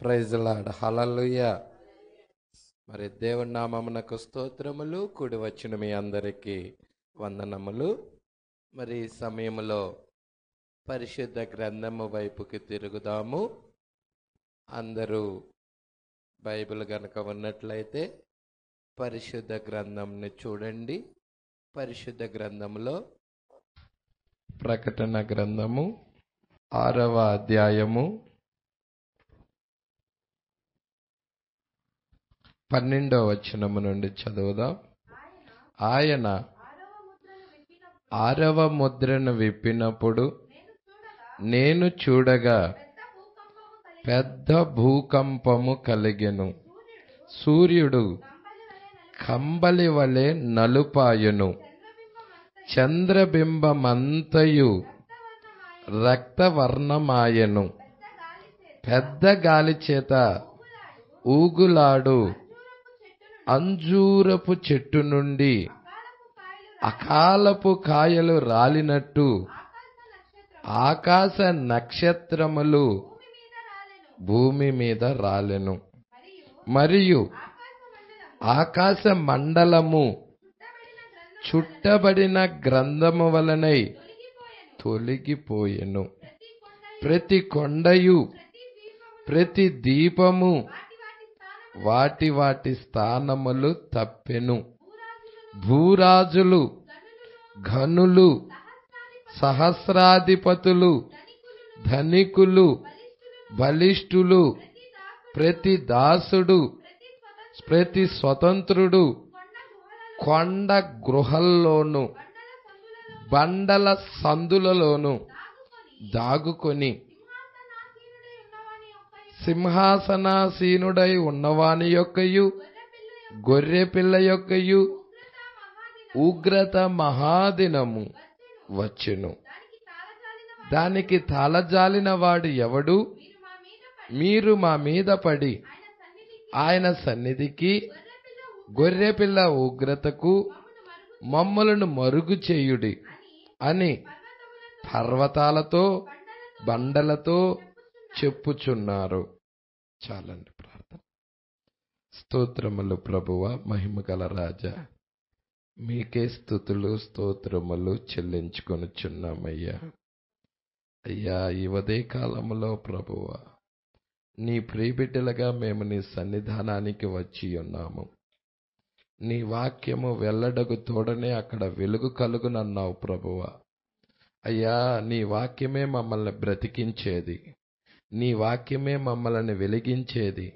Praise lord, హల్లెలూయా. మరి దేవుని నామమునకు స్తోత్రములు. కూడి వచ్చిన మీ అందరికీ వందనములు. మరి ఈ సమయంలో పరిశుద్ధ గ్రంథము వైపుకి తిరుగుదాము. అందరూ బైబిల్ గనక ఉన్నట్లయితే పరిశుద్ధ గ్రంథంని చూడండి. పరిశుద్ధ గ్రంథంలో ప్రకటన గ్రంథము 6వ అధ్యాయము 12వ వచనము నుండి చదువుదాం. ఆయన 6వ ముద్రను విప్పినప్పుడు నేను చూడగా పెద్ద భూకంపము కలిగెను. సూర్యుడు కంబలి వలె నలుపాయెను. చంద్రబింబమంతయు రక్తవర్ణమాయెను. పెద్ద గాలి చేత ఊగులాడు అంజూరపు చెట్టు నుండి అకాలపు కాయలు రాలినట్టు ఆకాశ నక్షత్రములు భూమి మీద రాలెను. మరియు ఆకాశ మండలము చుట్టబడిన గ్రంథము వలనై తొలగిపోయెను. ప్రతి కొండయు ప్రతి దీపము వాటి వాటి స్థానములు తప్పెను. భూరాజులు, ఘనులు, సహస్రాధిపతులు, ధనికులు, బలిష్ఠులు, ప్రతి దాసుడు, ప్రతి స్వతంత్రుడు కొండ గృహల్లోను బండల సందులలోను దాగుకొని సింహాసనాసీనుడై ఉన్నవాని యొక్కయు గొర్రె పిల్ల యొక్కయు ఉగ్రత మహాదినము వచ్చెను. దానికి తలజాలిన వాడు ఎవడు? మీరు మా మీద పడి ఆయన సన్నిధికి గొర్రెపిల్ల ఉగ్రతకు మమ్మలను మరుగు చేయుడి అని పర్వతాలతో బండలతో చెప్పుచున్నారు. చాలండి ప్రార్థన. స్తోత్రములు ప్రభువా, మహిమగల రాజా, మీకే స్తుతులు స్తోత్రములు చెల్లించుకొనుచున్నామయ్యా. అయ్యా, ఈ ఉదయ కాలములో ప్రభువా, నీ ప్రియబిడ్డలుగా మేము నీ సన్నిధానానికి వచ్చి ఉన్నాము. నీ వాక్యము వెల్లడగు తోడనే అక్కడ వెలుగు కలుగునన్నావు ప్రభువా. అయ్యా, నీ వాక్యమే మమ్మల్ని బ్రతికించేది, నీ వాక్యమే మమ్మల్ని వెలిగించేది,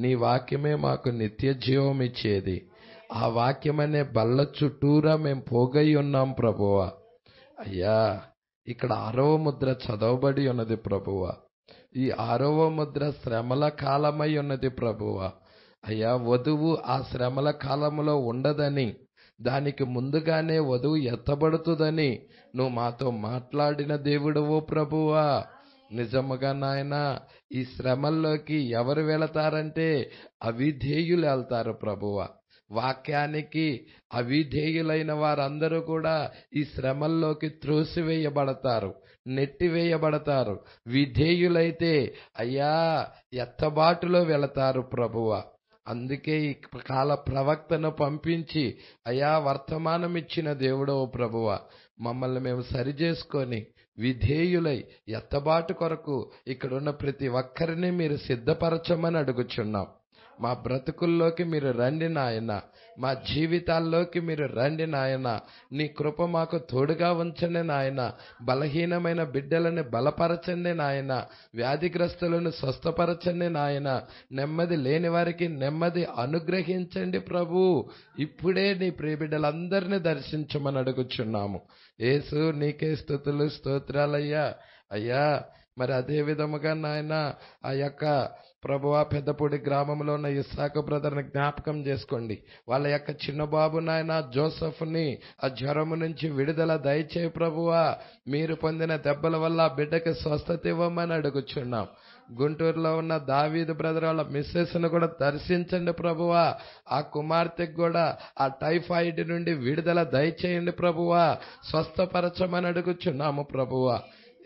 నీ వాక్యమే మాకు నిత్య జీవం ఇచ్చేది. ఆ వాక్యమనే బల్ల చుట్టూరా మేము పోగై ఉన్నాం ప్రభువా. అయ్యా, ఇక్కడ 6వ ముద్ర చదవబడి ఉన్నది ప్రభువా. ఈ 6వ ముద్ర శ్రమల కాలమై ఉన్నది ప్రభువా. అయ్యా, వధువు ఆ శ్రమల కాలంలో ఉండదని, దానికి ముందుగానే వధువు ఎత్తబడుతుందని నువ్వు మాతో మాట్లాడిన దేవుడవో ప్రభువా. నిజముగా నాయన, ఈ శ్రమల్లోకి ఎవరు వెళతారంటే అవిధేయులు వెళ్తారు ప్రభువా. వాక్యానికి అవిధేయులైన వారందరూ కూడా ఈ శ్రమల్లోకి త్రోసివేయబడతారు, నెట్టివేయబడతారు. విధేయులైతే అయ్యా ఎత్తబాటులో వెళతారు ప్రభువా. అందుకే ఈ కాల ప్రవక్తను పంపించి అయ్యా వర్తమానం ఇచ్చిన దేవుడో ప్రభువా, మమ్మల్ని మేము సరిచేసుకొని విధేయులై ఎత్తబాటు కొరకు ఇక్కడున్న ప్రతి ఒక్కరిని మీరు సిద్ధపరచమని అడుగుచున్నాం. మా బ్రతుకుల్లోకి మీరు రండి నాయన, మా జీవితాల్లోకి మీరు రండి నాయన. నీ కృప మాకు తోడుగా ఉంచండి నాయన. బలహీనమైన బిడ్డలని బలపరచండి నాయన. వ్యాధిగ్రస్తులను స్వస్థపరచండి నాయన. నెమ్మది లేని వారికి నెమ్మది అనుగ్రహించండి ప్రభు. ఇప్పుడే నీ ప్రియ బిడ్డలందరినీ దర్శించమని అడుగుచున్నాము. యేసు, నీకే స్తుతులు స్తోత్రాలయ్యా. అయ్యా, మరి అదే విధముగా నాయన ఆ యొక్క ప్రభువా పెద్దపూడి గ్రామంలో ఉన్న ఇస్సాకు బ్రదర్ని జ్ఞాపకం చేసుకోండి. వాళ్ళ యొక్క చిన్న బాబు నాయన జోసెఫ్ని ఆ జ్వరము నుంచి విడుదల దయచేయి ప్రభువా. మీరు పొందిన దెబ్బల వల్ల బిడ్డకి స్వస్థత ఇవ్వమని అడుగుచున్నాం. గుంటూరులో ఉన్న దావీదు బ్రదర్ వాళ్ళ మిస్సెస్ ను కూడా దర్శించండి ప్రభువా. ఆ కుమార్తెకు కూడా ఆ టైఫాయిడ్ నుండి విడుదల దయచేయండి ప్రభువా. స్వస్థపరచమని అడుగుచున్నాము ప్రభువా.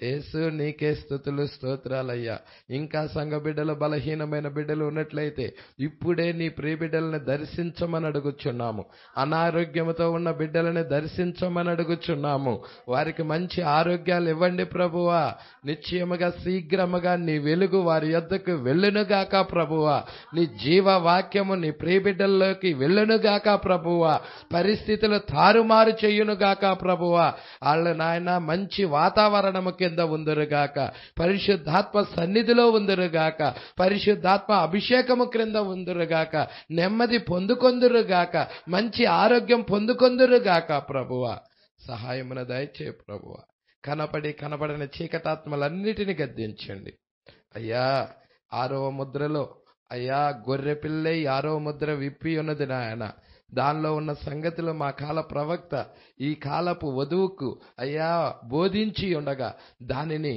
యేసు నీకే స్తుతులు స్తోత్రాలయ్యా. ఇంకా సంఘ బిడ్డలు, బలహీనమైన బిడ్డలు ఉన్నట్లయితే ఇప్పుడే నీ ప్రియ బిడ్డలను దర్శించమని అడుగుచున్నాము. అనారోగ్యంతో ఉన్న బిడ్డలని దర్శించమని అడుగుచున్నాము. వారికి మంచి ఆరోగ్యాలు ఇవ్వండి ప్రభువా. నిశ్చయముగా శీఘ్రముగా నీ వెలుగు వారి యొద్దకు వెళ్ళునుగాక ప్రభువా. నీ జీవవాక్యము నీ ప్రియ బిడ్డల్లోకి వెళ్ళునుగాక ప్రభువా. పరిస్థితులు తారుమారు చెయ్యునుగాక ప్రభువా. వాళ్ళు నాయన మంచి వాతావరణము కింద ఉందరుగాక, పరిశుద్ధాత్మ సన్నిధిలో ఉందరుగాక, పరిశుద్ధాత్మ అభిషేకము క్రింద ఉందరుగాక, నెమ్మది పొందుకొందురుగాక, మంచి ఆరోగ్యం పొందుకొందురుగాక ప్రభువా. సహాయమున దయచే ప్రభువా. కనపడని చీకటాత్మలన్నిటిని గద్దించండి అయ్యా. 6వ ముద్రలో అయ్యా గొర్రె పిల్లై 6వ ముద్ర విప్పి ఉన్నది నాయన. దానిలో ఉన్న సంగతులు మా కాల ప్రవక్త ఈ కాలపు వధువుకు అయ్యా బోధించి ఉండగా దానిని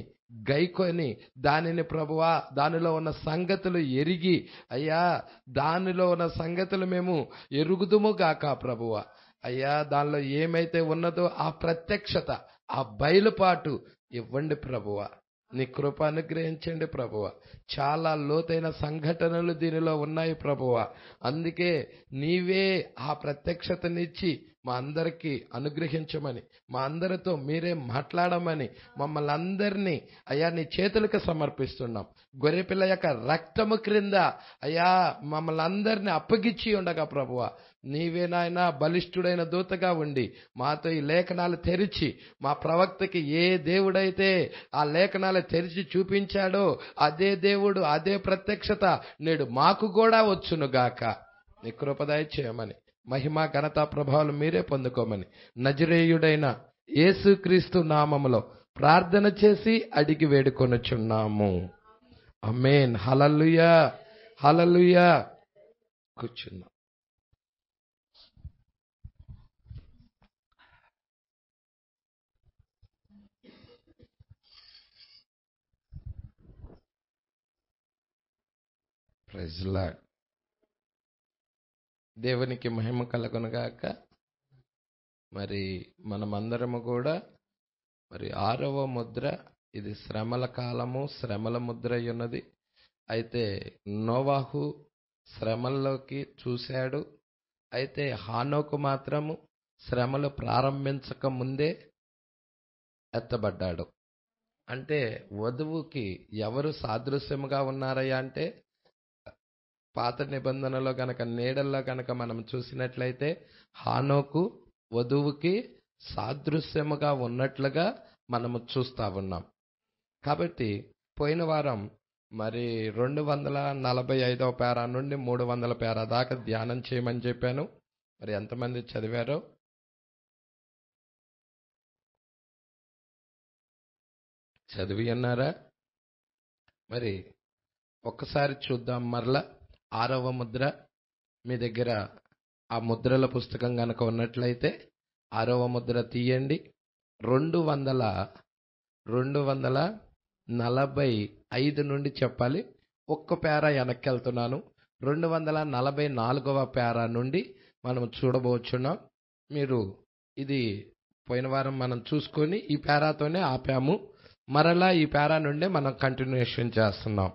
గైకొని దానిని ప్రభువా దానిలో ఉన్న సంగతులు ఎరిగి అయ్యా దానిలో ఉన్న సంగతులు మేము ఎరుగుదుము గాక ప్రభువా. అయ్యా దానిలో ఏమైతే ఉన్నదో ఆ ప్రత్యక్షత, ఆ బయలుపాటు ఇవ్వండి ప్రభువా. నీ కృప అనుగ్రహించండి ప్రభువా. చాలా లోతైన సంఘటనలు దీనిలో ఉన్నాయి ప్రభువా. అందుకే నీవే ఆ ప్రత్యక్షతనిచ్చి మా అందరికీ అనుగ్రహించమని, మా అందరితో మీరే మాట్లాడమని మమ్మల్ని అందరినీ అయ్యా నీ చేతులకు సమర్పిస్తున్నాం. గొర్రెపిల్ల యొక్క రక్తము క్రింద అయ్యా మమ్మల్ని అందరినీ అప్పగిచ్చి ఉండగా ప్రభువా నీవే నాయన బలిష్ఠుడైన దూతగా ఉండి మాతో ఈ లేఖనాలు తెరిచి, మా ప్రవక్తకి ఏ దేవుడైతే ఆ లేఖనాలు తెరిచి చూపించాడో అదే దేవుడు, అదే ప్రత్యక్షత నేడు మాకు కూడా వచ్చునుగాక. నీ కృపదయ చేయమని, మహిమ ఘనత ప్రభావాలు మీరే పొందుకోమని నజరేయుడైన యేసుక్రీస్తు నామములో ప్రార్థన చేసి అడిగి వేడుకొనుచున్నాము. ఆమేన్. హల్లెలూయా, హల్లెలూయా. కూర్చున్నాం. Praise Lord. దేవునికి మహిమ కలుగునుగాక. మరి మనమందరము కూడా మరి 6వ ముద్ర, ఇది శ్రమల కాలము, శ్రమల ముద్ర ఉన్నది. అయితే నోవాహు శ్రమల్లోకి చూశాడు. అయితే హానోకు మాత్రము శ్రమలు ప్రారంభించక ముందే ఎత్తబడ్డాడు. అంటే వధువుకి ఎవరు సాదృశ్యముగా ఉన్నారయ్యా అంటే పాత నిబంధనలో గనక నీడల్లో గనక మనం చూసినట్లయితే హానోకు వధువుకి సాదృశ్యముగా ఉన్నట్లుగా మనము చూస్తా ఉన్నాం. కాబట్టి పోయిన వారం మరి 245వ పేరా నుండి 300 పేరా దాకా ధ్యానం చేయమని చెప్పాను. మరి ఎంతమంది చదివారో? చదివి అన్నారా? మరి ఒక్కసారి చూద్దాం మరలా. 6వ ముద్ర మీ దగ్గర ఆ ముద్రల పుస్తకం కనుక ఉన్నట్లయితే 6వ ముద్ర తీయండి. 245 నుండి చెప్పాలి. ఒక్క పేరా వెనక్కి వెళ్తున్నాను. 244వ పేరా నుండి మనం చూడబోచున్నాం. మీరు ఇది పోయిన వారం మనం చూసుకొని ఈ పేరాతోనే ఆపాము. మరలా ఈ పేరా నుండే మనం కంటిన్యూషన్ చేస్తున్నాం.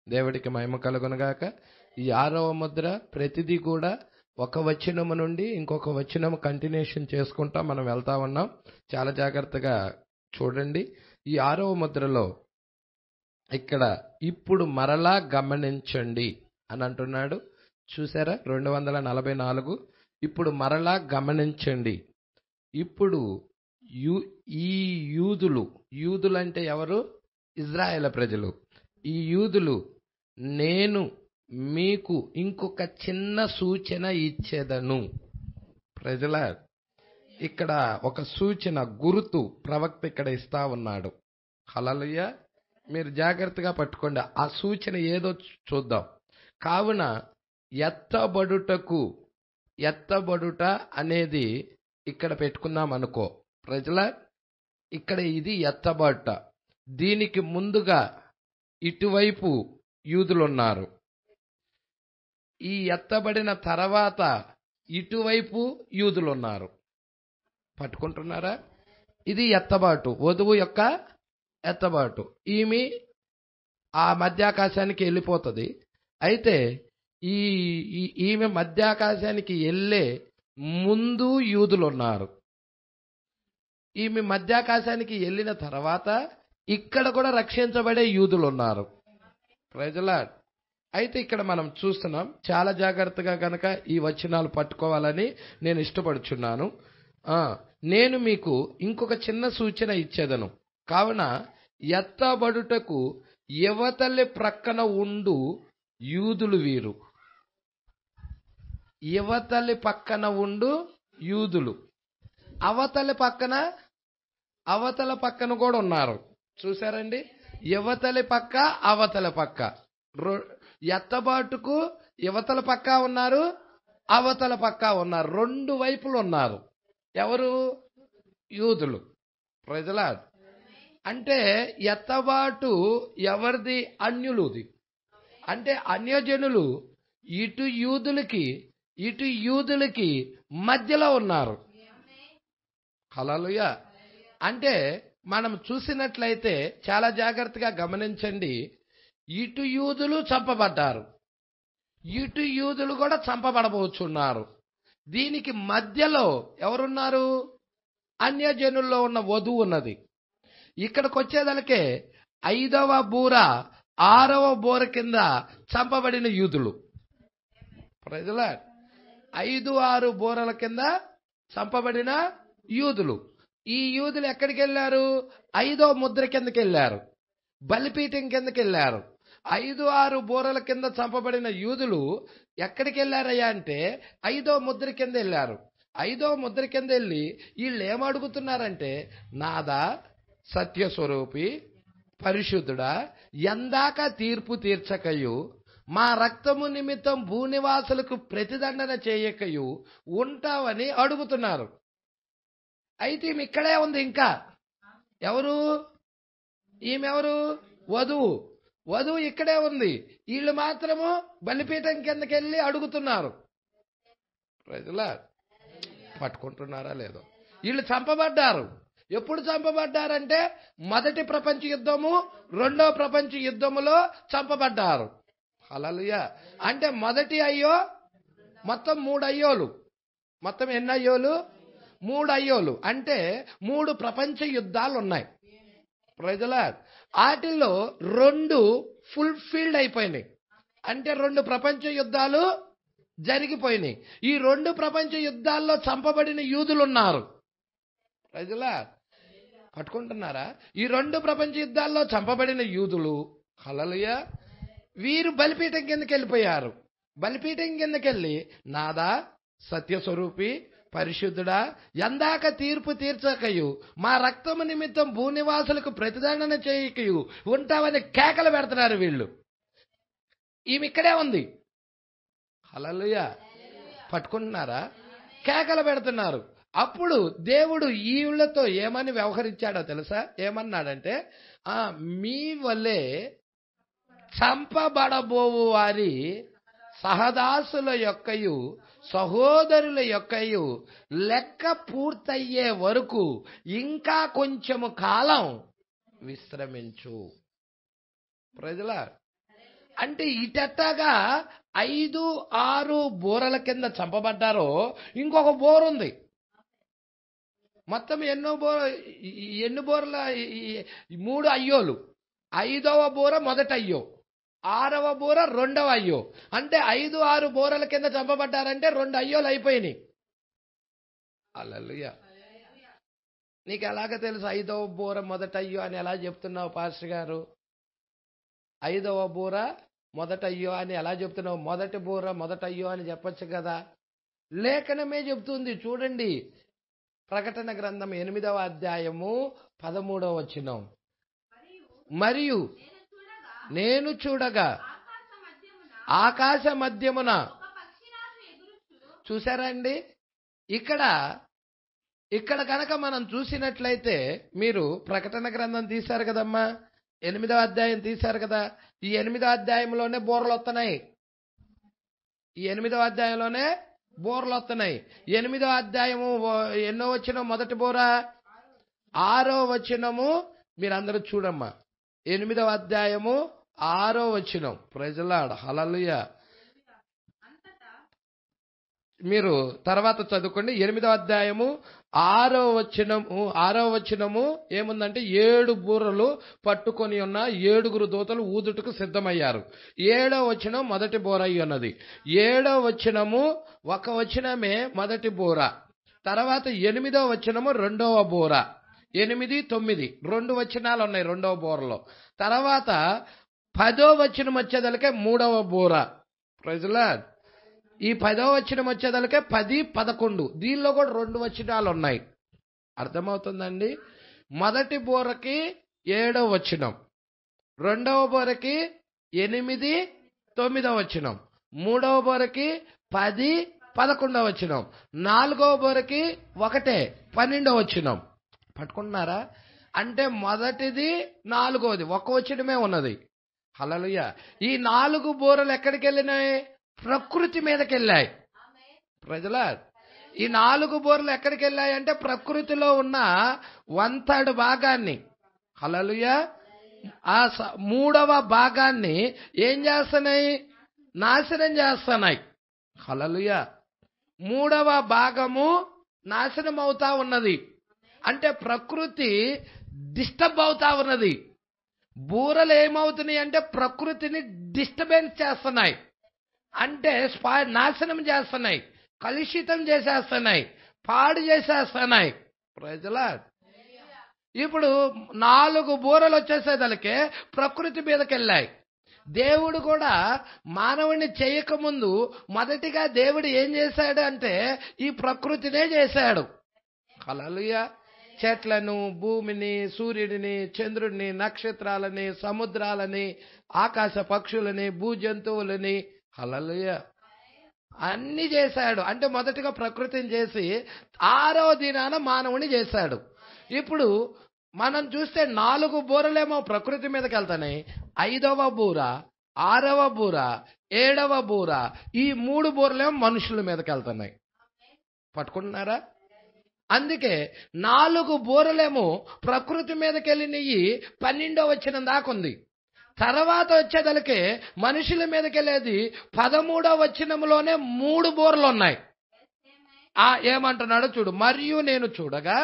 దేవుడికి మహిమ కలుగునుగాక. ఈ 6వ ముద్ర ప్రతిదీ కూడా ఒక వచనము నుండి ఇంకొక వచనము కంటిన్యూషన్ చేసుకుంటా మనం వెళ్తా ఉన్నాం. చాలా జాగ్రత్తగా చూడండి. ఈ 6వ ముద్రలో ఇక్కడ ఇప్పుడు మరలా గమనించండి అని అంటున్నాడు. చూసారా? 244 ఇప్పుడు మరలా గమనించండి. ఇప్పుడు ఈ యూదులు అంటే ఎవరు? ఇజ్రాయేల్ ప్రజలు. ఈ యూదులు నేను మీకు ఇంకొక చిన్న సూచన ఇచ్చేదను. ప్రజల ఇక్కడ ఒక సూచన, గుర్తు ప్రవక్త ఇక్కడ ఇస్తా ఉన్నాడు. హల్లెలూయా. మీరు జాగ్రత్తగా పట్టుకోండి. ఆ సూచన ఏదో చూద్దాం. కావున ఎత్తబడుట అనేది ఇక్కడ పెట్టుకున్నాం అనుకో ప్రజల. ఇక్కడ ఇది ఎత్తబడుట. దీనికి ముందుగా ఇటువైపు యూదులున్నారు. ఈ ఎత్తబడిన తర్వాత ఇటువైపు యూదులున్నారు. పట్టుకుంటున్నారా? ఇది ఎత్తబాటు, వధువు యొక్క ఎత్తబాటు. ఆ మధ్యాకాశానికి వెళ్ళిపోతుంది. అయితే ఈమె మధ్యాకాశానికి వెళ్ళే ముందు యూదులున్నారు. ఈమె మధ్యాకాశానికి వెళ్ళిన తర్వాత ఇక్కడ కూడా రక్షించబడే యూదులున్నారు. Praise the lord. అయితే ఇక్కడ మనం చూస్తున్నాం, చాలా జాగ్రత్తగా గనక ఈ వచనాలు పట్టుకోవాలని నేను ఇష్టపడుచున్నాను. నేను మీకు ఇంకొక చిన్న సూచన ఇచ్చేదను. కావున ఎత్తబడుటకు యువతలి ప్రక్కన ఉండు యూదులు వీరు. యువతలి పక్కన ఉండు యూదులు. అవతల పక్కన కూడా ఉన్నారు. చూసారండి? యువతలి పక్క, అవతల పక్క. ఎత్తబాటుకు యువతల పక్క ఉన్నారు, అవతల పక్క ఉన్నారు. రెండు వైపులు ఉన్నారు. ఎవరు? యూదులు. Praise the Lord. అంటే ఎత్తబాటు ఎవరిది? అన్యులుది. అంటే అన్యజనులు ఇటు యూదులకి మధ్యలో ఉన్నారు. హల్లెలూయా. అంటే మనం చూసినట్లయితే చాలా జాగ్రత్తగా గమనించండి. ఇటు యూదులు చంపబడ్డారు, ఇటు యూదులు కూడా చంపబడబోచున్నారు. దీనికి మధ్యలో ఎవరున్నారు? అన్యజనుల్లో ఉన్న వధువు ఉన్నది. ఇక్కడికి వచ్చేదలకే 5వ బూర 6వ బూర కింద చంపబడిన యూదులు. Praise the lord. 5, 6 బూరల కింద చంపబడిన యూదులు. ఈ యూదులు ఎక్కడికి వెళ్ళారు? 5వ ముద్ర కిందకి వెళ్ళారు, బలిపీఠం కిందకి వెళ్ళారు. 5, 6 బూరల కింద చంపబడిన యూదులు ఎక్కడికి వెళ్ళారయ్యా అంటే 5వ ముద్ర కింద వెళ్ళారు. 5వ ముద్ర కింద వెళ్ళి వీళ్ళు ఏమడుగుతున్నారంటే, నాదా సత్యస్వరూపి పరిశుద్ధుడా, ఎందాక తీర్పు తీర్చకయు మా రక్తము నిమిత్తం భూనివాసులకు ప్రతిదండన చేయకయు ఉంటావని అడుగుతున్నారు. అయితే ఈమె ఇక్కడే ఉంది. ఇంకా ఎవరు? ఈమెవరు? వధువు ఇక్కడే ఉంది. వీళ్ళు మాత్రము బలిపీఠం కిందకి వెళ్ళి అడుగుతున్నారు. Praise the lord. పట్టుకుంటున్నారా లేదో? వీళ్ళు చంపబడ్డారు. ఎప్పుడు చంపబడ్డారంటే మొదటి ప్రపంచ యుద్ధము, రెండో ప్రపంచ యుద్ధములో చంపబడ్డారు. హల్లెలూయా. అంటే మొదటి అయ్యో మొత్తం 3 అయ్యోలు. మొత్తం ఎన్ని అయ్యోలు? 3 అయ్యోలు. అంటే 3 ప్రపంచ యుద్ధాలు ఉన్నాయి. Praise the Lord. వాటిల్లో 2 ఫుల్ఫిల్డ్ అయిపోయినాయి. అంటే 2 ప్రపంచ యుద్ధాలు జరిగిపోయినాయి. ఈ 2 ప్రపంచ యుద్ధాల్లో చంపబడిన యూదులు ఉన్నారు. Praise the lord. పట్టుకుంటున్నారా? ఈ 2 ప్రపంచ యుద్ధాల్లో చంపబడిన యూదులు, హల్లెలూయా, వీరు బలిపీఠం కిందకి వెళ్ళిపోయారు. బలిపీఠం కిందకెళ్ళి నాదా సత్యస్వరూపి పరిశుద్ధుడా, ఎందాక తీర్పు తీర్చకయు మా రక్తము నిమిత్తం భూనివాసులకు ప్రతిదండన చేయకయు ఉంటావని కేకలు పెడుతున్నారు వీళ్ళు. ఈమె ఇక్కడే ఉంది. హల్లెలూయా. పట్టుకుంటున్నారా? కేకలు పెడుతున్నారు. అప్పుడు దేవుడు ఈళ్ళతో ఏమని వ్యవహరించాడో తెలుసా? ఏమన్నాడంటే, మీ వల్లే చంపబడబోవు వారి సహదాసుల యొక్కయు సహోదరుల యొక్కయు లెక్క పూర్తయ్యే వరకు ఇంకా కొంచెము కాలం విశ్రమించు. ప్రజల అంటే ఇటెట్టాగా 5, 6 బోరల కింద చంపబడ్డారో ఇంకొక బోర్ ఉంది. మొత్తం ఎన్ని బోర్ల? 3 అయ్యోలు. 5వ బోర మొదటి అయ్యో, 6వ బోర రెండవ అయ్యో. అంటే 5, 6 బోరల కింద చంపబడ్డారంటే 2 అయ్యోలు అయిపోయినాయి. హల్లెలూయా. నీకు ఎలాగ తెలుసు 5వ బోర మొదటి అయ్యో అని ఎలా చెప్తున్నావు పాస్టర్ గారు? 5వ బోర మొదటి అయ్యో అని ఎలా చెప్తున్నావు? మొదటి బోర మొదటి అయ్యో అని చెప్పొచ్చు కదా. లేఖనమే చెప్తుంది. చూడండి, ప్రకటన గ్రంథం 8వ అధ్యాయము 13వ వచనం. మరియు నేను చూడగా ఆకాశ మధ్యమున. చూసారా అండి? ఇక్కడ కనుక మనం చూసినట్లయితే, మీరు ప్రకటన గ్రంథం తీశారు కదమ్మా, 8వ అధ్యాయం తీశారు కదా, ఈ 8వ అధ్యాయంలోనే బూరలు వస్తున్నాయి. ఈ 8వ అధ్యాయంలోనే బూరలు వస్తున్నాయి. 8వ అధ్యాయము ఎన్నో వచనం? మొదటి బూర 6వ వచనము. మీరందరూ చూడమ్మా, 8వ అధ్యాయము 6వ వచనం. ప్రైజ్ ది లార్డ్, హల్లెలూయా. మీరు తర్వాత చదువుకోండి. 8వ అధ్యాయము 6వ వచనము ఏముందంటే, 7 బూరలు పట్టుకొని ఉన్న 7 దూతలు ఊదుటకు సిద్ధమయ్యారు. 7వ వచనం మొదటి బూర అయి ఉన్నది. 7వ వచనము ఒక వచనమే మొదటి బూర. తర్వాత 8వ వచనము రెండవ బూర. 8, 9 2 వచనాలు ఉన్నాయి రెండవ బూరలో. తర్వాత 10వ వచనం వచ్చేదలకే 3వ బూర. Praise the Lord. ఈ 10వ వచనం వచ్చేదలకే 10, 11. దీనిలో కూడా 2 వచనాలు ఉన్నాయి. అర్థమవుతుందండి? మొదటి బూరకి 7వ వచనం, రెండవ బూరకి 8, 9వ వచనం, 3వ బూరకి 10, 11వ వచనం, 4వ బూరకి 1, 12వ వచనం. పట్టుకుంటున్నారా? అంటే మొదటిది 4వది ఒక వచనమే ఉన్నది. హల్లెలూయా. ఈ 4 బూరలు ఎక్కడికి వెళ్ళినాయి? ప్రకృతి మీదకి వెళ్ళాయి. Praise the Lord. ఈ 4 బూరలు ఎక్కడికి వెళ్ళాయి అంటే ప్రకృతిలో ఉన్న 1/3 భాగాన్ని, హల్లెలూయా, ఆ 3వ భాగాన్ని ఏం చేస్తున్నాయి? నాశనం చేస్తున్నాయి. హల్లెలూయా. 3వ భాగము నాశనం అవుతా ఉన్నది. అంటే ప్రకృతి డిస్టర్బ్ అవుతా ఉన్నది. బూరలు ఏమవుతున్నాయి అంటే ప్రకృతిని డిస్టర్బెన్స్ చేస్తున్నాయి. అంటే నాశనం చేస్తున్నాయి, కలుషితం చేసేస్తున్నాయి, పాడు చేసేస్తున్నాయి. Praise the lord. ఇప్పుడు 4 బూరలు వచ్చేసేదలకే ప్రకృతి మీదకి వెళ్ళాయి. దేవుడు కూడా మానవుని చేయకముందు మొదటిగా దేవుడు ఏం చేశాడు అంటే ఈ ప్రకృతినే చేశాడు. హల్లెలూయా. చెట్లను, భూమిని, సూర్యుడిని, చంద్రుడిని, నక్షత్రాలని, సముద్రాలని, ఆకాశ పక్షులని, భూజంతువులని, హల్లెలూయా, అన్ని చేశాడు. అంటే మొదటిగా ప్రకృతిని చేసి 6వ దినాన మానవుని చేశాడు. ఇప్పుడు మనం చూస్తే 4 బూరలేమో ప్రకృతి మీదకి వెళ్తాయి. 5వ బూర, 6వ బూర, 7వ బూర, ఈ 3 బూరలేమో మనుషుల మీదకి వెళ్తున్నాయి. పట్టుకుంటున్నారా? అందుకే 4 బూరలేమో ప్రకృతి మీదకి వెళ్ళినవి 12వ వచనం దాకా ఉంది. తర్వాత వచ్చేదలకే మనుషుల మీదకి వెళ్ళేది 13వ వచనంలోనే 3 బూరలు ఉన్నాయి. ఏమంటున్నాడో చూడు. మరియు నేను చూడగా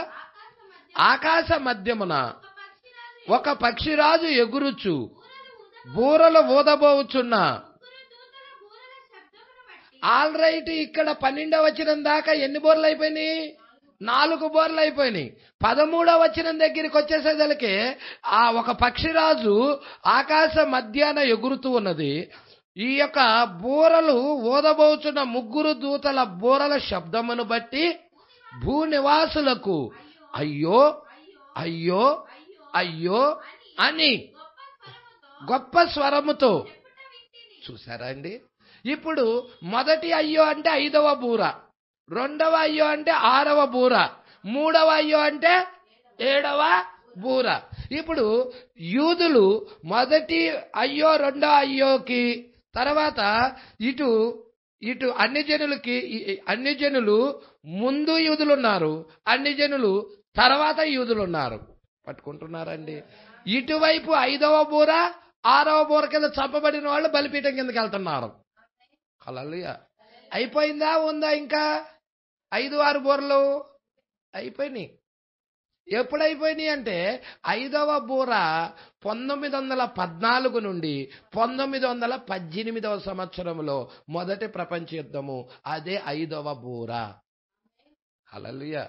ఆకాశ మధ్యమున ఒక పక్షిరాజు ఎగురుచు బూరలు ఊదబోచున్న. All right. ఇక్కడ 12వ వచనం దాకా ఎన్ని బూరలు అయిపోయినాయి? 4 బూరలు అయిపోయినాయి. 13వ వచనం దగ్గరికి వచ్చేసేదలకే ఆ ఒక పక్షిరాజు ఆకాశ మధ్యాన ఎగురుతూ ఉన్నది. ఈ యొక్క బూరలు ఊదబోచున్న 3 దూతల బూరల శబ్దమును బట్టి భూనివాసులకు అయ్యో అయ్యో అయ్యో అని గొప్ప స్వరముతో. చూసారా అండి? ఇప్పుడు మొదటి అయ్యో అంటే 5వ బూర, రెండవ అయ్యో అంటే 6వ బూర, 3వ అయ్యో అంటే 7వ బూర. ఇప్పుడు యూదులు మొదటి అయ్యో, రెండో అయ్యోకి, తర్వాత ఇటు అన్ని జనులు ముందు యూదులు ఉన్నారు, అన్ని జనులు తర్వాత యూదులు ఉన్నారు. పట్టుకుంటున్నారండి? ఇటువైపు 5వ బూర, 6వ బూర కింద చంపబడిన వాళ్ళు బలిపీఠం కిందకి వెళ్తున్నారు. హల్లెలూయా. అయిపోయిందా? ఉందా ఇంకా? 5, 6 బూరలు అయిపోయినాయి. ఎప్పుడు అయిపోయినాయి అంటే 5వ బూర 1914 నుండి 1918వ సంవత్సరంలో మొదటి ప్రపంచ యుద్ధము, అదే 5వ బూర. హల్లెలూయా.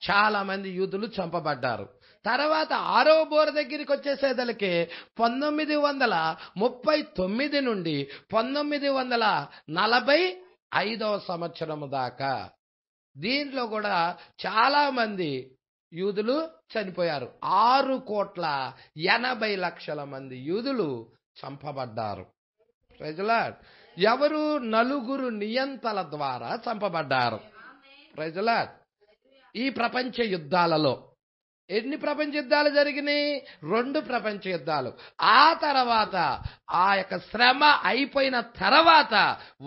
చాలా మంది యూదులు చంపబడ్డారు. తర్వాత 6వ బూర దగ్గరికి వచ్చేసేదలకే 1939 నుండి 1945వ సంవత్సరం దాకా దీంట్లో కూడా చాలా మంది యూదులు చనిపోయారు. 6,80,00,000 మంది యూదులు చంపబడ్డారు. Praise the lord. ఎవరు? 4 నియంతల ద్వారా చంపబడ్డారు. Praise the Lord. ఈ ప్రపంచ యుద్ధాలలో ఎన్ని ప్రపంచ యుద్ధాలు జరిగినాయి? 2 ప్రపంచ యుద్ధాలు. ఆ తర్వాత ఆ యొక్క శ్రమ అయిపోయిన తర్వాత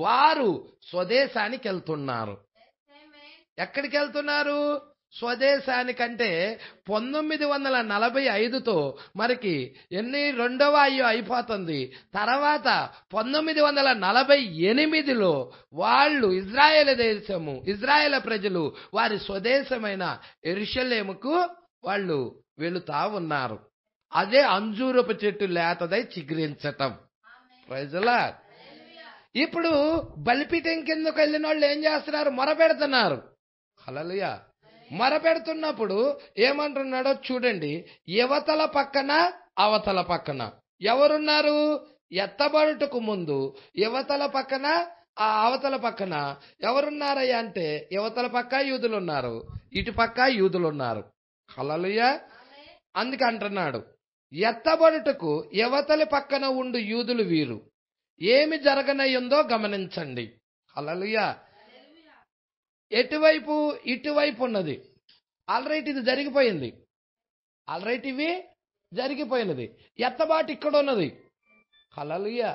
వారు స్వదేశానికి వెళ్తున్నారు. ఎక్కడికి వెళ్తున్నారు? స్వదేశానికంటే 1945తో మనకి రెండవ అయ్యో అయిపోతుంది. తర్వాత 1948లో వాళ్ళు ఇజ్రాయేల్ దేశము, ఇజ్రాయేల్ ప్రజలు వారి స్వదేశమైన యెరూషలేముకు వాళ్ళు వెళుతా ఉన్నారు. అదే అంజూరపు చెట్టు లేతదై చిగురించటం. Praise the lord. ఇప్పుడు బలిపీఠం కిందకు వెళ్ళిన వాళ్ళు ఏం చేస్తున్నారు? మొరపెడుతున్నారు. హల్లెలూయా. మొరపెడుతున్నప్పుడు ఏమంటున్నాడో చూడండి. యువతల పక్కన అవతల పక్కన ఎవరున్నారు? ఎత్తబడుటకు ముందు యువతల పక్కన ఆ అవతల పక్కన ఎవరున్నారయ్యా అంటే, యువతల పక్క యూదులు ఉన్నారు, ఇటు పక్క యూదులు ఉన్నారు. హల్లెలూయా. అందుకే అంటున్నాడు, ఎత్తబడుటకు యువతల పక్కన ఉండు యూదులు వీరు, ఏమి జరగనయ్యిందో గమనించండి. హల్లెలూయా. ఎటువైపు? ఇటువైపు ఉన్నది. ఆల్రైట్, ఇది జరిగిపోయింది. ఆల్రైట్, ఇవి జరిగిపోయినది. ఎత్తబాటు ఇక్కడ ఉన్నది. హల్లెలూయా.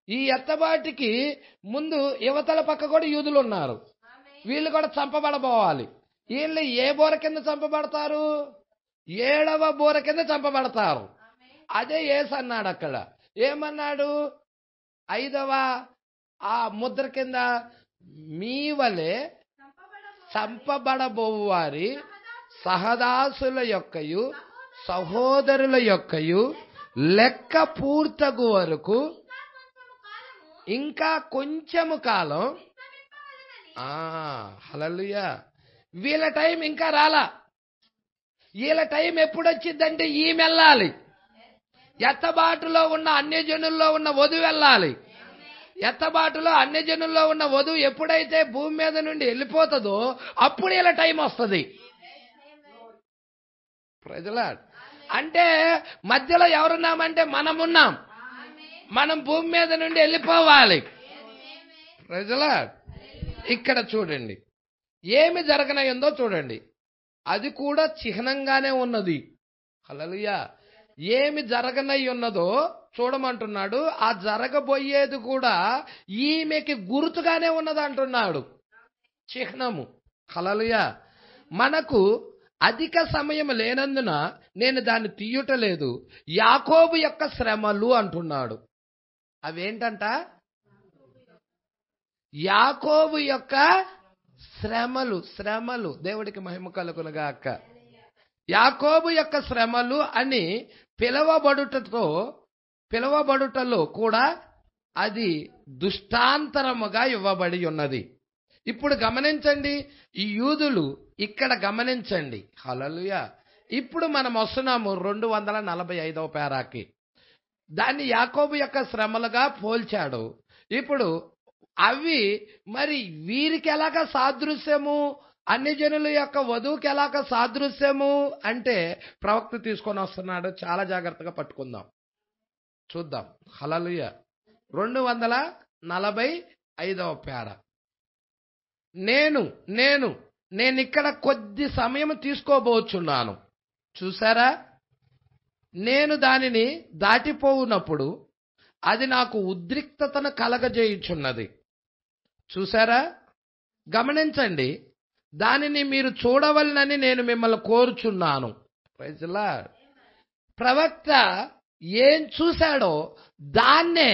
ఈ ఎత్తబాటికి ముందు యువతల పక్క కూడా యూదులు ఉన్నారు. వీళ్ళు కూడా చంపబడబోవాలి. వీళ్ళు ఏ బోర కింద చంపబడతారు? 7వ బోర కింద చంపబడతారు. అదే యేసు అన్నాడు అక్కడ. ఏమన్నాడు? 5వ ఆ ముద్ర కింద మీ వలె చంపబడబోవు వారి సహదాసుల యొక్కయు సహోదరుల యొక్కయు లెక్క పూర్తగు వరకు ఇంకా కొంచెము కాలం. హల్లెలూయా. వీళ్ళ టైం ఇంకా రాలా. వీళ్ళ టైం ఎప్పుడు వచ్చిందంటే ఈమె వెళ్ళాలి. ఎత్తబాటులో ఉన్న అన్యజనుల్లో ఉన్న వధువు వెళ్ళాలి. ఎత్తబాటులో అన్యజనుల్లో ఉన్న వధువు ఎప్పుడైతే భూమి మీద నుండి వెళ్ళిపోతుందో అప్పుడు ఇలా టైం వస్తుంది. Praise the Lord. అంటే మధ్యలో ఎవరున్నామంటే మనమున్నాం. మనం భూమి మీద నుండి వెళ్ళిపోవాలి. Praise the Lord. ఇక్కడ చూడండి, ఏమి జరగనయ్యిందో చూడండి. అది కూడా చిహ్నంగానే ఉన్నది. హల్లెలూయా. ఏమి జరగనై ఉన్నదో చూడమంటున్నాడు. ఆ జరగబోయేది కూడా ఈమెకి గుర్తుగానే ఉన్నది అంటున్నాడు. చిహ్నము. హల్లెలూయా. మనకు అధిక సమయం లేనందున నేను దాన్ని తీయుటలేదు. యాకోబు యొక్క శ్రమలు అంటున్నాడు. అవేంటంట? యాకోబు యొక్క శ్రమలు. శ్రమలు. దేవుడికి మహిమ కలుగునుగాక. యాకోబు యొక్క శ్రమలు అని పిలవబడుటలో కూడా అది దృష్టాంతరముగా ఇవ్వబడి ఉన్నది. ఇప్పుడు గమనించండి, ఈ యూదులు ఇక్కడ గమనించండి. హల్లెలూయా. ఇప్పుడు మనం వస్తున్నాము 245వ పేరాకి. దాన్ని యాకోబు యొక్క శ్రమలుగా పోల్చాడు. ఇప్పుడు అవి మరి వీరికి ఎలాగ సాదృశ్యము, అన్ని జనుల యొక్క వధువుకి ఎలాగ సాదృశ్యము అంటే ప్రవక్త తీసుకొని వస్తున్నాడు. చాలా జాగ్రత్తగా పట్టుకుందాం, చూద్దాం. హల్లెలూయా. 245వ పేర. నేను ఇక్కడ కొద్ది సమయం తీసుకోబోచున్నాను. చూసారా? నేను దానిని దాటిపోవునప్పుడు అది నాకు ఉద్రిక్తతను కలగజేయుచున్నది. చూసారా? గమనించండి. దానిని మీరు చూడవలనని నేను మిమ్మల్ని కోరుచున్నాను. Praise the Lord. ప్రవక్త ఏం చూశాడో దాన్నే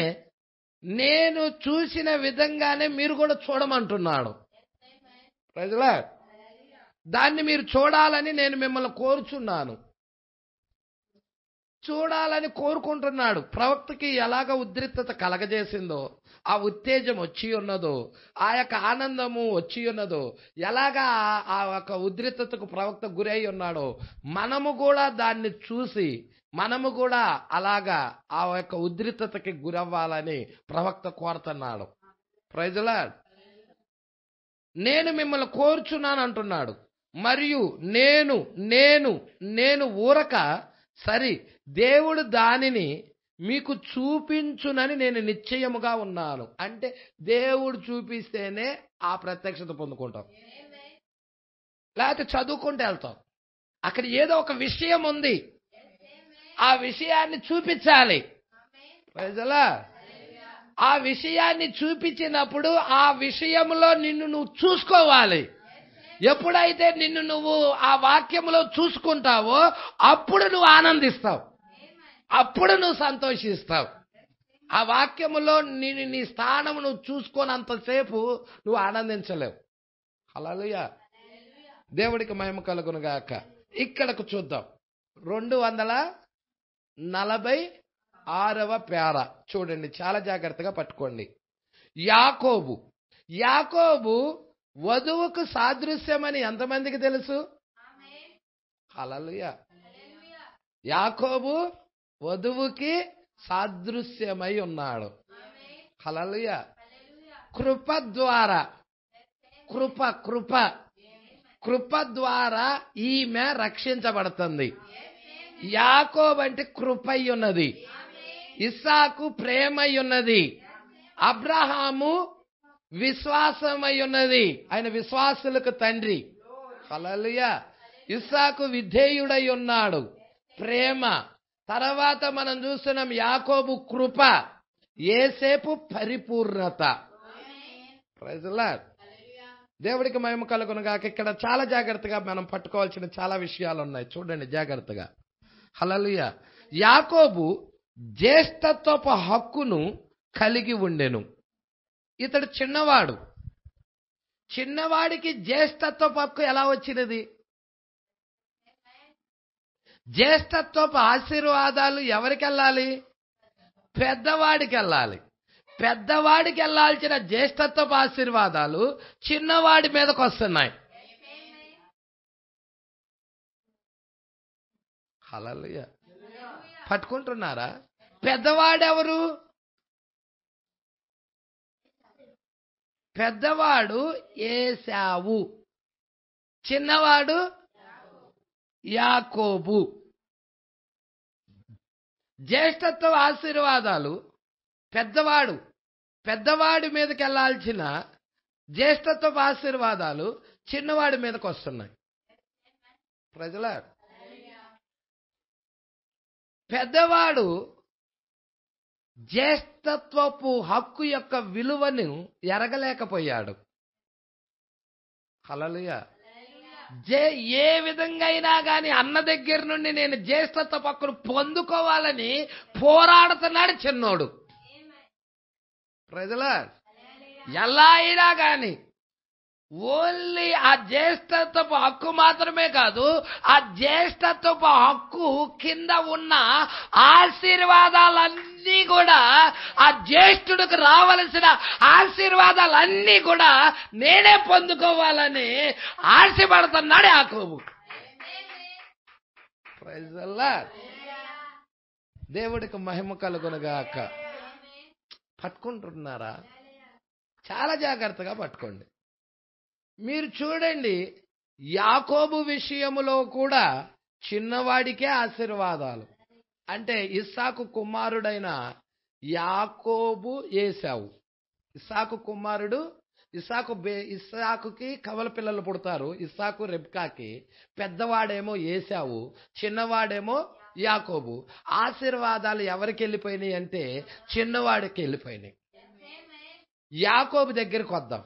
నేను చూసిన విధంగానే మీరు కూడా చూడమంటున్నాడు. Praise the lord. దాన్ని మీరు చూడాలని నేను మిమ్మల్ని కోరుచున్నాను. చూడాలని కోరుకుంటున్నాడు. ప్రవక్తకి ఎలాగ ఉద్రిక్తత కలగజేసిందో, ఆ ఉత్తేజం వచ్చి ఉన్నదో, ఆ యొక్క ఆనందము వచ్చి ఉన్నదో, ఎలాగా ఆ యొక్క ఉద్రిక్తతకు ప్రవక్త గురై ఉన్నాడో మనము కూడా దాన్ని చూసి మనము కూడా అలాగా ఆ యొక్క ఉద్రిక్తతకి గురవ్వాలని ప్రవక్త కోరుతున్నాడు. Praise the Lord. నేను మిమ్మల్ని కోరుచున్నాను అంటున్నాడు. మరియు నేను ఊరక సరి దేవుడు దానిని మీకు చూపించునని నేను నిశ్చయముగా ఉన్నాను. అంటే దేవుడు చూపిస్తేనే ఆ ప్రత్యక్షత పొందుకుంటాం, లేకపోతే చదువుకుంటూ వెళ్తాం. అక్కడ ఏదో ఒక విషయం ఉంది, ఆ విషయాన్ని చూపించాలి. ప్రజలా ఆ విషయాన్ని చూపించినప్పుడు ఆ విషయంలో నిన్ను నువ్వు చూసుకోవాలి. ఎప్పుడైతే నిన్ను నువ్వు ఆ వాక్యంలో చూసుకుంటావో అప్పుడు నువ్వు ఆనందిస్తావు, అప్పుడు నువ్వు సంతోషిస్తావు. ఆ వాక్యములో నీ స్థానం నువ్వు చూసుకోనంతసేపు నువ్వు ఆనందించలేవు. హల్లెలూయా, దేవుడికి మహిమ కలుగును గాక. ఇక్కడకు చూద్దాం, 246వ పేర చూడండి, చాలా జాగ్రత్తగా పట్టుకోండి. యాకోబు వధువుకు సాదృశ్యమని ఎంతమందికి తెలుసు? హల్లెలూయా. యాకోబు వధువుకి సాదృశ్యమై ఉన్నాడు. హల్లెలూయా. కృప ద్వారా, కృప ద్వారా ఈమె రక్షించబడుతుంది. యాకోబు అంటే కృపై ఉన్నది, ఇస్సాకు ప్రేమై ఉన్నది, అబ్రహాము విశ్వాసమై ఉన్నది, ఆయన విశ్వాసులకు తండ్రి. హల్లెలూయా. ఇస్సాకు విధేయుడై ఉన్నాడు, ప్రేమ. తర్వాత మనం చూస్తున్నాం యాకోబు కృప, యేసేపు పరిపూర్ణత. Praise the Lord. దేవుడికి మహిమ కలుగును గాక. ఇక్కడ చాలా జాగ్రత్తగా మనం పట్టుకోవాల్సిన చాలా విషయాలు ఉన్నాయి, చూడండి జాగ్రత్తగా. హల్లెలూయా. యాకోబు జ్యేష్ఠత్వపు హక్కును కలిగి ఉండెను. ఇతడు చిన్నవాడికి జ్యేష్ఠత్వపు హక్కు ఎలా వచ్చినది? జ్యేష్ఠత్వపు ఆశీర్వాదాలు ఎవరికి వెళ్ళాలి? పెద్దవాడికి వెళ్ళాలి. పెద్దవాడికి వెళ్ళాల్సిన జ్యేష్ఠత్వపు ఆశీర్వాదాలు చిన్నవాడి మీదకి వస్తున్నాయి. హల్లెలూయా. పట్టుకుంటున్నారా? పెద్దవాడెవరు? పెద్దవాడు ఏశావు, చిన్నవాడు యాకోబు. జ్యేష్ఠత్వ ఆశీర్వాదాలు పెద్దవాడి మీదకి వెళ్ళాల్సిన జ్యేష్ఠత్వ ఆశీర్వాదాలు చిన్నవాడి మీదకి వస్తున్నాయి. ప్రజల పెద్దవాడు జ్యేష్ఠత్వపు హక్కు యొక్క విలువను ఎరగలేకపోయాడు. హల్లెలూయా. ఏ విధంగా అయినా కానీ అన్న దగ్గర నుండి నేను జ్యేష్ఠత్వ హక్కును పొందుకోవాలని పోరాడుతున్నాడు చిన్నోడు. ప్రజల ఎలా అయినా కానీ ఓన్లీ ఆ జ్యేష్ఠత్వపు హక్కు మాత్రమే కాదు, ఆ జ్యేష్ఠత్వపు హక్కు కింద ఉన్న ఆశీర్వాదాలన్నీ కూడా, ఆ జ్యేష్ఠుడికి రావలసిన ఆశీర్వాదాలన్నీ కూడా నేనే పొందుకోవాలని ఆశపడుతున్నాడు యాకోబు. Praise the Lord. దేవుడికి మహిమ కలుగునుగాక. పట్టుకుంటున్నారా? చాలా జాగ్రత్తగా పట్టుకోండి. మీరు చూడండి, యాకోబు విషయములో కూడా చిన్నవాడికే ఆశీర్వాదాలు. అంటే ఇస్సాకు కుమారుడైన యాకోబు ఏశావు. ఇస్సాకు కుమారుడు ఇస్సాకుకి కవల పిల్లలు పుడతారు, ఇస్సాకు రెబ్కాకి. పెద్దవాడేమో ఏశావు, చిన్నవాడేమో యాకోబు. ఆశీర్వాదాలు ఎవరికి వెళ్ళిపోయినాయి అంటే చిన్నవాడికి వెళ్ళిపోయినాయి. యాకోబు దగ్గరికి వద్దాం.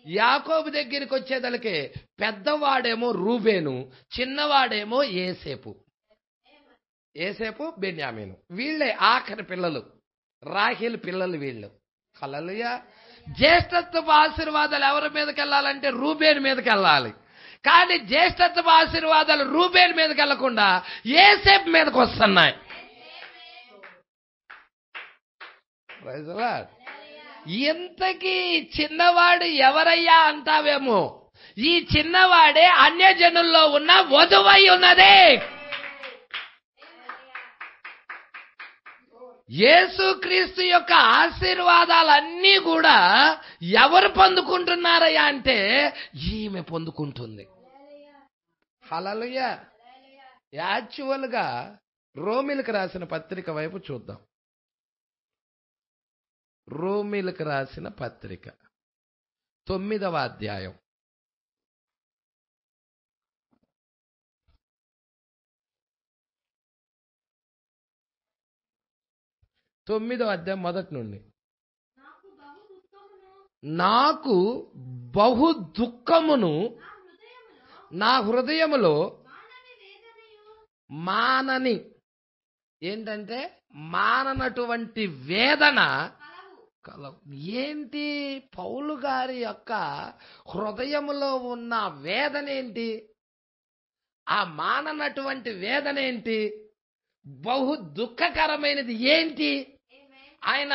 యాకోబు దగ్గరికి వచ్చేదలకే పెద్దవాడేమో రూబేను, చిన్నవాడేమో ఏసేపు బెన్యామీను. వీళ్ళే ఆఖరి పిల్లలు, రాహేలు పిల్లలు వీళ్ళు. హల్లెలూయా. జ్యేష్ఠత్వపు ఆశీర్వాదాలు ఎవరి మీదకి వెళ్ళాలంటే రూబేను మీదకి వెళ్ళాలి. కానీ జ్యేష్ఠత్వపు ఆశీర్వాదాలు రూబేను మీదకి వెళ్లకుండా ఏసేపు మీదకి వస్తున్నాయి. Praise the Lord. ఇంతకీ చిన్నవాడు ఎవరయ్యా అంటావేమో, ఈ చిన్నవాడే అన్యజనుల్లో ఉన్న వధువై ఉన్నదే. యేసుక్రీస్తు యొక్క ఆశీర్వాదాలన్నీ కూడా ఎవరు పొందుకుంటున్నారయ్యా అంటే ఈమె పొందుకుంటుంది. హల్లెలూయా. యాక్చువల్ గా రోమిలకు రాసిన పత్రిక వైపు చూద్దాం. రోమిలకు రాసిన పత్రిక 9వ అధ్యాయం 9వ అధ్యాయం మొదటి నుండి. నాకు బహు దుఃఖమును నా హృదయములో మానని, ఏంటంటే మాననటువంటి వేదన కలవు. ఏంటి పౌలు గారి యొక్క హృదయములో ఉన్న వేదన ఏంటి? ఆ మాననటువంటి వేదన ఏంటి? బహు దుఃఖకరమైనది ఏంటి? ఆయన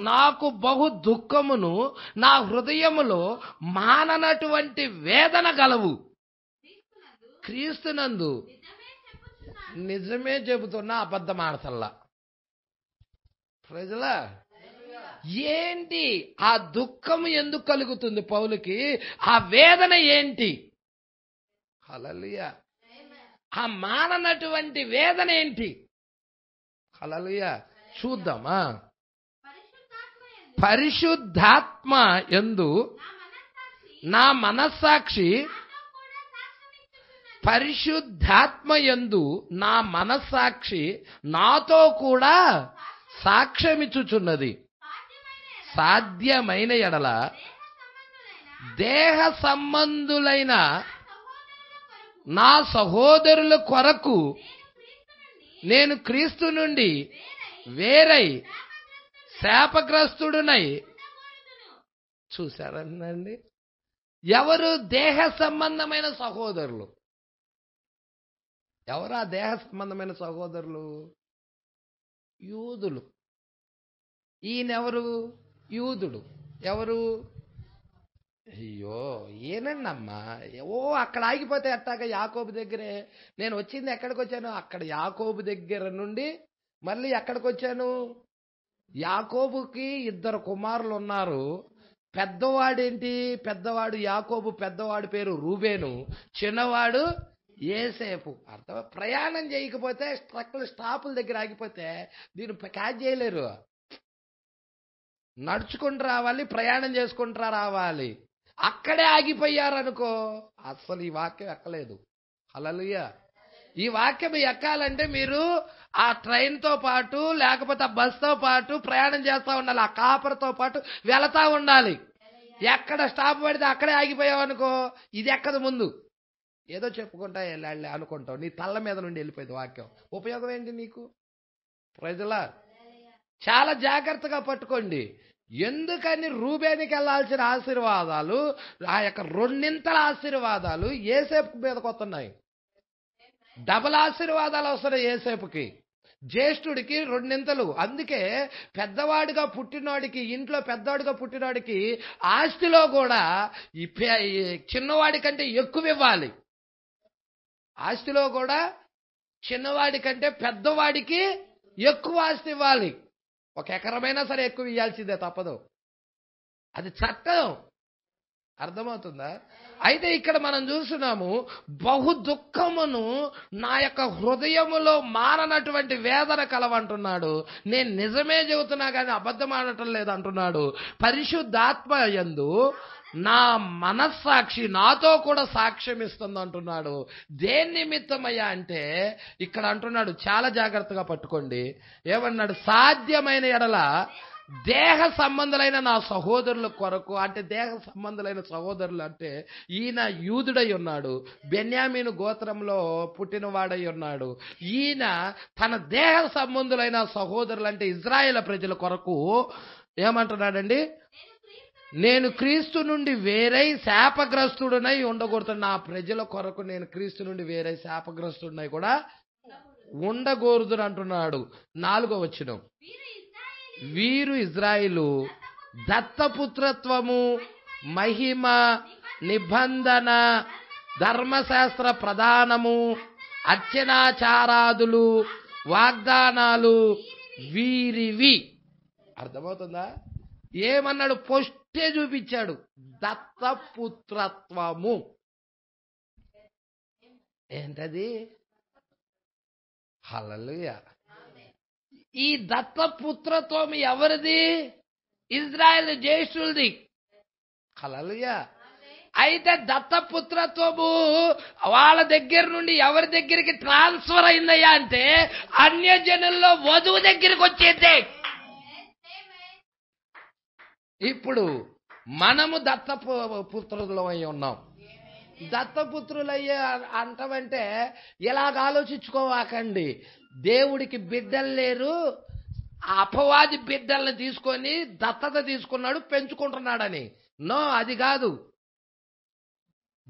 నాకు బహు దుఃఖమును నా హృదయములో మాననటువంటి వేదన గలవు. క్రీస్తునందు నిజమే చెబుతున్నా, అబద్ధం ఆడతల్లా. ప్రజలా ఏంటి ఆ దుఃఖం ఎందుకు కలుగుతుంది పౌలుకి? ఆ వేదన ఏంటి? హల్లెలూయా. ఆ మాననటువంటి వేదన ఏంటి? హల్లెలూయా. చూద్దామా? పరిశుద్ధాత్మ యందు నా మనస్సాక్షి, పరిశుద్ధాత్మ యందు నా మనస్సాక్షి నాతో కూడా సాక్ష్యమిచ్చుచున్నది. సాధ్యమైన ఎడల దేహ సంబంధులైన నా సహోదరుల కొరకు నేను క్రీస్తు నుండి వేరై శాపగ్రస్తుడునై. చూశారండి, ఎవరు దేహ సంబంధమైన సహోదరులు? ఎవరు ఆ దేహ సంబంధమైన సహోదరులు? యూదులు. ఈయనెవరు? యూదుడు. ఎవరు? అయ్యో ఏనండి అమ్మా, అక్కడ ఆగిపోతే ఎట్టాగా? యాకోబు దగ్గరే నేను వచ్చింది. ఎక్కడికి వచ్చాను? అక్కడ యాకోబు దగ్గర నుండి మళ్ళీ ఎక్కడికి వచ్చాను? యాకోబుకి 2 కుమారులు ఉన్నారు. పెద్దవాడేంటి? పెద్దవాడు యాకోబు. పెద్దవాడి పేరు రూబేను, చిన్నవాడు యేసేపు. అర్థం? ప్రయాణం చేయకపోతే స్టాపుల దగ్గర ఆగిపోతే దీన్ని క్యాచ్ చేయలేరు. నడుచుకుంటూ రావాలి, ప్రయాణం చేసుకుంటూ రావాలి. అక్కడే ఆగిపోయారనుకో, అసలు ఈ వాక్యం ఎక్కలేదు. హల్లెలూయా. ఈ వాక్యం ఎక్కాలంటే మీరు ఆ ట్రైన్తో పాటు లేకపోతే ఆ బస్తో పాటు ప్రయాణం చేస్తూ ఉండాలి. ఆ కాపర్తో పాటు వెళతా ఉండాలి. ఎక్కడ స్టాప్ పడితే అక్కడే ఆగిపోయావనుకో, ఇది ఎక్కదు. ముందు ఏదో చెప్పుకుంటా వెళ్ళాలి అనుకుంటావు, నీ తల్ల మీద నుండి వెళ్ళిపోయింది వాక్యం. ఉపయోగం ఏంటి నీకు? ప్రజలా చాలా జాగ్రత్తగా పట్టుకోండి. ఎందుకని రూబేనికి వెళ్ళాల్సిన ఆశీర్వాదాలు, ఆ యొక్క 2 ఆశీర్వాదాలు యేసేపు మీదకి వస్తున్నాయి. డబల్ ఆశీర్వాదాలు వస్తున్నాయి యేసేపుకి. జ్యేష్ఠుడికి 2. అందుకే పెద్దవాడిగా పుట్టినవాడికి, ఇంట్లో పెద్దవాడిగా పుట్టినవాడికి ఆస్తిలో కూడా ఈ చిన్నవాడి కంటే ఎక్కువ ఇవ్వాలి. ఆస్తిలో కూడా చిన్నవాడి కంటే పెద్దవాడికి ఎక్కువ ఆస్తి ఇవ్వాలి. 1 ఎకరమైనా సరే ఎక్కువ ఇవ్వాల్సిందే, తప్పదు. అది చట్టం. అర్థమవుతుందా? అయితే ఇక్కడ మనం చూస్తున్నాము, బహు దుఃఖమును నా యొక్క హృదయములో మాననటువంటి వేదన కలవంటున్నాడు. నేను నిజమే చెబుతున్నా కానీ అబద్ధం ఆడటం లేదు అంటున్నాడు. పరిశుద్ధాత్మ యందు నా మనస్సాక్షి నాతో కూడా సాక్ష్యం ఇస్తుంది అంటున్నాడు. దేని నిమిత్తమయ్యా అంటే ఇక్కడ అంటున్నాడు, చాలా జాగ్రత్తగా పట్టుకోండి. ఏమన్నాడు? సాధ్యమైన ఎడల దేహ సంబంధులైన నా సహోదరుల కొరకు. అంటే దేహ సంబంధులైన సహోదరులు అంటే ఈయన యూదుడై ఉన్నాడు, బెన్యామీను గోత్రంలో పుట్టినవాడై ఉన్నాడు. ఈయన తన దేహ సంబంధులైన సహోదరులు అంటే ఇజ్రాయేల్ ప్రజల కొరకు ఏమంటున్నాడండి? నేను క్రీస్తు నుండి వేరై శాపగ్రస్తుడునై ఉండకూడదు. నా ప్రజల కొరకు నేను క్రీస్తు నుండి వేరై శాపగ్రస్తుడునై కూడా ఉండకూడదు అంటున్నాడు. 4వ వచనం, వీరు ఇజ్రాయిలు దత్తపుత్రత్వము, మహిమ, నిబంధన, ధర్మశాస్త్ర ప్రధానము, అర్చనాచారాదులు, వాగ్దానాలు వీరివి. అర్థమవుతుందా? ఏమన్నాడు? పొష్టే చూపించాడు. దత్తపుత్రత్వము ఏంటది? హల్లెలూయా. ఈ దత్తపుత్రత్వం ఎవరిది? ఇజ్రాయెల్ జ్యేష్ఠులది. హల్లెలూయా. అయితే దత్తపుత్రత్వము వాళ్ళ దగ్గర నుండి ఎవరి దగ్గరికి ట్రాన్స్ఫర్ అయిందయ్యా అంటే అన్యజనుల్లో వధువు దగ్గరికి వచ్చేదే. ఇప్పుడు మనము దత్తపుత్రులం అయి ఉన్నాం. దత్తపుత్రులయ్యే అంటామంటే ఇలాగ ఆలోచించుకోవాకండి. దేవుడికి బిడ్డలు లేరు, అపవాది బిడ్డల్ని తీసుకొని దత్తత తీసుకున్నాడు, పెంచుకుంటున్నాడని. నో, అది కాదు.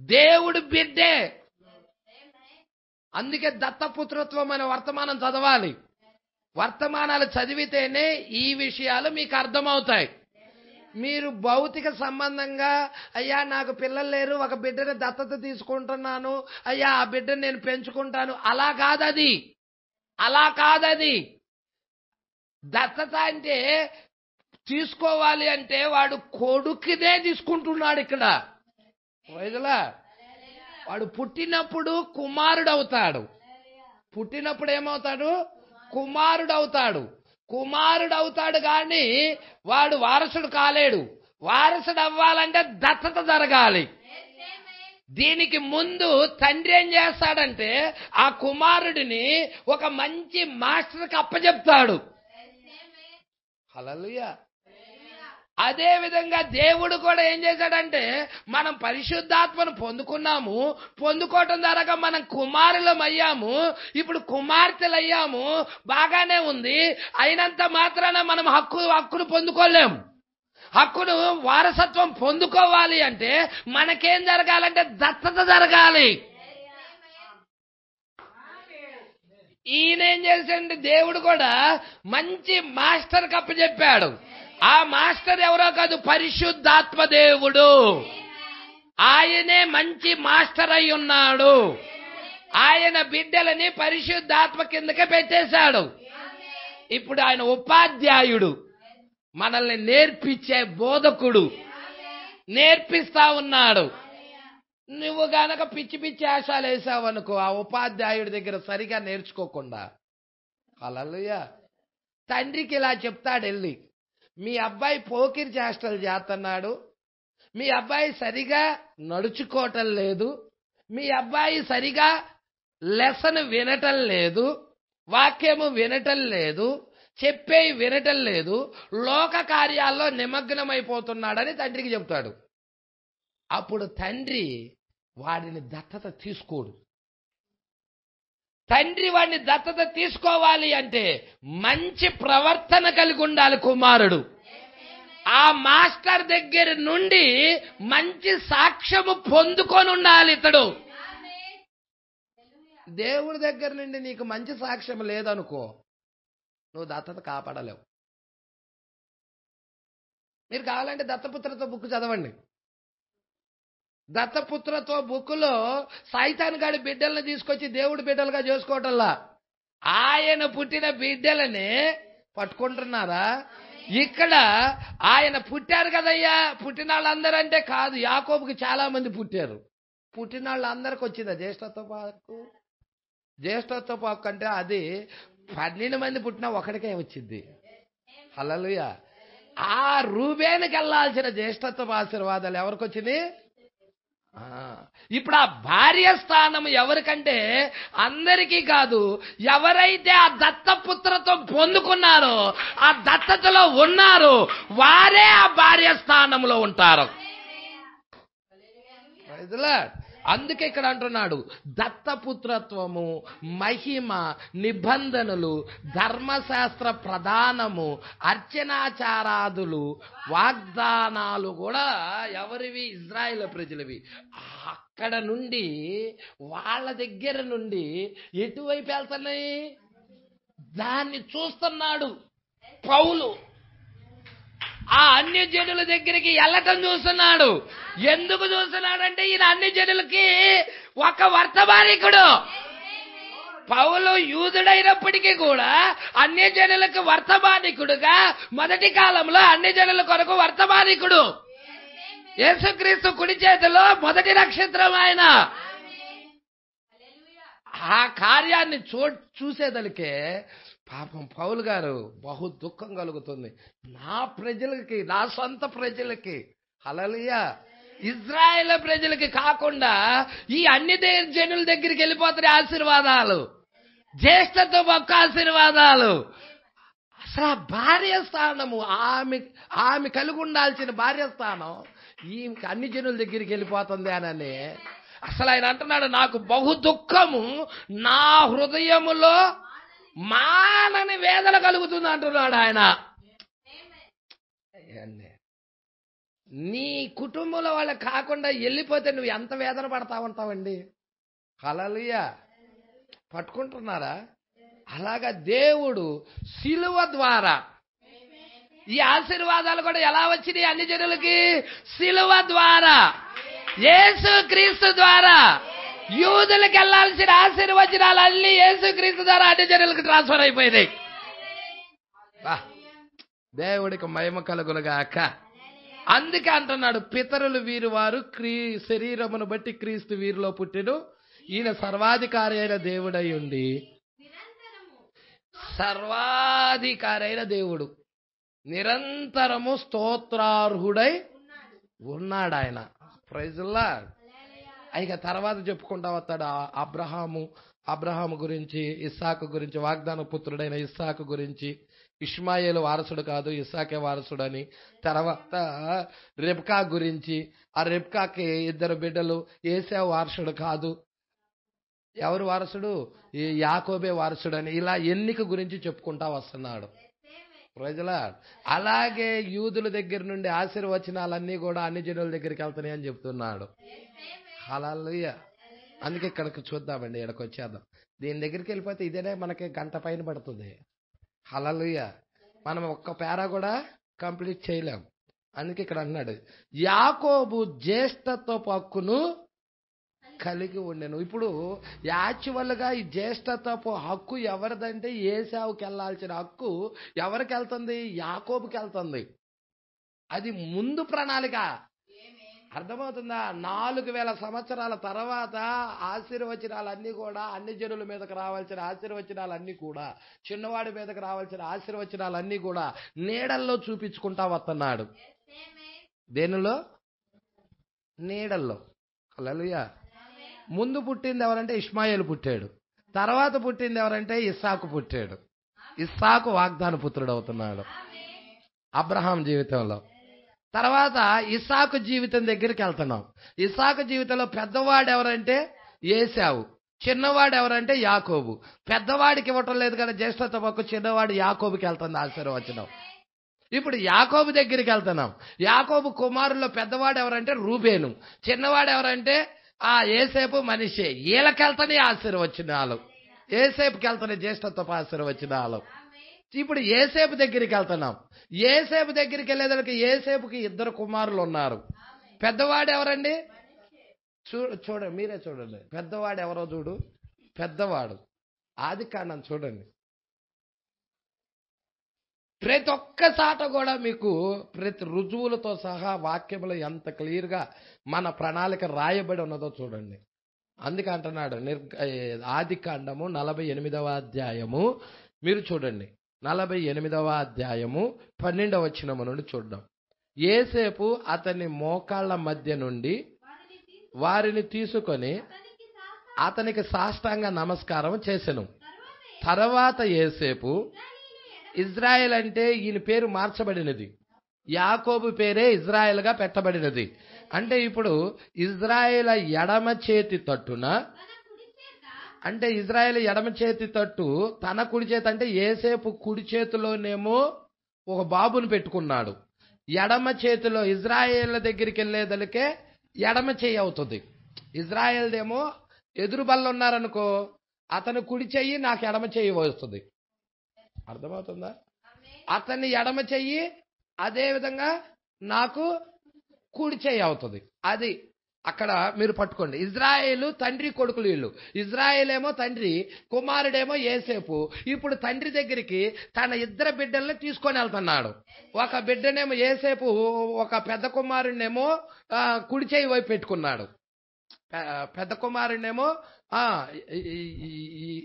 దేవుడు బిడ్డే. అందుకే దత్తపుత్రత్వం అనే వర్తమానం చదవాలి. వర్తమానాలు చదివితేనే ఈ విషయాలు మీకు అర్థమవుతాయి. మీరు భౌతిక సంబంధంగా అయ్యా నాకు పిల్లలు లేరు, ఒక బిడ్డని దత్తత తీసుకుంటున్నాను, అయ్యా ఆ బిడ్డను నేను పెంచుకుంటాను, అలా కాదది. అలా కాదది. దత్తత అంటే తీసుకోవాలి అంటే వాడు కొడుకునే తీసుకుంటున్నాడు. ఇక్కడ వైదలా వాడు పుట్టినప్పుడు కుమారుడు అవుతాడు. పుట్టినప్పుడు ఏమవుతాడు? కుమారుడు అవుతాడు. కుమారుడు అవుతాడు కానీ వాడు వారసుడు కాలేడు. వారసుడు అవ్వాలంటే దత్తత జరగాలి. దీనికి ముందు తండ్రి ఏం చేస్తాడంటే ఆ కుమారుడిని ఒక మంచి మాస్టర్కి అప్పచెప్తాడు. హల్లెలూయా. అదే విధంగా దేవుడు కూడా ఏం చేశాడంటే మనం పరిశుద్ధాత్మను పొందుకున్నాము, పొందుకోవటం ద్వారా మనం కుమారులం అయ్యాము, ఇప్పుడు కుమార్తెలు అయ్యాము, బాగానే ఉంది. అయినంత మాత్రాన మనం హక్కును పొందుకోలేము. హక్కును వారసత్వం పొందుకోవాలి అంటే మనకేం జరగాలంటే దత్తత జరగాలి. ఈయనేం చేశాడంటే దేవుడు కూడా మంచి మాస్టర్ కప్పచెప్పాడు. ఆ మాస్టర్ ఎవరో కాదు, పరిశుద్ధాత్మ దేవుడు. ఆయనే మంచి మాస్టర్ అయి ఉన్నాడు. ఆయన బిడ్డలని పరిశుద్ధాత్మ కిందకే పెట్టేశాడు. ఇప్పుడు ఆయన ఉపాధ్యాయుడు, మనల్ని నేర్పించే బోధకుడు, నేర్పిస్తా ఉన్నాడు. నువ్వు గనక పిచ్చి పిచ్చి ఆశాలు వేసావు అనుకో, ఆ ఉపాధ్యాయుడి దగ్గర సరిగా నేర్చుకోకుండా, హల్లెలూయా, తండ్రికి ఇలా చెప్తాడు వెళ్ళి, మీ అబ్బాయి పోకిరి చేష్టలు చేస్తున్నాడు, మీ అబ్బాయి సరిగా నడుచుకోవటం లేదు, మీ అబ్బాయి సరిగా లెసన్ వినటం లేదు, వాక్యము వినటం లేదు, చెప్పేవి వినటం లేదు, లోక కార్యాల్లో నిమగ్నమైపోతున్నాడని తండ్రికి చెప్తాడు. అప్పుడు తండ్రి వాడిని దత్తత తీసుకోడు. తండ్రి వాడిని దత్తత తీసుకోవాలి అంటే మంచి ప్రవర్తన కలిగి ఉండాలి కుమారుడు. ఆ మాస్టర్ దగ్గర నుండి మంచి సాక్ష్యము పొందుకొని ఉండాలి ఇతడు. దేవుడి దగ్గర నుండి నీకు మంచి సాక్ష్యం లేదనుకో, నువ్వు దత్తత కాపాడలేవు. మీరు కావాలంటే దత్తపుత్రత్వ బుక్ చదవండి. దత్తపుత్రత్వ బుక్లో సైతాన్ గాడి బిడ్డల్ని తీసుకొచ్చి దేవుడి బిడ్డలుగా చేసుకోవటంలా ఆయన పుట్టిన బిడ్డలని పట్టుకుంటున్నారా? ఇక్కడ ఆయన పుట్టారు కదయ్యా, పుట్టిన వాళ్ళందరంటే కాదు, యాకోబుకి చాలా మంది పుట్టారు. పుట్టిన వాళ్ళందరికి వచ్చిందా జ్యేష్ఠత్వ హక్కు? జ్యేష్ఠత్వ హక్కు అంటే అది 12 మంది పుట్టినా ఒకడికే వచ్చింది. హల్లెలూయా. ఆ రూబేనుకి వెళ్ళాల్సిన జ్యేష్ఠత్వ ఆశీర్వాదాలు ఎవరికి వచ్చింది? ఇప్పుడు ఆ భార్య స్థానం ఎవరికంటే అందరికీ కాదు, ఎవరైతే ఆ దత్తపుత్రత్వం పొందుకున్నారో, ఆ దత్తతలో ఉన్నారో వారే ఆ భార్య స్థానంలో ఉంటారు. అందుకే ఇక్కడ అంటున్నాడు దత్తపుత్రత్వము, మహిమ, నిబంధనలు, ధర్మశాస్త్ర ప్రధానము, అర్చనాచారాదులు, వాగ్దానాలు కూడా ఎవరివి? ఇజ్రాయేల్ ప్రజలవి. అక్కడ నుండి వాళ్ళ దగ్గర నుండి ఎటువైపు వెళ్తున్నాయి? దాన్ని చూస్తున్నాడు పౌలు. ఆ అన్య జనుల దగ్గరికి వెళ్ళటం చూస్తున్నాడు. ఎందుకు చూస్తున్నాడంటే ఈయన అన్య జనులకి ఒక వర్తమానికుడు. పౌలు యూదుడైనప్పటికీ కూడా అన్య జనులకు వర్తమానికుడుగా మొదటి కాలంలో అన్య జనుల కొరకు వర్తమానికుడు. యేసుక్రీస్తు కుడి చేతిలో మొదటి నక్షత్రం ఆయన. ఆ కార్యాన్ని చూసేదలికే పాపం పౌలు గారు బహు దుఃఖం కలుగుతుంది. నా ప్రజలకి, నా సొంత ప్రజలకి, హల్లెలూయా, ఇజ్రాయేల్ ప్రజలకి కాకుండా ఈ అన్ని జనుల దగ్గరికి వెళ్ళిపోతాయి ఆశీర్వాదాలు, జ్యేష్ఠత్వ హక్కు ఆశీర్వాదాలు. అసలు ఆ భార్య స్థానము, ఆమె కలిగి ఉండాల్సిన భార్య స్థానం ఈమెకి అన్ని జనుల దగ్గరికి వెళ్ళిపోతుంది అని అసలు ఆయన అంటున్నాడు, నాకు బహు దుఃఖము నా హృదయములో మానని వేదన కలుగుతుంది అంటున్నాడు ఆయన. నీ కుటుంబంలో వాళ్ళకి కాకుండా వెళ్ళిపోతే నువ్వు ఎంత వేదన పడతా ఉంటావండి. హల్లెలూయా, పట్టుకుంటున్నారా? అలాగా దేవుడు సిలువ ద్వారా ఈ ఆశీర్వాదాలు కూడా ఎలా వచ్చినాయి అన్ని జనులకి? సిలువ ద్వారా, యేసు క్రీస్తు ద్వారా. యూదులకు వెళ్లాల్సిన ఆశీర్వచనాలు అన్ని యేసు క్రీస్తు ద్వారా అన్ని జనులకు ట్రాన్స్ఫర్ అయిపోయినాయి. దేవుడికి మహిమ కలుగునుగాక. అందుకే అంటున్నాడు, పితరులు వీరు వారు శరీరమును బట్టి క్రీస్తు వీరిలో పుట్టెను, ఈయన సర్వాధికారి అయిన దేవుడై ఉండి, సర్వాధికారి అయిన దేవుడు నిరంతరము స్తోత్రార్హుడై ఉన్నాడు ఆయన. Praise the Lord. ఇక తర్వాత చెప్పుకుంటా వస్తాడు అబ్రహాము గురించి, ఇస్సాకు గురించి, వాగ్దాన పుత్రుడైన ఇస్సాకు గురించి. ఇష్మాయేలు వారసుడు కాదు, ఇస్సాకే వారసుడని. తర్వాత రెబ్కా గురించి, ఆ రెబ్కాకి 2 బిడ్డలు, ఏశావు వారసుడు కాదు, ఎవరు వారసుడు? యాకోబే వారసుడని. ఇలా ఎన్నిక గురించి చెప్పుకుంటా వస్తున్నాడు. Praise the Lord. అలాగే యూదుల దగ్గర నుండి ఆశీర్వచనాలన్నీ కూడా అన్ని జనుల దగ్గరికి వెళ్తున్నాయి అని చెప్తున్నాడు. హల్లెలూయా. అందుకే ఇక్కడికి చూద్దామండి, ఇక్కడికి వచ్చేద్దాం. దీని దగ్గరికి వెళ్ళిపోతే ఇదేనే మనకి గంట పైన పడుతుంది. హల్లెలూయా. మనం ఒక్క పేరా కూడా కంప్లీట్ చేయలేం. అందుకే ఇక్కడ అన్నాడు, యాకోబు జ్యేష్ఠత్వపు హక్కును కలిగి ఉండెను. ఇప్పుడు యాక్చువల్గా ఈ జ్యేష్ఠత్వపు హక్కు ఎవరిదంటే ఏశావుకి వెళ్ళాల్సిన హక్కు ఎవరికి వెళ్తుంది? యాకోబుకి వెళ్తుంది. అది ముందు ప్రణాళిక. అర్థమవుతుందా? 4000 సంవత్సరాల తర్వాత ఆశీర్వచనాలన్నీ కూడా అన్ని జనుల మీదకి రావాల్సిన ఆశీర్వచనాలన్నీ కూడా, చిన్నవాడి మీదకి రావాల్సిన ఆశీర్వచనాలన్నీ కూడా నీడల్లో చూపించుకుంటా వస్తున్నాడు. దేనిలో? నీడల్లో. హల్లెలూయా. ముందు పుట్టింది ఎవరంటే ఇష్మాయేలు పుట్టాడు. తర్వాత పుట్టింది ఎవరంటే ఇస్సాకు పుట్టాడు. ఇస్సాకు వాగ్దాన పుత్రుడు అవుతున్నాడు అబ్రహాం జీవితంలో. తర్వాత ఇస్సాకు జీవితం దగ్గరికి వెళ్తున్నాం. ఇస్సాకు జీవితంలో పెద్దవాడు ఎవరంటే ఏశావు, చిన్నవాడు ఎవరంటే యాకోబు. పెద్దవాడికి ఇవ్వటం లేదు కదా జ్యేష్ఠత్వ హక్కు, చిన్నవాడు యాకోబుకి వెళ్తుంది ఆశీర్వచనం. ఇప్పుడు యాకోబు దగ్గరికి వెళ్తున్నాం. యాకోబు కుమారుల్లో పెద్దవాడు ఎవరంటే రూబేను, చిన్నవాడు ఎవరంటే ఏసేపు, మనిషే. వీళ్ళకెళ్తానే ఆశీర్వచనాలు, ఏసేపుకి వెళ్తానే జ్యేష్ఠత్వ ఆశీర్వచనాలు. ఇప్పుడు ఏసేపు దగ్గరికి వెళ్తున్నాం. ఏసేపు దగ్గరికి వెళ్ళేదానికి ఏసేపుకి 2 కుమారులు ఉన్నారు. పెద్దవాడు ఎవరండి? చూడండి, మీరే చూడండి. పెద్దవాడు ఎవరో చూడు. పెద్దవాడు ఆదికాండం చూడండి. ప్రతి ఒక్క చాట కూడా మీకు ప్రతి రుజువులతో సహా వాక్యంలో ఎంత క్లియర్గా మన ప్రణాళిక రాయబడి ఉన్నదో చూడండి. అందుకే అంటున్నాడు ఆదికాండము 48వ అధ్యాయము మీరు చూడండి. 48వ అధ్యాయము 12వ వచనము నుండి చూద్దాం. యేసేపు అతని మోకాళ్ళ మధ్య నుండి వారిని తీసుకొని అతనికి సాష్టాంగ నమస్కారం చేసెను. తర్వాత యేసేపు, ఇజ్రాయెల్ అంటే ఈయన పేరు మార్చబడినది, యాకోబు పేరే ఇజ్రాయెల్ గా పెట్టబడినది. అంటే ఇప్పుడు ఇజ్రాయెల్ ఎడమ చేతి తట్టున, అంటే ఇజ్రాయెల్ ఎడమ చేతి తట్టు తన కుడి చేతి, అంటే యేసేపు కుడి చేతిలోనేమో ఒక బాబుని పెట్టుకున్నాడు. ఎడమ చేతిలో ఇజ్రాయెల్ దగ్గరికి వెళ్ళేదలికే ఎడమ చేయి అవుతుంది. ఇజ్రాయెల్దేమో ఎదురు బల్ల ఉన్నారనుకో, అతను కుడి చెయ్యి, నాకు ఎడమ చెయ్యి వస్తుంది. అర్థమవుతుందా? అతన్ని ఎడమ చెయ్యి, అదే విధంగా నాకు కుడి చెయ్యి అవుతుంది. అది అక్కడ మీరు పట్టుకోండి. ఇజ్రాయేలు తండ్రి కొడుకులు వీళ్ళు. ఇజ్రాయేల్ ఏమో తండ్రి, కుమారుడేమో యేసేపు. ఇప్పుడు తండ్రి దగ్గరికి తన 2 బిడ్డల్ని తీసుకొని వెళ్తున్నాడు. ఒక బిడ్డనేమో యేసేపు, ఒక పెద్ద కుమారుడినేమో కుడి చేయి వైపు పెట్టుకున్నాడు. పెద్ద కుమారుడేమో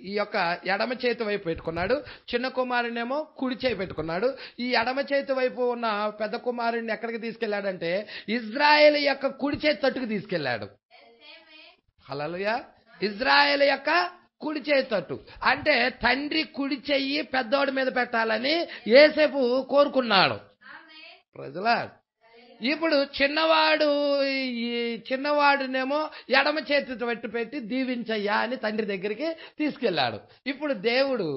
ఈ యొక్క ఎడమ చేతి వైపు పెట్టుకున్నాడు, చిన్న కుమారుడేమో కుడి చేయి పెట్టుకున్నాడు. ఈ ఎడమ చేతి వైపు ఉన్న పెద్ద కుమారుడిని ఎక్కడికి తీసుకెళ్లాడంటే ఇజ్రాయేల్ యొక్క కుడి చేతి తట్టుకు తీసుకెళ్లాడు. హల్లెలూయా. ఇజ్రాయేల్ యొక్క కుడి చేయి తట్టు అంటే తండ్రి కుడి చెయ్యి పెద్దోడి మీద పెట్టాలని యోసేపు కోరుకున్నాడు. ప్రజలా ఇప్పుడు చిన్నవాడునేమో ఎడమ చేతితో పెట్టి దీవించయ్యా అని తండ్రి దగ్గరికి తీసుకెళ్లాడు. ఇప్పుడు దేవుడు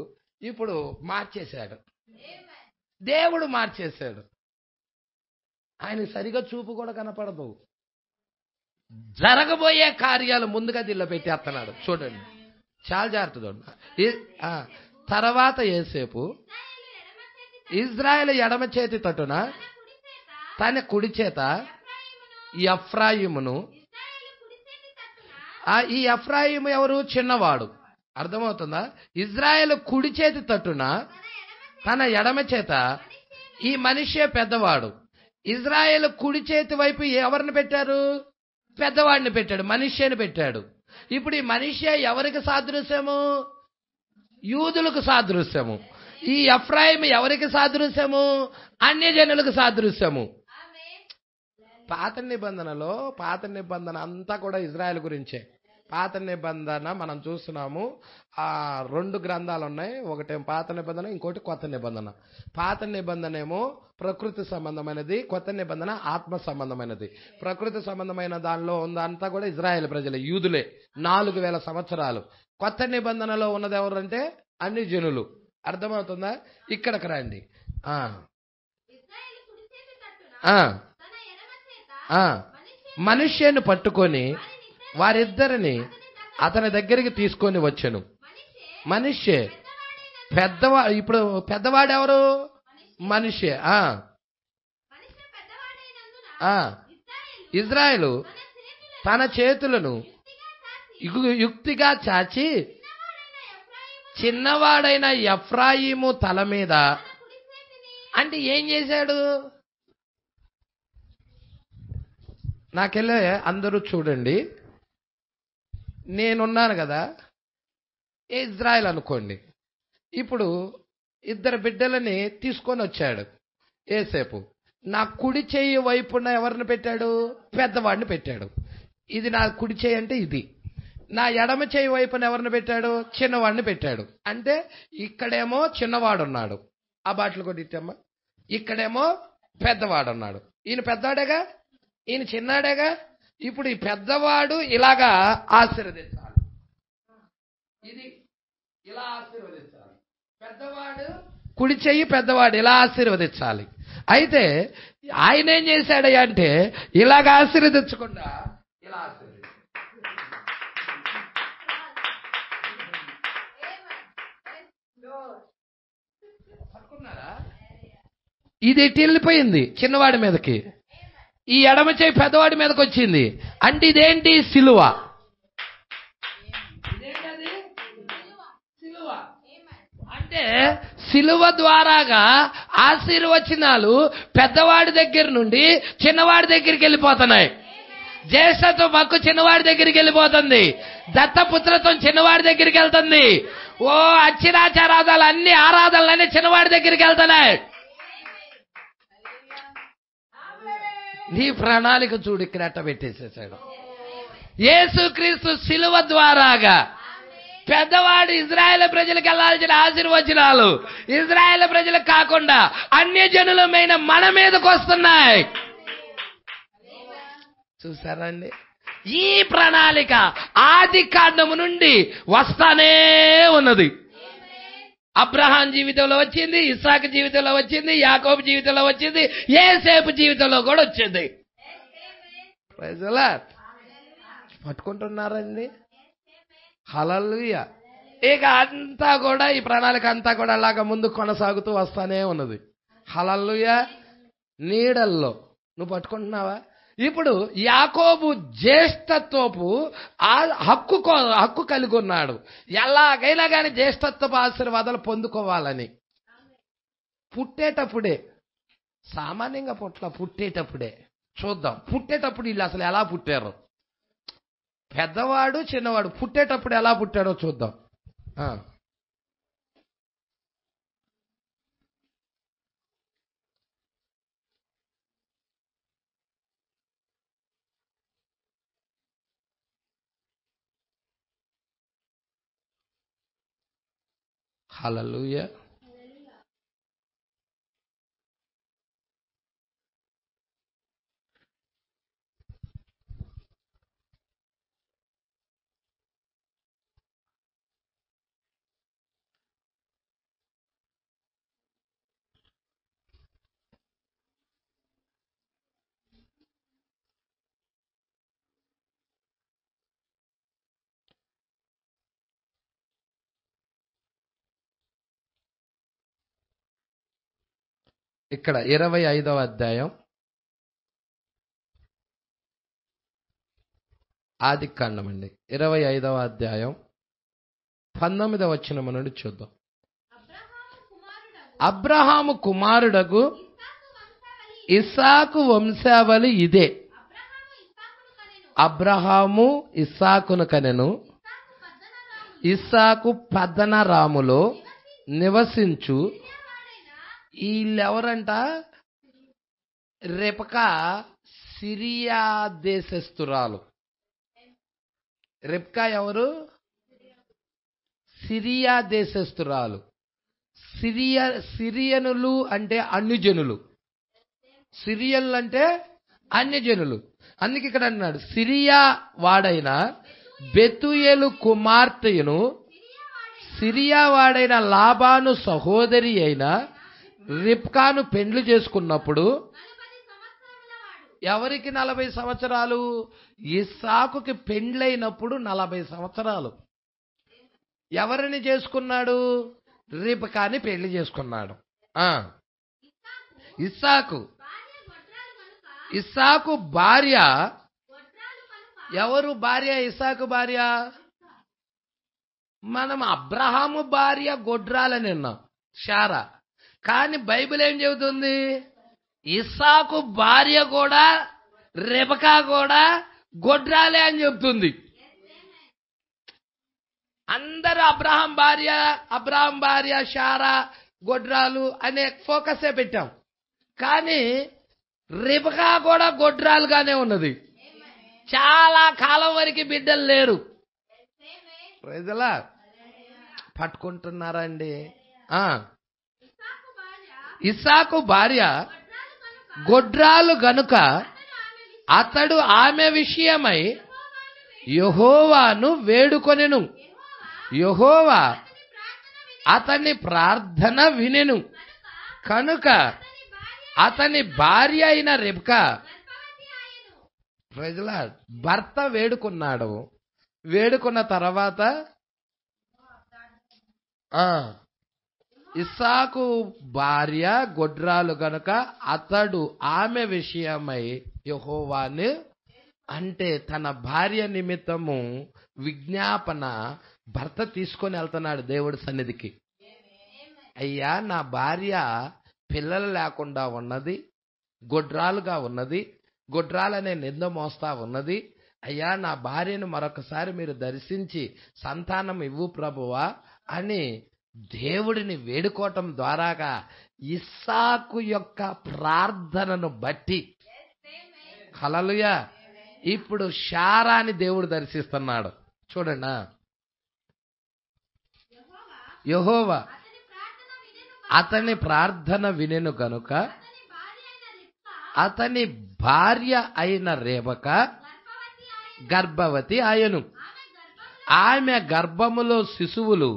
మార్చేశాడు. ఆయన సరిగా చూపు కూడా కనపడదు. జరగబోయే కార్యాలు ముందుగా దీనిలో పెట్టేస్తున్నాడు. చూడండి, చాలా జాగ్రత్త. తర్వాత యోసేపు ఇజ్రాయేల్ ఎడమ చేతి తట్టున తన కుడి చేత ఎఫ్రాయిమును, ఈ ఎఫ్రాయిము ఎవరు? చిన్నవాడు. అర్థమవుతుందా? ఇజ్రాయేల్ కుడి చేతి తట్టున తన ఎడమ చేత ఈ మనిషే పెద్దవాడు. ఇజ్రాయేల్ కుడి చేతి వైపు ఎవరిని పెట్టారు? పెద్దవాడిని పెట్టాడు, మనిషిని పెట్టాడు. ఇప్పుడు ఈ మనిషి ఎవరికి సాదృశ్యము? యూదులకు సాదృశ్యము. ఈ ఎఫ్రాయిము ఎవరికి సాదృశ్యము? అన్యజనులకు సాదృశ్యము. పాత నిబంధన అంతా కూడా ఇజ్రాయెల్ గురించే. పాత నిబంధన మనం చూస్తున్నాము, 2 గ్రంథాలు ఉన్నాయి. ఒకటేమో పాత నిబంధన, ఇంకోటి కొత్త నిబంధన. పాత నిబంధన ఏమో ప్రకృతి సంబంధమైనది, కొత్త నిబంధన ఆత్మ సంబంధమైనది. ప్రకృతి సంబంధమైన దానిలో ఉందంతా కూడా ఇజ్రాయెల్ ప్రజలే, యూదులే, 4000 సంవత్సరాలు. కొత్త నిబంధనలో ఉన్నది ఎవరంటే అన్ని జనులు. అర్థమవుతుందా? ఇక్కడికి రండి. మనుష్యుని పట్టుకొని వారిద్దరిని అతని దగ్గరికి తీసుకొని వచ్చెను. మనిషే పెద్దవాడు. ఇప్పుడు పెద్దవాడు ఎవరు? మనిషే. ఇజ్రాయేలు తన చేతులను యుక్తిగా చాచి చిన్నవాడైన ఎఫ్రాయిము తల మీద, అంటే ఏం చేశాడు? నాకెళ్ళే అందరూ చూడండి, నేనున్నాను కదా, ఇజ్రాయెల్ అనుకోండి. ఇప్పుడు 2 బిడ్డలని తీసుకొని వచ్చాడు యోసేపు. నా కుడి చెయ్యి వైపున ఎవరిని పెట్టాడు? పెద్దవాడిని పెట్టాడు. ఇది నా కుడి చెయ్యి అంటే ఇది. నా ఎడమ చెయ్యి వైపున ఎవరిని పెట్టాడు? చిన్నవాడిని పెట్టాడు. అంటే ఇక్కడేమో చిన్నవాడు ఉన్నాడు, ఆ బాటిల్ కూడా ఇట్టమ్మా. ఇక్కడేమో పెద్దవాడు ఉన్నాడు. ఈయన పెద్దవాడేగా, ఈయన చిన్నాడేగా. ఇప్పుడు ఈ పెద్దవాడు ఇలాగా ఆశీర్వదించాలి, ఇది ఇలా ఆశీర్వదించాలి. పెద్దవాడు కుడి చెయ్యి, పెద్దవాడు ఇలా ఆశీర్వదించాలి. అయితే ఆయన ఏం చేశాడయ్యా అంటే ఇలాగ ఆశీర్వదించకుండా ఇలా ఆశీర్వదించాడు. ఇది ఎట్టి వెళ్ళిపోయింది చిన్నవాడి మీదకి, ఈ ఎడమ చేయి పెద్దవాడి మీదకి వచ్చింది. అంటే ఇదేంటి? సిలువ. అంటే సిలువ ద్వారాగా ఆశీర్వచనాలు పెద్దవాడి దగ్గర నుండి చిన్నవాడి దగ్గరికి వెళ్ళిపోతున్నాయి. జ్యేష్ఠత్వం హక్కు చిన్నవాడి దగ్గరికి వెళ్ళిపోతుంది. దత్తపుత్రత్వం చిన్నవాడి దగ్గరికి వెళ్తుంది. ఓ అచ్చిరాచారాధాలు, అన్ని ఆరాధనలన్నీ చిన్నవాడి దగ్గరికి వెళ్తున్నాయి. నీ ప్రణాళిక చూడు, ఇక్కడ అట్ట పెట్టేసేసాడు. యేసుక్రీస్తు సిలువ ద్వారాగా పెద్దవాడు ఇజ్రాయేల్ ప్రజలకు వెళ్ళాల్సిన ఆశీర్వచనాలు ఇజ్రాయేల్ ప్రజలకు కాకుండా అన్యజనులమైన మన మీదకి వస్తున్నాయి. చూసారండి? ఈ ప్రణాళిక ఆది కాండము నుండి వస్తానే ఉన్నది. అబ్రహాం జీవితంలో వచ్చింది, ఇస్సాకు జీవితంలో వచ్చింది, యాకోబు జీవితంలో వచ్చింది, యోసేపు జీవితంలో కూడా వచ్చింది. పట్టుకుంటున్నారండి? హల్లెలూయా. ఇక అంతా కూడా ఈ ప్రణాళిక అంతా కూడా అలాగా ముందు కొనసాగుతూ వస్తానే ఉన్నది. హల్లెలూయా. నీడల్లో నువ్వు పట్టుకుంటున్నావా? ఇప్పుడు యాకోబు జ్యేష్ఠత్వపు హక్కు కలిగి ఉన్నాడు. ఎలాగైనా కానీ జ్యేష్ఠత్వపు ఆశీర్వాదాలు పొందుకోవాలని. పుట్టేటప్పుడే, సామాన్యంగా పుట్టేటప్పుడే చూద్దాం. పుట్టేటప్పుడు వీళ్ళు అసలు ఎలా పుట్టారు? పెద్దవాడు చిన్నవాడు పుట్టేటప్పుడు ఎలా పుట్టాడో చూద్దాం. హల్లెలూయా. ఇక్కడ 25వ అధ్యాయం ఆదికాండం అండి. 25వ అధ్యాయం 19వ వచనం నుండి చూద్దాం. అబ్రహాము కుమారుడగు ఇస్సాకు వంశావళి ఇదే. అబ్రహాము ఇస్సాకును కనెను. ఇస్సాకు పద్దనరాములో నివసించు. వీళ్ళెవరంట? రెబకా సిరియా దేశస్థురాలు. రెబకా ఎవరు? సిరియా దేశస్థురాలు. సిరియనులు అంటే అన్యజనులు. సిరియన్లు అంటే అన్యజనులు. అందుకే ఇక్కడ అన్నాడు, సిరియా వాడైన బెతుయేలు కుమార్తెను సిరియా వాడైన లాబాను సహోదరి అయిన రిబ్కాను పెండ్లి చేసుకున్నప్పుడు ఎవరికి 40 సంవత్సరాలు? ఇస్సాకుకి పెండ్లైనప్పుడు 40 సంవత్సరాలు. ఎవరిని చేసుకున్నాడు? రిబ్కాని పెళ్లి చేసుకున్నాడు. ఇస్సాకు భార్య ఎవరు? భార్య ఇస్సాకు భార్య. మనం అబ్రహాము భార్య గొడ్రాలని విన్నాం, శారా. కానీ బైబిల్ ఏం చెబుతుంది? ఇస్సాకు భార్య కూడా రెబకా కూడా గొడ్రాలే అని చెబుతుంది. అందరూ అబ్రహాం భార్య శారా గొడ్రాలు అనే ఫోకసే పెట్టాం. కానీ రెబకా కూడా గొడ్రాలుగానే ఉన్నది. చాలా కాలం వరకు బిడ్డలు లేరు. ప్రజలా పట్టుకుంటున్నారా అండి? ఇస్సాకు భార్య గొడ్రాలు గనుక అతడు ఆమె విషయమై యెహోవాను వేడుకొనెను. యెహోవా అతని ప్రార్థన వినెను కనుక అతని భార్య అయిన రెబ్కా ప్రజల భర్త వేడుకున్నాడు. వేడుకున్న తర్వాత ఇస్సాకు భార్య గొడ్రాలు గనుక అతడు ఆమె విషయమై యెహోవాను అంటే తన భార్య నిమిత్తము విజ్ఞాపన భర్త తీసుకొని వెళ్తున్నాడు దేవుడి సన్నిధికి. అయ్యా, నా భార్య పిల్లలు లేకుండా ఉన్నది, గొడ్రాలుగా ఉన్నది, గొడ్రాలనే నింద మోస్తా ఉన్నది. అయ్యా, నా భార్యను మరొకసారి మీరు దర్శించి సంతానం ఇవ్వు ప్రభువా అని దేవుడిని వేడుకోవటం ద్వారాగా ఇస్సాకు యొక్క ప్రార్థనను బట్టి హల్లెలూయా ఇప్పుడు శారాని దేవుడు దర్శిస్తున్నాడు. చూడండి, యెహోవా అతని ప్రార్థన వినెను గనుక అతని భార్య అయిన రెబకా గర్భవతి ఆయను. ఆమె గర్భములో శిశువులు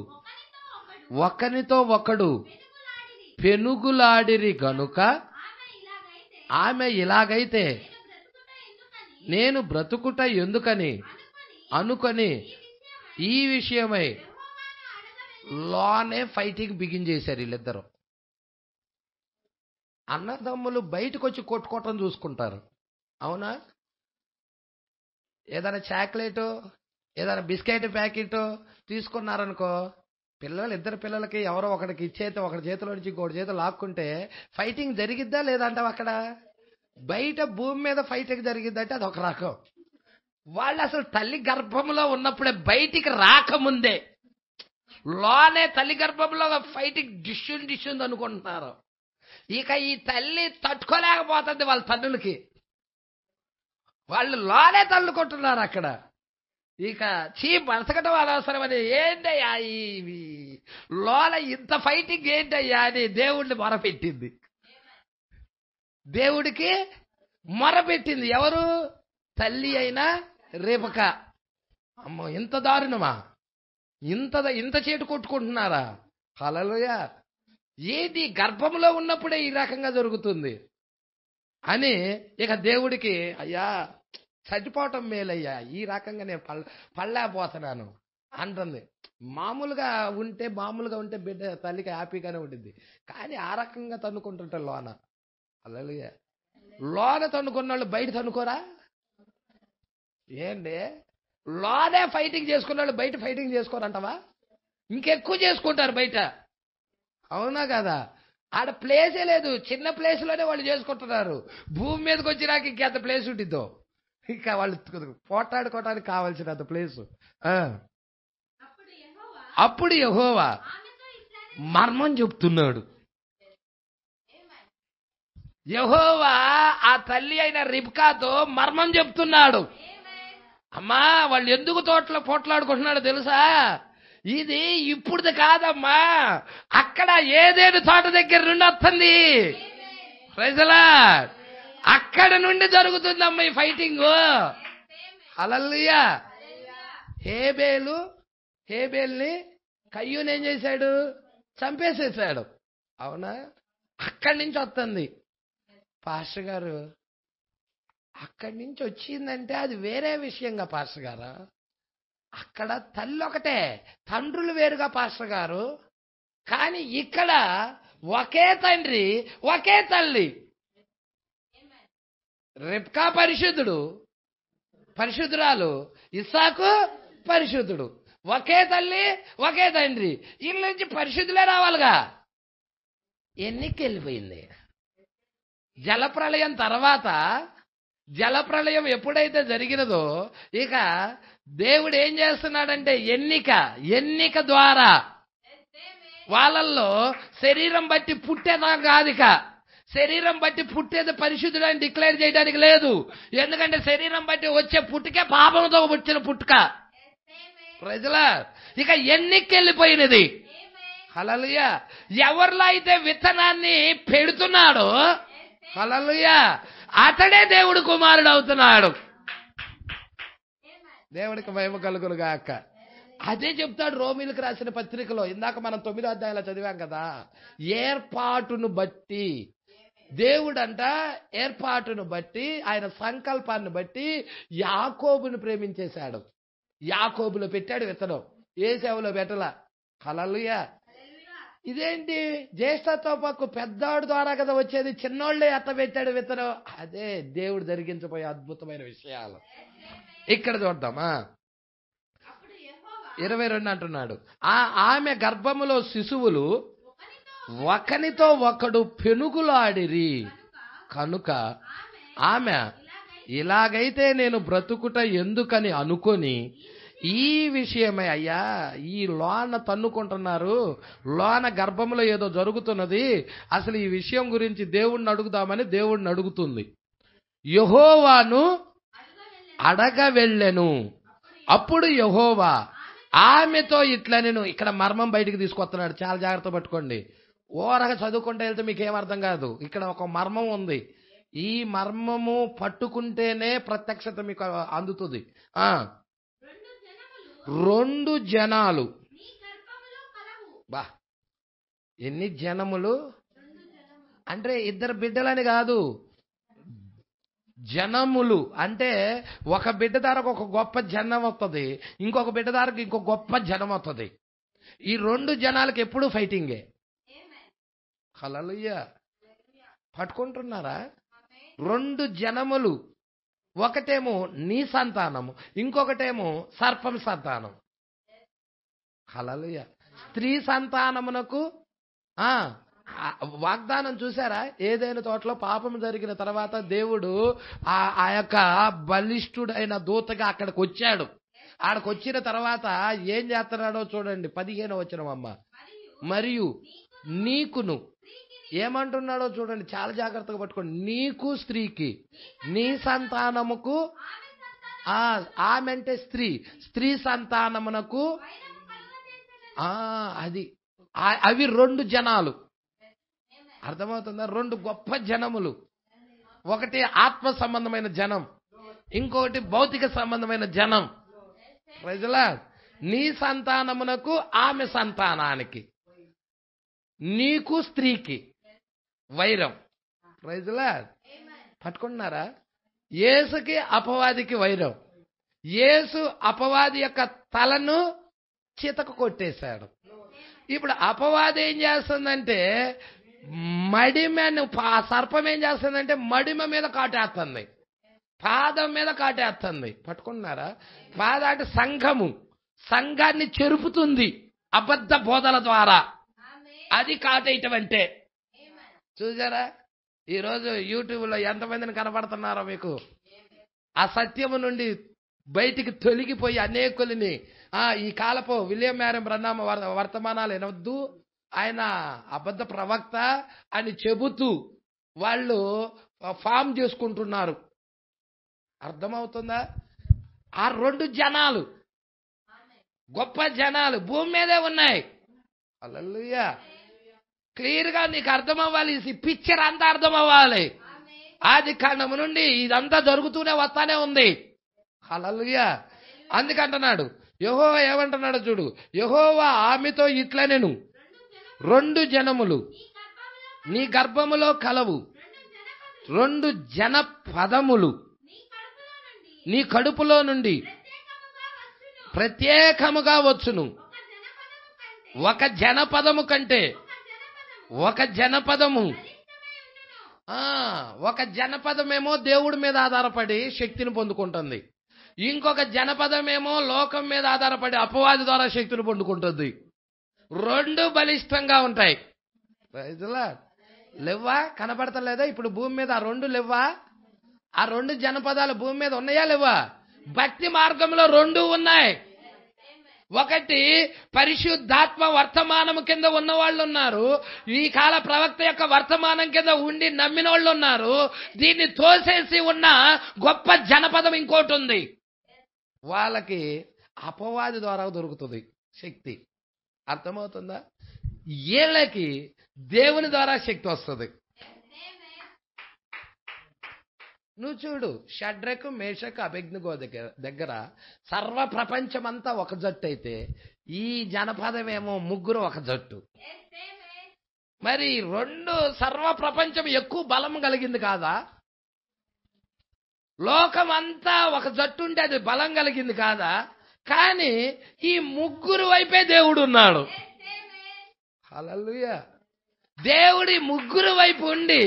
ఒకనితో ఒకడు పెనుగులాడిరి గనుక ఆమె ఇలాగైతే నేను బ్రతుకుట ఎందుకని అనుకొని ఈ విషయమై లోనే ఫైటింగ్ బిగిన్ చేశారు వీళ్ళిద్దరు. అన్నదమ్ములు బయటకు వచ్చి కొట్టుకోవటం చూసుకుంటారు, అవునా? ఏదైనా చాక్లెట్, ఏదైనా బిస్కెట్ ప్యాకెట్ తీసుకున్నారనుకో, ఇద్దరు పిల్లలకి ఎవరో ఒకడికి ఇచ్చేస్తే ఒకటి చేతిలో నుంచి ఇంకోటి చేతిలో లాక్కుంటే ఫైటింగ్ జరిగిద్దా లేదంటావు? అక్కడ బయట భూమి మీద ఫైటింగ్ జరిగిద్దంటే అది ఒక రకం. వాళ్ళు అసలు తల్లి గర్భంలో ఉన్నప్పుడే, బయటికి రాకముందే లోనే తల్లి గర్భంలో ఫైటింగ్ డిష్యుంది అనుకుంటున్నారు. ఇక ఈ తల్లి తట్టుకోలేకపోతుంది వాళ్ళ తల్లులకి. వాళ్ళు లోనే తల్లుకుంటున్నారు అక్కడ. ఇక బతకటం అనవసరమని, ఏంటయ్యా ఈ లోన ఇంత ఫైటింగ్ ఏంటయ్యా అని దేవుడిని మొరపెట్టింది. దేవుడికి మొరపెట్టింది ఎవరు? తల్లి అయినా రేపక. అమ్మో, ఇంత దారుణమా? ఇంత చేటు కొట్టుకుంటున్నారా? హల్లెలూయా. ఏది గర్భంలో ఉన్నప్పుడే ఈ రకంగా జరుగుతుంది అని ఇక దేవుడికి, అయ్యా చచ్చిపోవటం మేలయ్యా, ఈ రకంగా నేను పడలేకపోతున్నాను అంటుంది. మామూలుగా ఉంటే బిడ్డ తల్లికి హ్యాపీగానే ఉంటుంది. కానీ ఆ రకంగా తన్నుకుంటుంటే లోన. హల్లెలూయా. లోన తన్నుకున్న వాళ్ళు బయట తన్నుకోరా ఏంటి? లోనే ఫైటింగ్ చేసుకున్న వాళ్ళు బయట ఫైటింగ్ చేసుకోరంటవా? ఇంకెక్కువ చేసుకుంటారు బయట. అవునా కదా? ఆడ ప్లేసే లేదు, చిన్న ప్లేస్లోనే వాళ్ళు చేసుకుంటున్నారు. భూమి మీదకి వచ్చినాక ఇంకెంత ప్లేస్ ఉంటుందో, ఇంకా వాళ్ళు పోట్లాడుకోవడానికి కావాల్సినంత ప్లేసు. అప్పుడు యెహోవా మర్మం చెప్తున్నాడు. యెహోవా ఆ తల్లి అయిన రిబ్కాతో మర్మం చెప్తున్నాడు. అమ్మా, వాళ్ళు ఎందుకు పోట్లాడుకుంటున్నాడో తెలుసా? ఇది ఇప్పుడుది కాదమ్మా, అక్కడ ఏదేను తోట దగ్గర నుండి వస్తుంది. Praise the Lord. అక్కడ నుండి జరుగుతుందమ్మా ఈ ఫైటింగ్. హల్లెలూయా. హేబేల్ని కయ్యూని ఏం చేశాడు? చంపేసేసాడు. అవునా? అక్కడి నుంచి వస్తుంది. పాస్టర్ గారు, అక్కడి నుంచి వచ్చిందంటే అది వేరే విషయంగా పాస్టర్ గారు. అక్కడ తల్లి ఒకటే, తండ్రులు వేరుగా పాస్టర్ గారు. కానీ ఇక్కడ ఒకే తండ్రి ఒకే తల్లి. రిబ్కా పరిశుద్ధురాలు, ఇస్సాకు పరిశుద్ధుడు. ఒకే తల్లి ఒకే తండ్రి. వీళ్ళ నుంచి పరిశుద్ధులే రావాలిగా. ఎన్నికెళ్ళిపోయింది. జలప్రళయం తర్వాత, జలప్రళయం ఎప్పుడైతే జరిగినదో ఇక దేవుడు ఏం చేస్తున్నాడంటే ఎన్నిక ద్వారా వాళ్ళల్లో శరీరం బట్టి పుట్టేదా కాదు. ఇక శరీరం బట్టి పుట్టేది పరిశుద్ధుడు అని డిక్లేర్ చేయడానికి లేదు. ఎందుకంటే శరీరం బట్టి వచ్చే పుట్టుకే పాపంతో వచ్చిన పుట్టుక. ప్రజలా ఇక ఎన్నికెళ్ళిపోయినది. హల్లెలూయా. ఎవరిలో అయితే విత్తనాన్ని పెడుతున్నాడో, హల్లెలూయా, అతడే దేవుడు కుమారుడు అవుతున్నాడు. దేవుడికి మహిమ కలుగును గాక. అదే చెప్తాడు రోమీలకు రాసిన పత్రికలో. ఇందాక మనం 9వ అధ్యాయంలో చదివాం కదా. ఏర్పాటును బట్టి దేవుడంట, ఏర్పాటును బట్టి, ఆయన సంకల్పాన్ని బట్టి యాకోబును ప్రేమించేశాడు. యాకోబులో పెట్టాడు విత్తనం, ఏశావులో పెట్టలా. హల్లెలూయా. ఇదేంటి? జ్యేష్ఠత్వ పక్కు పెద్దవాడు ద్వారా కదా వచ్చేది, చిన్నోళ్లే ఎట్ట పెట్టాడు విత్తనం? అదే దేవుడు జరిగించబోయే అద్భుతమైన విషయాలు. ఇక్కడ చూద్దామా, 22 అంటున్నాడు. ఆమె గర్భములో శిశువులు ఒకనితో ఒకడు పెనుగులాడిరి కనుక ఆమె, ఇలాగైతే నేను బ్రతుకుట ఎందుకని అనుకొని ఈ విషయమే, అయ్యా ఈ లోన తన్నుకుంటున్నారు, లోన గర్భంలో ఏదో జరుగుతున్నది, అసలు ఈ విషయం గురించి దేవుణ్ణి అడుగుదామని దేవుణ్ణి అడుగుతుంది. యెహోవాను అడగ వెళ్ళెను. అప్పుడు యెహోవా ఆమెతో ఇట్లా, నేను ఇక్కడ మర్మం బయటికి తీసుకొస్తున్నాడు. చాలా జాగ్రత్త పట్టుకోండి. ఓరగా చదువుకుంటే వెళ్తే మీకు ఏమర్థం కాదు. ఇక్కడ ఒక మర్మం ఉంది. ఈ మర్మము పట్టుకుంటేనే ప్రత్యక్షత మీకు అందుతుంది. 2 జనాలు. బా, ఎన్ని జనములు అంటే 2 బిడ్డలని కాదు, జనములు అంటే ఒక బిడ్డ దారకు ఒక గొప్ప జనం వస్తుంది, ఇంకొక బిడ్డ దారకు ఇంకో గొప్ప జనం వస్తుంది. ఈ 2 జనాలకి ఎప్పుడు ఫైటింగే. హల్లెలూయా. పట్టుకుంటున్నారా? 2 జనములు. ఒకటేమో నీ సంతానము, ఇంకొకటేమో సర్పం సంతానం. హల్లెలూయా. స్త్రీ సంతానమునకు వాగ్దానం చూసారా? ఏదైనా తోటలో పాపం జరిగిన తర్వాత దేవుడు ఆ యొక్క బలిష్ఠుడైన దూతగా అక్కడికి వచ్చాడు. ఆడకు వచ్చిన తర్వాత ఏం చేస్తున్నాడో చూడండి. 15వ వచనం అమ్మ. మరియు నీకును ఏమంటున్నాడో చూడండి, చాలా జాగ్రత్తగా పట్టుకోండి. నీకు స్త్రీకి, నీ సంతానముకు, ఆమె అంటే స్త్రీ సంతానమునకు, అది అవి 2 జనాలు. అర్థమవుతుందా? 2 గొప్ప జనములు. ఒకటి ఆత్మ సంబంధమైన జనం, ఇంకొకటి భౌతిక సంబంధమైన జనం. ప్రజలా, నీ సంతానమునకు, ఆమె సంతానానికి, నీకు స్త్రీకి వైరం. ప్రజలా పట్టుకుంటున్నారా? యేసుకి అపవాదికి వైరం. యేసు అపవాది యొక్క తలను చితక కొట్టేశాడు. ఇప్పుడు అపవాది ఏం చేస్తుందంటే సర్పం ఏం చేస్తుందంటే మడిమ మీద కాటేస్తుంది, పాదం మీద కాటేస్తుంది. పట్టుకుంటున్నారా? పాద అంటే సంఘాన్ని చెరుపుతుంది అబద్ధ బోధల ద్వారా. అది కాటేయటం అంటే. చూసారా? ఈరోజు యూట్యూబ్లో ఎంతమందిని కనబడుతున్నారో మీకు. ఆ సత్యము నుండి బయటికి తొలగిపోయి అనేకులని ఈ కాలపు విలియం మ్యారం బ్రహ్నామ వర్తమానాలు వినవద్దు, ఆయన అబద్ధ ప్రవక్త అని చెబుతూ వాళ్ళు ఫామ్ చేసుకుంటున్నారు. అర్థమవుతుందా? ఆ 2 జనాలు, గొప్ప జనాలు భూమి మీదే ఉన్నాయి. హల్లెలూయా. క్లియర్ గా నీకు అర్థం అవ్వాలి, ఈ పిక్చర్ అంతా అర్థం అవ్వాలి. ఆది కాండము నుండి ఇదంతా జరుగుతూనే వస్తానే ఉంది. హల్లెలూయా. అందుకంటున్నాడు యెహోవా ఏమంటున్నాడు చూడు. యెహోవా ఆమెతో ఇట్లనెను, 2 జనములు నీ గర్భములో కలవు, 2 జనపదములు నీ కడుపులో నుండి ప్రత్యేకముగా వచ్చును. ఒక జనపదము కంటే ఒక జనపదము. ఒక జనపదమేమో దేవుడి మీద ఆధారపడి శక్తిని పొందుకుంటుంది, ఇంకొక జనపదమేమో లోకం మీద ఆధారపడి అపవాది ద్వారా శక్తిని పొందుకుంటుంది. 2 బలిష్టంగా ఉంటాయి. లేవా? కనబడతలేదా ఇప్పుడు భూమి మీద? ఆ 2 లేవా? ఆ 2 జనపదాలు భూమి మీద ఉన్నాయా లేవా? భక్తి మార్గంలో 2 ఉన్నాయి. ఒకటి పరిశుద్ధాత్మ వర్తమానం కింద ఉన్న వాళ్ళు ఉన్నారు, ఈ కాల ప్రవక్త యొక్క వర్తమానం కింద ఉండి నమ్మిన వాళ్ళు ఉన్నారు. దీన్ని తోసేసి ఉన్న గొప్ప జనపదం ఇంకోటి ఉంది. వాళ్ళకి అపవాది ద్వారా దొరుకుతుంది శక్తి. అర్థమవుతుందా? వీళ్ళకి దేవుని ద్వారా శక్తి వస్తుంది. నువ్వు చూడు, షడ్రకు మేషకు అభిజ్ఞగో దగ్గర సర్వ ప్రపంచమంతా ఒక జట్టు అయితే ఈ జనపదమేమో 3 ఒక జట్టు. మరి 2 సర్వ ప్రపంచం ఎక్కువ బలం కలిగింది కాదా? లోకం అంతా ఒక జట్టు ఉంటే అది బలం కలిగింది కాదా? కానీ ఈ 3 వైపే దేవుడు ఉన్నాడు. హల్లెలూయా. దేవుడి 3 వైపు ఉండి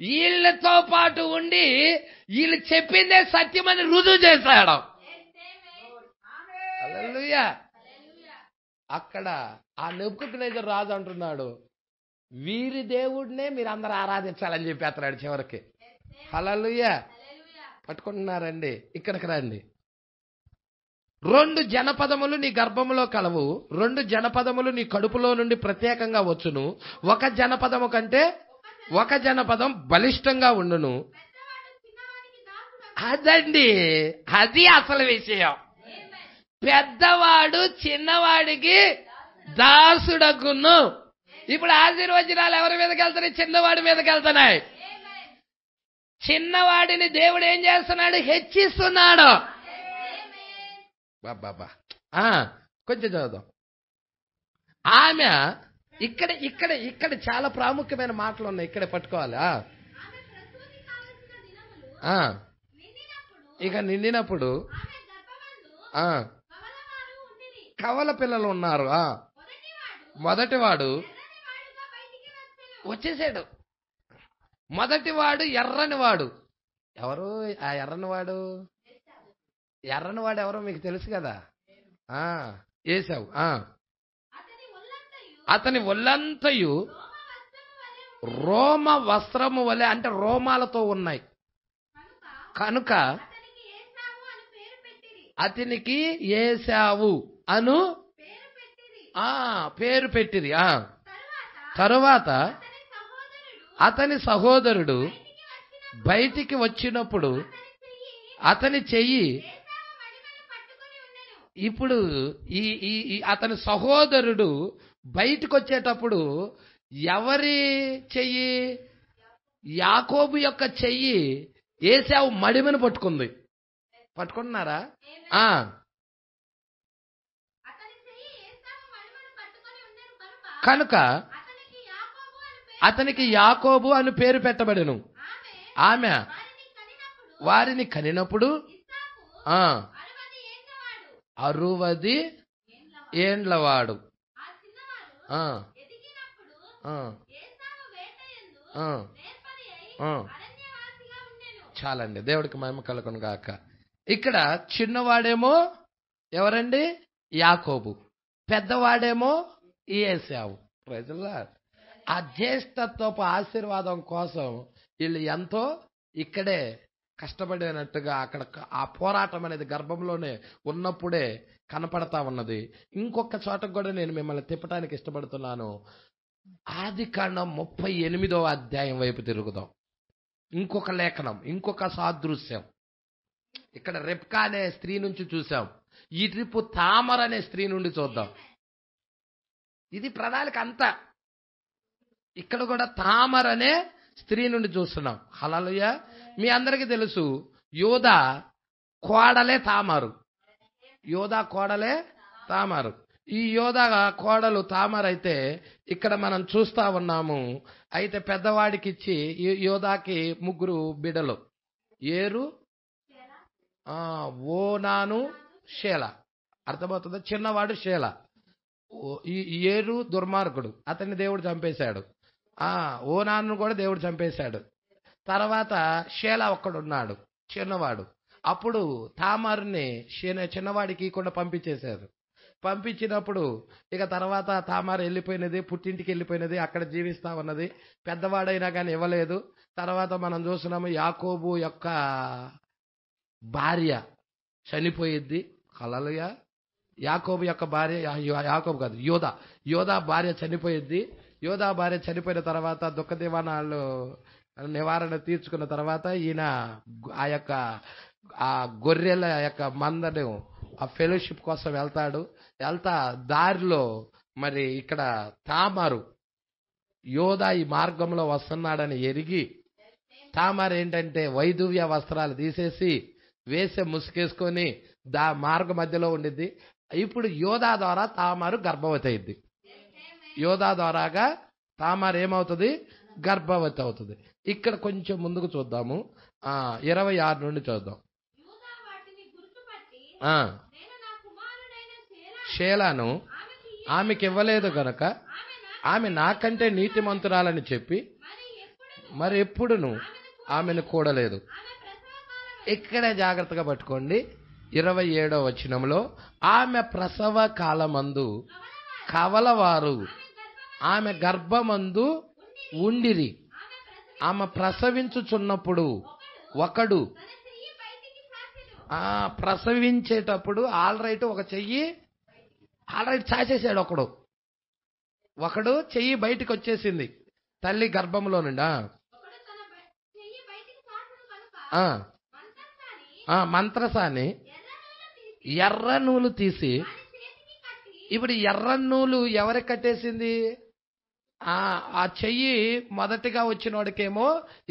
వీళ్ళతో పాటు ఉండి వీళ్ళు చెప్పిందే సత్యమని రుజువు చేశాడు. హల్లెలూయా. అక్కడ ఆ నెబుకద్నెజరు రాజు అంటున్నాడు, వీరి దేవుడినే మీరు అందరూ ఆరాధించాలని చెప్పేస్తున్నాడు చివరికి. హల్లెలూయా. పట్టుకుంటున్నారండి? ఇక్కడికి రండి. 2 జనపదములు నీ గర్భములో కలవు, 2 జనపదములు నీ కడుపులో నుండి ప్రత్యేకంగా వచ్చును. ఒక జనపదము కంటే ఒక జనపదం బలిష్టంగా ఉండును. అదండి, అది అసలు విషయం. పెద్దవాడు చిన్నవాడికి దాసుడగును. ఇప్పుడు ఆశీర్వచనాలు ఎవరి మీదకి వెళ్తున్నాయి? చిన్నవాడి మీదకి వెళ్తున్నాయి. చిన్నవాడిని దేవుడు ఏం చేస్తున్నాడు? హెచ్చిస్తున్నాడు. బాబా కొంచెం చదువుదాం. ఆమె ఇక్కడ చాలా ప్రాముఖ్యమైన మాటలు ఉన్నాయి, ఇక్కడే పట్టుకోవాలి. ఇక నిండినప్పుడు కవల పిల్లలు ఉన్నారు. మొదటివాడు వచ్చేసాడు. మొదటివాడు ఎర్రనివాడు. ఎవరు ఆ ఎర్రనివాడు? ఎర్రనివాడు ఎవరో మీకు తెలుసు కదా, ఏసావు. అతని ఒళ్ళంతయు రోమ వస్త్రము వలె, అంటే రోమాలతో ఉన్నాయి కనుక అతనికి ఏశావు అను పేరు పెట్టిరి. తరువాత అతని సహోదరుడు బయటికి వచ్చినప్పుడు అతని చెయ్యి, ఇప్పుడు ఈ అతని సహోదరుడు బయటకు వచ్చేటప్పుడు ఎవరి చెయ్యి? యాకోబు యొక్క చెయ్యి ఏశావు మడిమను పట్టుకుంది. పట్టుకుంటున్నారా? కనుక అతనికి యాకోబు అని పేరు పెట్టబడెను. ఆమె వారిని కనినప్పుడు 60 ఏండ్లవాడు. చాలండి, దేవుడికి మహిమ కలుగును గాక. ఇక్కడ చిన్నవాడేమో ఎవరండి? యాకోబు. పెద్దవాడేమో ఏశావు. ప్రజలా ఆ జ్యేష్ఠత్వపు ఆశీర్వాదం కోసం వీళ్ళు ఎంతో ఇక్కడే కష్టపడినట్టుగా అక్కడ ఆ పోరాటం అనేది గర్భంలోనే ఉన్నప్పుడే కనపడతా ఉన్నది. ఇంకొక చోటకు కూడా నేను మిమ్మల్ని తిప్పడానికి ఇష్టపడుతున్నాను. ఆదికాండం 38వ అధ్యాయం వైపు తిరుగుదాం. ఇంకొక లేఖనం, ఇంకొక సాదృశ్యం. ఇక్కడ రెబ్కా అనే స్త్రీ నుంచి చూసాం. ఈ ట్రిప్ తామర్ అనే స్త్రీ నుండి చూద్దాం. ఇది ప్రణాళిక అంతా. ఇక్కడ కూడా తామర్ అనే స్త్రీ నుండి చూస్తున్నాం. హల్లెలూయా. మీ అందరికీ తెలుసు, యోదా కోడలే తామారు. యోదా కోడలే తామారు. ఈ యోదా కోడలు తామారు అయితే ఇక్కడ మనం చూస్తా ఉన్నాము. అయితే పెద్దవాడికి ఇచ్చి యోదాకి 3 బిడ్డలు, ఏరు, ఓనాను, షేల. అర్థమవుతుందా? చిన్నవాడు షేల. ఈ ఏరు దుర్మార్గుడు, అతన్ని దేవుడు చంపేశాడు. ఓనాను కూడా దేవుడు చంపేశాడు. తర్వాత షేల ఒక్కడున్నాడు, చిన్నవాడు. అప్పుడు తామారుని చిన్నవాడికి కూడా పంపించేశారు. పంపించినప్పుడు ఇక తర్వాత తామారు వెళ్ళిపోయినది, పుట్టింటికి వెళ్ళిపోయినది, అక్కడ జీవిస్తా ఉన్నది. పెద్దవాడైనా కానీ ఇవ్వలేదు. తర్వాత మనం చూస్తున్నాము యాకోబు యొక్క భార్య చనిపోయిద్ది. హల్లెలూయా. యాకోబు యొక్క భార్య, యాకోబు కాదు, యోదా భార్య చనిపోయిద్ది. యోదా భార్య చనిపోయిన తర్వాత దుఃఖ దివానాలు నివారణ తీర్చుకున్న తర్వాత ఈయన ఆ గొర్రెల యొక్క మందను ఆ ఫెలోషిప్ కోసం వెళ్తా దారిలో మరి ఇక్కడ తామారు యోదా ఈ మార్గంలో వస్తున్నాడని ఎరిగి, తామారు ఏంటంటే వైధవ్య వస్త్రాలు తీసేసి వేసే ముసుకేసుకొని మార్గ మధ్యలో ఉండిద్ది. ఇప్పుడు యోదా ద్వారా తామారు గర్భవతి అయింది. యోదా ద్వారాగా తామారు ఏమవుతుంది? గర్భవతి అవుతుంది. ఇక్కడ కొంచెం ముందుకు చూద్దాము. 26 నుండి చూద్దాం. షేలాను ఆమెకి ఇవ్వలేదు గనక ఆమె నాకంటే నీతిమంతురాలని చెప్పి మరి ఎప్పుడును ఆమెను కూడలేదు. ఇక్కడే జాగ్రత్తగా పట్టుకోండి. 27వ వచనంలో ఆమె ప్రసవ కాలమందు కవలవారు ఆమె గర్భమందు ఉండిరి. ఆమె ప్రసవించుచున్నప్పుడు ఒకడు ప్రసవించేటప్పుడు ఆల్రైట్ ఒక చెయ్యి చాచేసాడు. ఒకడు చెయ్యి బయటికి వచ్చేసింది తల్లి గర్భంలో నుండి. మంత్రసాని ఎర్ర నూలు తీసి, ఇప్పుడు ఎర్ర నూలు ఎవరికి కట్టేసింది? ఆ చెయ్యి మొదటిగా వచ్చిన వాడికేమో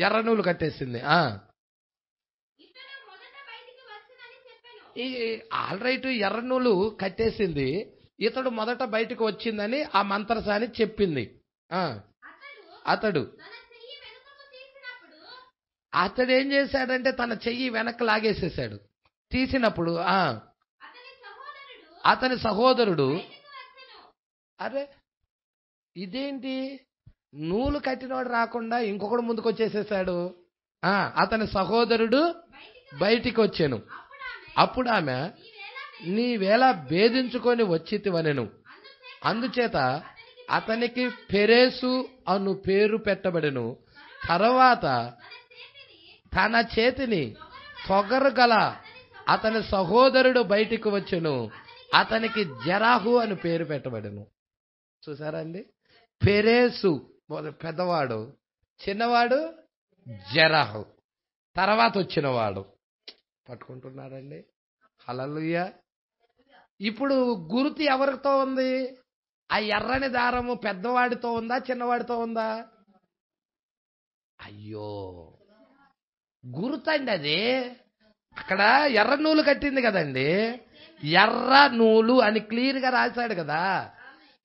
ఎర్ర నూలు కట్టేసింది. ఆల్రైట్ ఎర్ర నూలు కట్టేసింది. ఇతడు మొదట బయటకు వచ్చిందని ఆ మంత్రసాని చెప్పింది. అతడు ఏం చేశాడంటే తన చెయ్యి వెనక్కి లాగేసేసాడు. తీసినప్పుడు అతని సహోదరుడు, అరే ఇదేంటి, నూలు కట్టినవాడు రాకుండా ఇంకొకడు ముందుకు వచ్చేసేసాడు. అతని సహోదరుడు బయటికి వచ్చాను. అప్పుడు ఆమె నీవేళ భేదించుకొని వచ్చితివనెను. అందుచేత అతనికి పెరేసు అను పేరు పెట్టబడెను. తర్వాత తన చేతిని పొగరు గల అతని సహోదరుడు బయటికి వచ్చెను. అతనికి జెరహు అని పేరు పెట్టబడెను. చూసారా అండి? పెరేసు పెద్దవాడు, చిన్నవాడు జెరహు, తర్వాత వచ్చినవాడు. పట్టుకుంటున్నారండి? హల్లెలూయా. ఇప్పుడు గుర్తు ఎవరితో ఉంది? ఆ ఎర్రని దారము పెద్దవాడితో ఉందా, చిన్నవాడితో ఉందా? అయ్యో, గుర్తండి అది. అక్కడ ఎర్ర నూలు కట్టింది కదండి, ఎర్ర నూలు అని క్లియర్ గా రాశాడు కదా.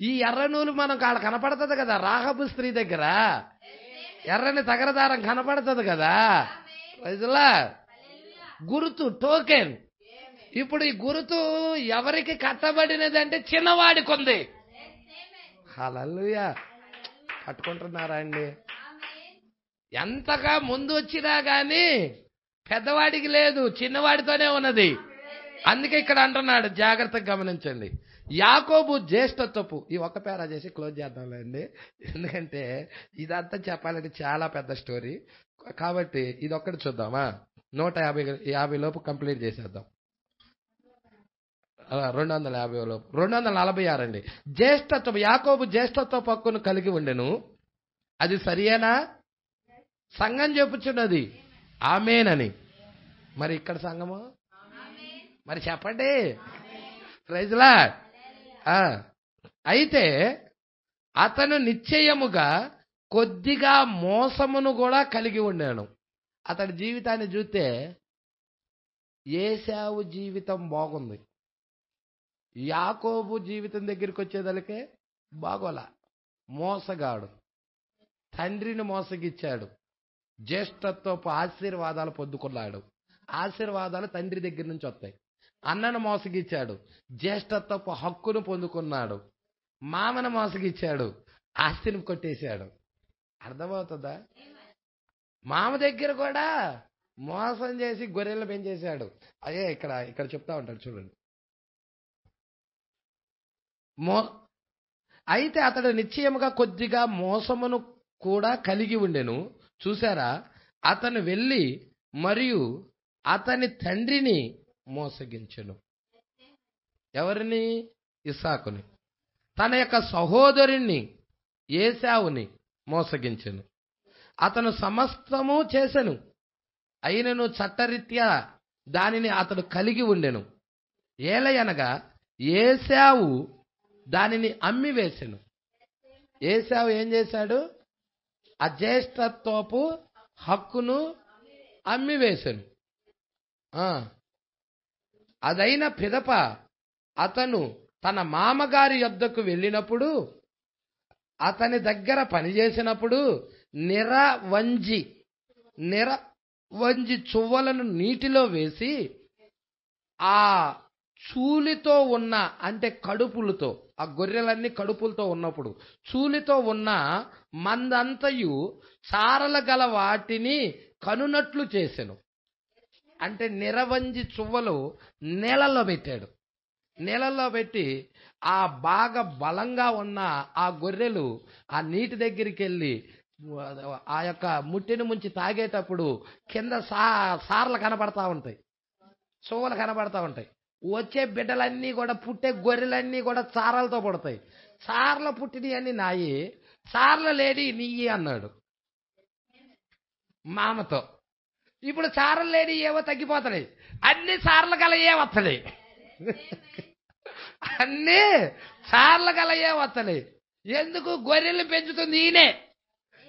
ఈ ఎర్ర నూలు మనం కాడ కనపడుతుంది కదా, రాహబు స్త్రీ దగ్గర ఎర్రని తగరదారం కనపడుతుంది కదా. ప్రజలా గుర్తు, టోకెన్. ఇప్పుడు ఈ గుర్తు ఎవరికి కట్టబడినది అంటే చిన్నవాడికి ఉంది. హల్లెలూయా. పట్టుకుంటున్నారా అండి? ఎంతగా ముందు వచ్చినా గాని పెద్దవాడికి లేదు, చిన్నవాడితోనే ఉన్నది. అందుకే ఇక్కడ అంటున్నాడు, జాగ్రత్తగా గమనించండి. యాకోబు జ్యేష్ఠత్వపు, ఈ ఒక్క పేరా చేసి క్లోజ్ చేద్దాంలేండి, ఎందుకంటే ఇదంతా చెప్పాలంటే చాలా పెద్ద స్టోరీ. కాబట్టి ఇది ఒక్కటి చూద్దామా? 150 లోపు కంప్లీట్ చేసేద్దాం. 250 లోపు 246 అండి. జ్యేష్ఠత్వం, యాకోబు జ్యేష్ఠత్వ హక్కును కలిగి ఉండెను. అది సరియేనా? సంఘం చెప్పుచున్నది ఆమేనని. మరి ఇక్కడ సంఘము మరి చెప్పండి. Praise Lord. అయితే అతను నిశ్చయముగా కొద్దిగా మోసమును కూడా కలిగి ఉండాను. అతడి జీవితాన్ని చూస్తే ఏశావు జీవితం బాగుంది, యాకోబు జీవితం దగ్గరికి వచ్చేదలకే బాగోలా. మోసగాడు, తండ్రిని మోసగిచ్చాడు, జ్యేష్ఠత్వపు ఆశీర్వాదాలు పొందుకున్నాడు. ఆశీర్వాదాలు తండ్రి దగ్గర నుంచి వస్తాయి. అన్నను మోసగిచ్చాడు, జ్యేష్ఠత్వపు హక్కును పొందుకున్నాడు. మామను మోసగిచ్చాడు, ఆస్తిని కొట్టేశాడు. అర్థమవుతుందా? మామ దగ్గర కూడా మోసం చేసి గొర్రెలు పెంచేశాడు. అదే ఇక్కడ చెప్తా ఉంటాడు చూడండి. అయితే అతడు నిశ్చయముగా కొద్దిగా మోసమును కూడా కలిగి ఉండెను. చూసారా? అతను వెళ్ళి మరియు అతని తండ్రిని మోసగించెను. ఎవరిని? ఇస్సాకుని. తన యొక్క సహోదరుణ్ణి ఏశావుని మోసగించెను. అతను సమస్తము చేసెను, అయినను చట్టరీత్యా దానిని అతడు కలిగి ఉండెను. ఏలయనగా ఏశావు దానిని అమ్మివేసెను. ఏశావు ఏం చేశాడు? అజ్యేష్ఠత్వపు హక్కును అమ్మివేసెను. అదైన పిదప అతను తన మామగారి యొద్దకు వెళ్ళినప్పుడు, అతని దగ్గర పనిచేసినప్పుడు నిరవంజి చువ్వలను నీటిలో వేసి ఆ చూలితో ఉన్న, అంటే కడుపులతో, ఆ గొర్రెలన్నీ కడుపులతో ఉన్నప్పుడు చూలితో ఉన్న మందంతయు చారల గల వాటిని కనునట్లు చేసెను. అంటే నిరవంజి చువ్వలు నీళ్ళల్లో పెట్టాడు. నీళ్ళల్లో పెట్టి ఆ బాగా బలంగా ఉన్న ఆ గొర్రెలు ఆ నీటి దగ్గరికి వెళ్ళి ఆ యొక్క ముట్టిని ముంచి తాగేటప్పుడు కింద సార్లు కనబడతా ఉంటాయి, చువ్వలు కనబడతా ఉంటాయి. వచ్చే బిడ్డలన్నీ కూడా, పుట్టే గొర్రెలన్నీ కూడా చారలతో పుడతాయి. చార్ల పుట్టినవి అన్ని నాయి, చార్ల లేడి నీయి అన్నాడు మామతో. ఇప్పుడు చారలు లేడి ఏవో తగ్గిపోతాయి, అన్ని చార్లు గల ఏ వస్తాయి, అన్ని చార్ల గల ఏ వస్తాయి. ఎందుకు? గొర్రెలు పెంచుతుంది ఈయనే,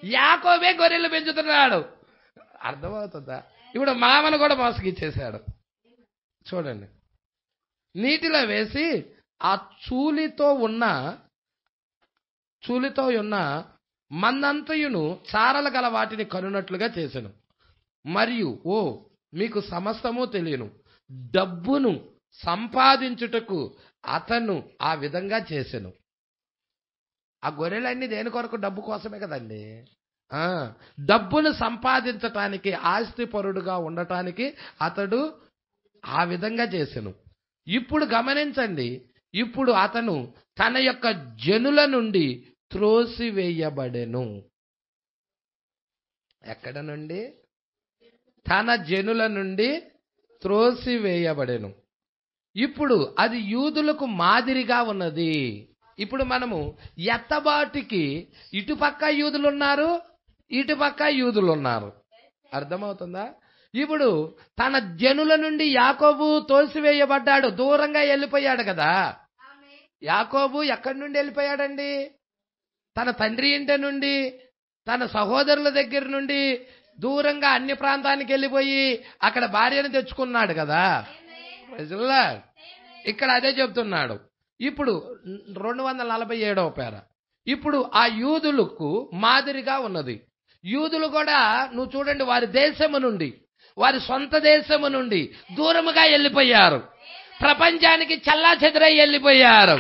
యాకోబే గొర్రెలు పెంచుతున్నాడు. అర్థమవుతుందా? ఇప్పుడు మామను కూడా మోసగిచ్చేశాడు. చూడండి, నీటిలో వేసి ఆ చూలితో ఉన్న మందంతయును చారలు గల వాటిని కనునట్లుగా చేసెను. మరియు మీకు సమస్తము తెలియను, డబ్బును సంపాదించుటకు అతను ఆ విధంగా చేసెను. ఆ గొర్రెలన్నీ దేని కొరకు? డబ్బు కోసమే కదండి. డబ్బును సంపాదించటానికి, ఆస్తిపరుడుగా ఉండటానికి అతడు ఆ విధంగా చేసెను. ఇప్పుడు గమనించండి, ఇప్పుడు అతను తన యొక్క జనుల నుండి త్రోసివేయబడెను. ఎక్కడ నుండి? తన జనుల నుండి త్రోసివేయబడెను. ఇప్పుడు అది యూదులకు మాదిరిగా ఉన్నది. ఇప్పుడు మనము ఎత్తబాటుకి ఇటుపక్క యూదులు ఉన్నారు, ఇటుపక్క యూదులు ఉన్నారు. అర్థమవుతుందా? ఇప్పుడు తన జనుల నుండి యాకోబు తోసివేయబడ్డాడు, దూరంగా వెళ్ళిపోయాడు కదా. యాకోబు ఎక్కడి నుండి వెళ్ళిపోయాడండి? తన తండ్రి ఇంటి నుండి, తన సహోదరుల దగ్గర నుండి దూరంగా అన్య ప్రాంతానికి వెళ్ళిపోయి అక్కడ భార్యను తెచ్చుకున్నాడు కదా. ఇక్కడ అదే చెప్తున్నాడు. ఇప్పుడు 247వ పేర. ఇప్పుడు ఆ యూదులకు మాదిరిగా ఉన్నది. యూదులు కూడా నువ్వు చూడండి, వారి దేశము నుండి, వారి సొంత దేశము నుండి దూరముగా వెళ్ళిపోయారు. ప్రపంచానికి చల్లా చెదరై వెళ్ళిపోయారు.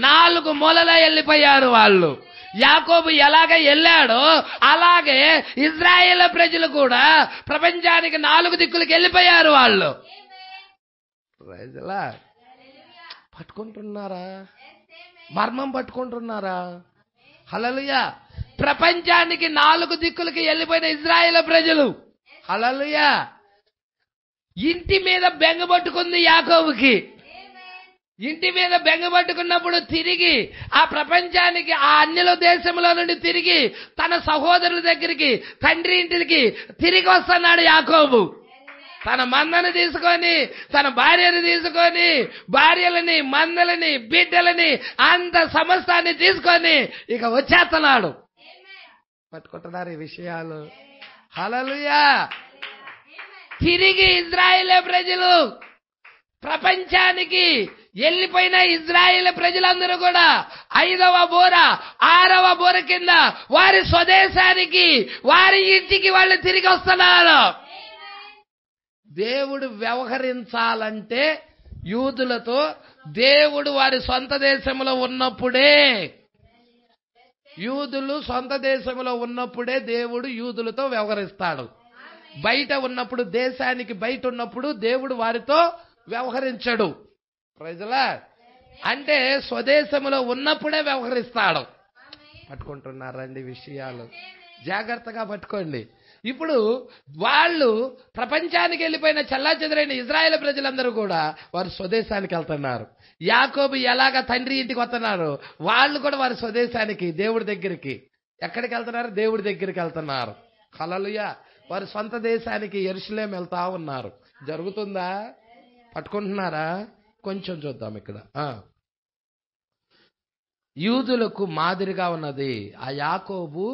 4 మూలలా వెళ్ళిపోయారు వాళ్ళు. యాకోబు ఎలాగ వెళ్ళాడో అలాగే ఇజ్రాయేల్ ప్రజలు కూడా ప్రపంచానికి 4 దిక్కులకు వెళ్ళిపోయారు వాళ్ళు. పట్టుకుంటున్నారా? మర్మం పట్టుకుంటున్నారా? హల్లెలూయా. ప్రపంచానికి 4 దిక్కులకి వెళ్ళిపోయిన ఇజ్రాయేల్ ప్రజలు. హల్లెలూయా. ఇంటి మీద బెంగ పట్టుకుంది యాకోబుకి. ఇంటి మీద బెంగ పట్టుకున్నప్పుడు తిరిగి ఆ ప్రపంచానికి, ఆ అన్యుల దేశంలో నుండి తిరిగి తన సహోదరుల దగ్గరికి, తండ్రి ఇంటికి తిరిగి వస్తున్నాడు యాకోబు. తన మందను తీసుకొని, తన భార్యను తీసుకొని, భార్యలని, మందలని, బిడ్డలని, అంత సమస్తాన్ని తీసుకొని ఇక వచ్చేస్తున్నాడు. పట్టుకుంటున్నారు ఈ విషయాలు. హల్లెలూయా. తిరిగి ఇజ్రాయేల్ ప్రజలు, ప్రపంచానికి వెళ్ళిపోయిన ఇజ్రాయేల్ ప్రజలందరూ కూడా 5వ బోర 6వ బోర కింద వారి స్వదేశానికి, వారి ఇంటికి వాళ్ళు తిరిగి వస్తున్నారు. దేవుడు వ్యవహరించాలంటే యూదులతో దేవుడు వారి సొంత దేశంలో ఉన్నప్పుడే, యూదులు సొంత దేశంలో ఉన్నప్పుడే దేవుడు యూదులతో వ్యవహరిస్తాడు. బయట ఉన్నప్పుడు, దేశానికి బయట ఉన్నప్పుడు దేవుడు వారితో వ్యవహరించడు. ప్రజలా అంటే స్వదేశంలో ఉన్నప్పుడే వ్యవహరిస్తాడు. పట్టుకుంటున్నారండి విషయాలు? జాగ్రత్తగా పట్టుకోండి. ఇప్పుడు వాళ్ళు ప్రపంచానికి వెళ్ళిపోయిన చల్లాచెదరైన ఇజ్రాయేల్ ప్రజలందరూ కూడా వారి స్వదేశానికి వెళ్తున్నారు. యాకోబు ఎలాగ తండ్రి ఇంటికి వస్తున్నారు, వాళ్ళు కూడా వారి స్వదేశానికి, దేవుడి దగ్గరికి. ఎక్కడికి వెళ్తున్నారు? దేవుడి దగ్గరికి వెళ్తున్నారు. హల్లెలూయా. వారి సొంత దేశానికి యెరూషలేము వెళ్తా ఉన్నారు. జరుగుతుందా? పట్టుకుంటున్నారా? కొంచెం చూద్దాం ఇక్కడ. యూదులకు మాదిరిగా ఉన్నది. ఆ యాకోబు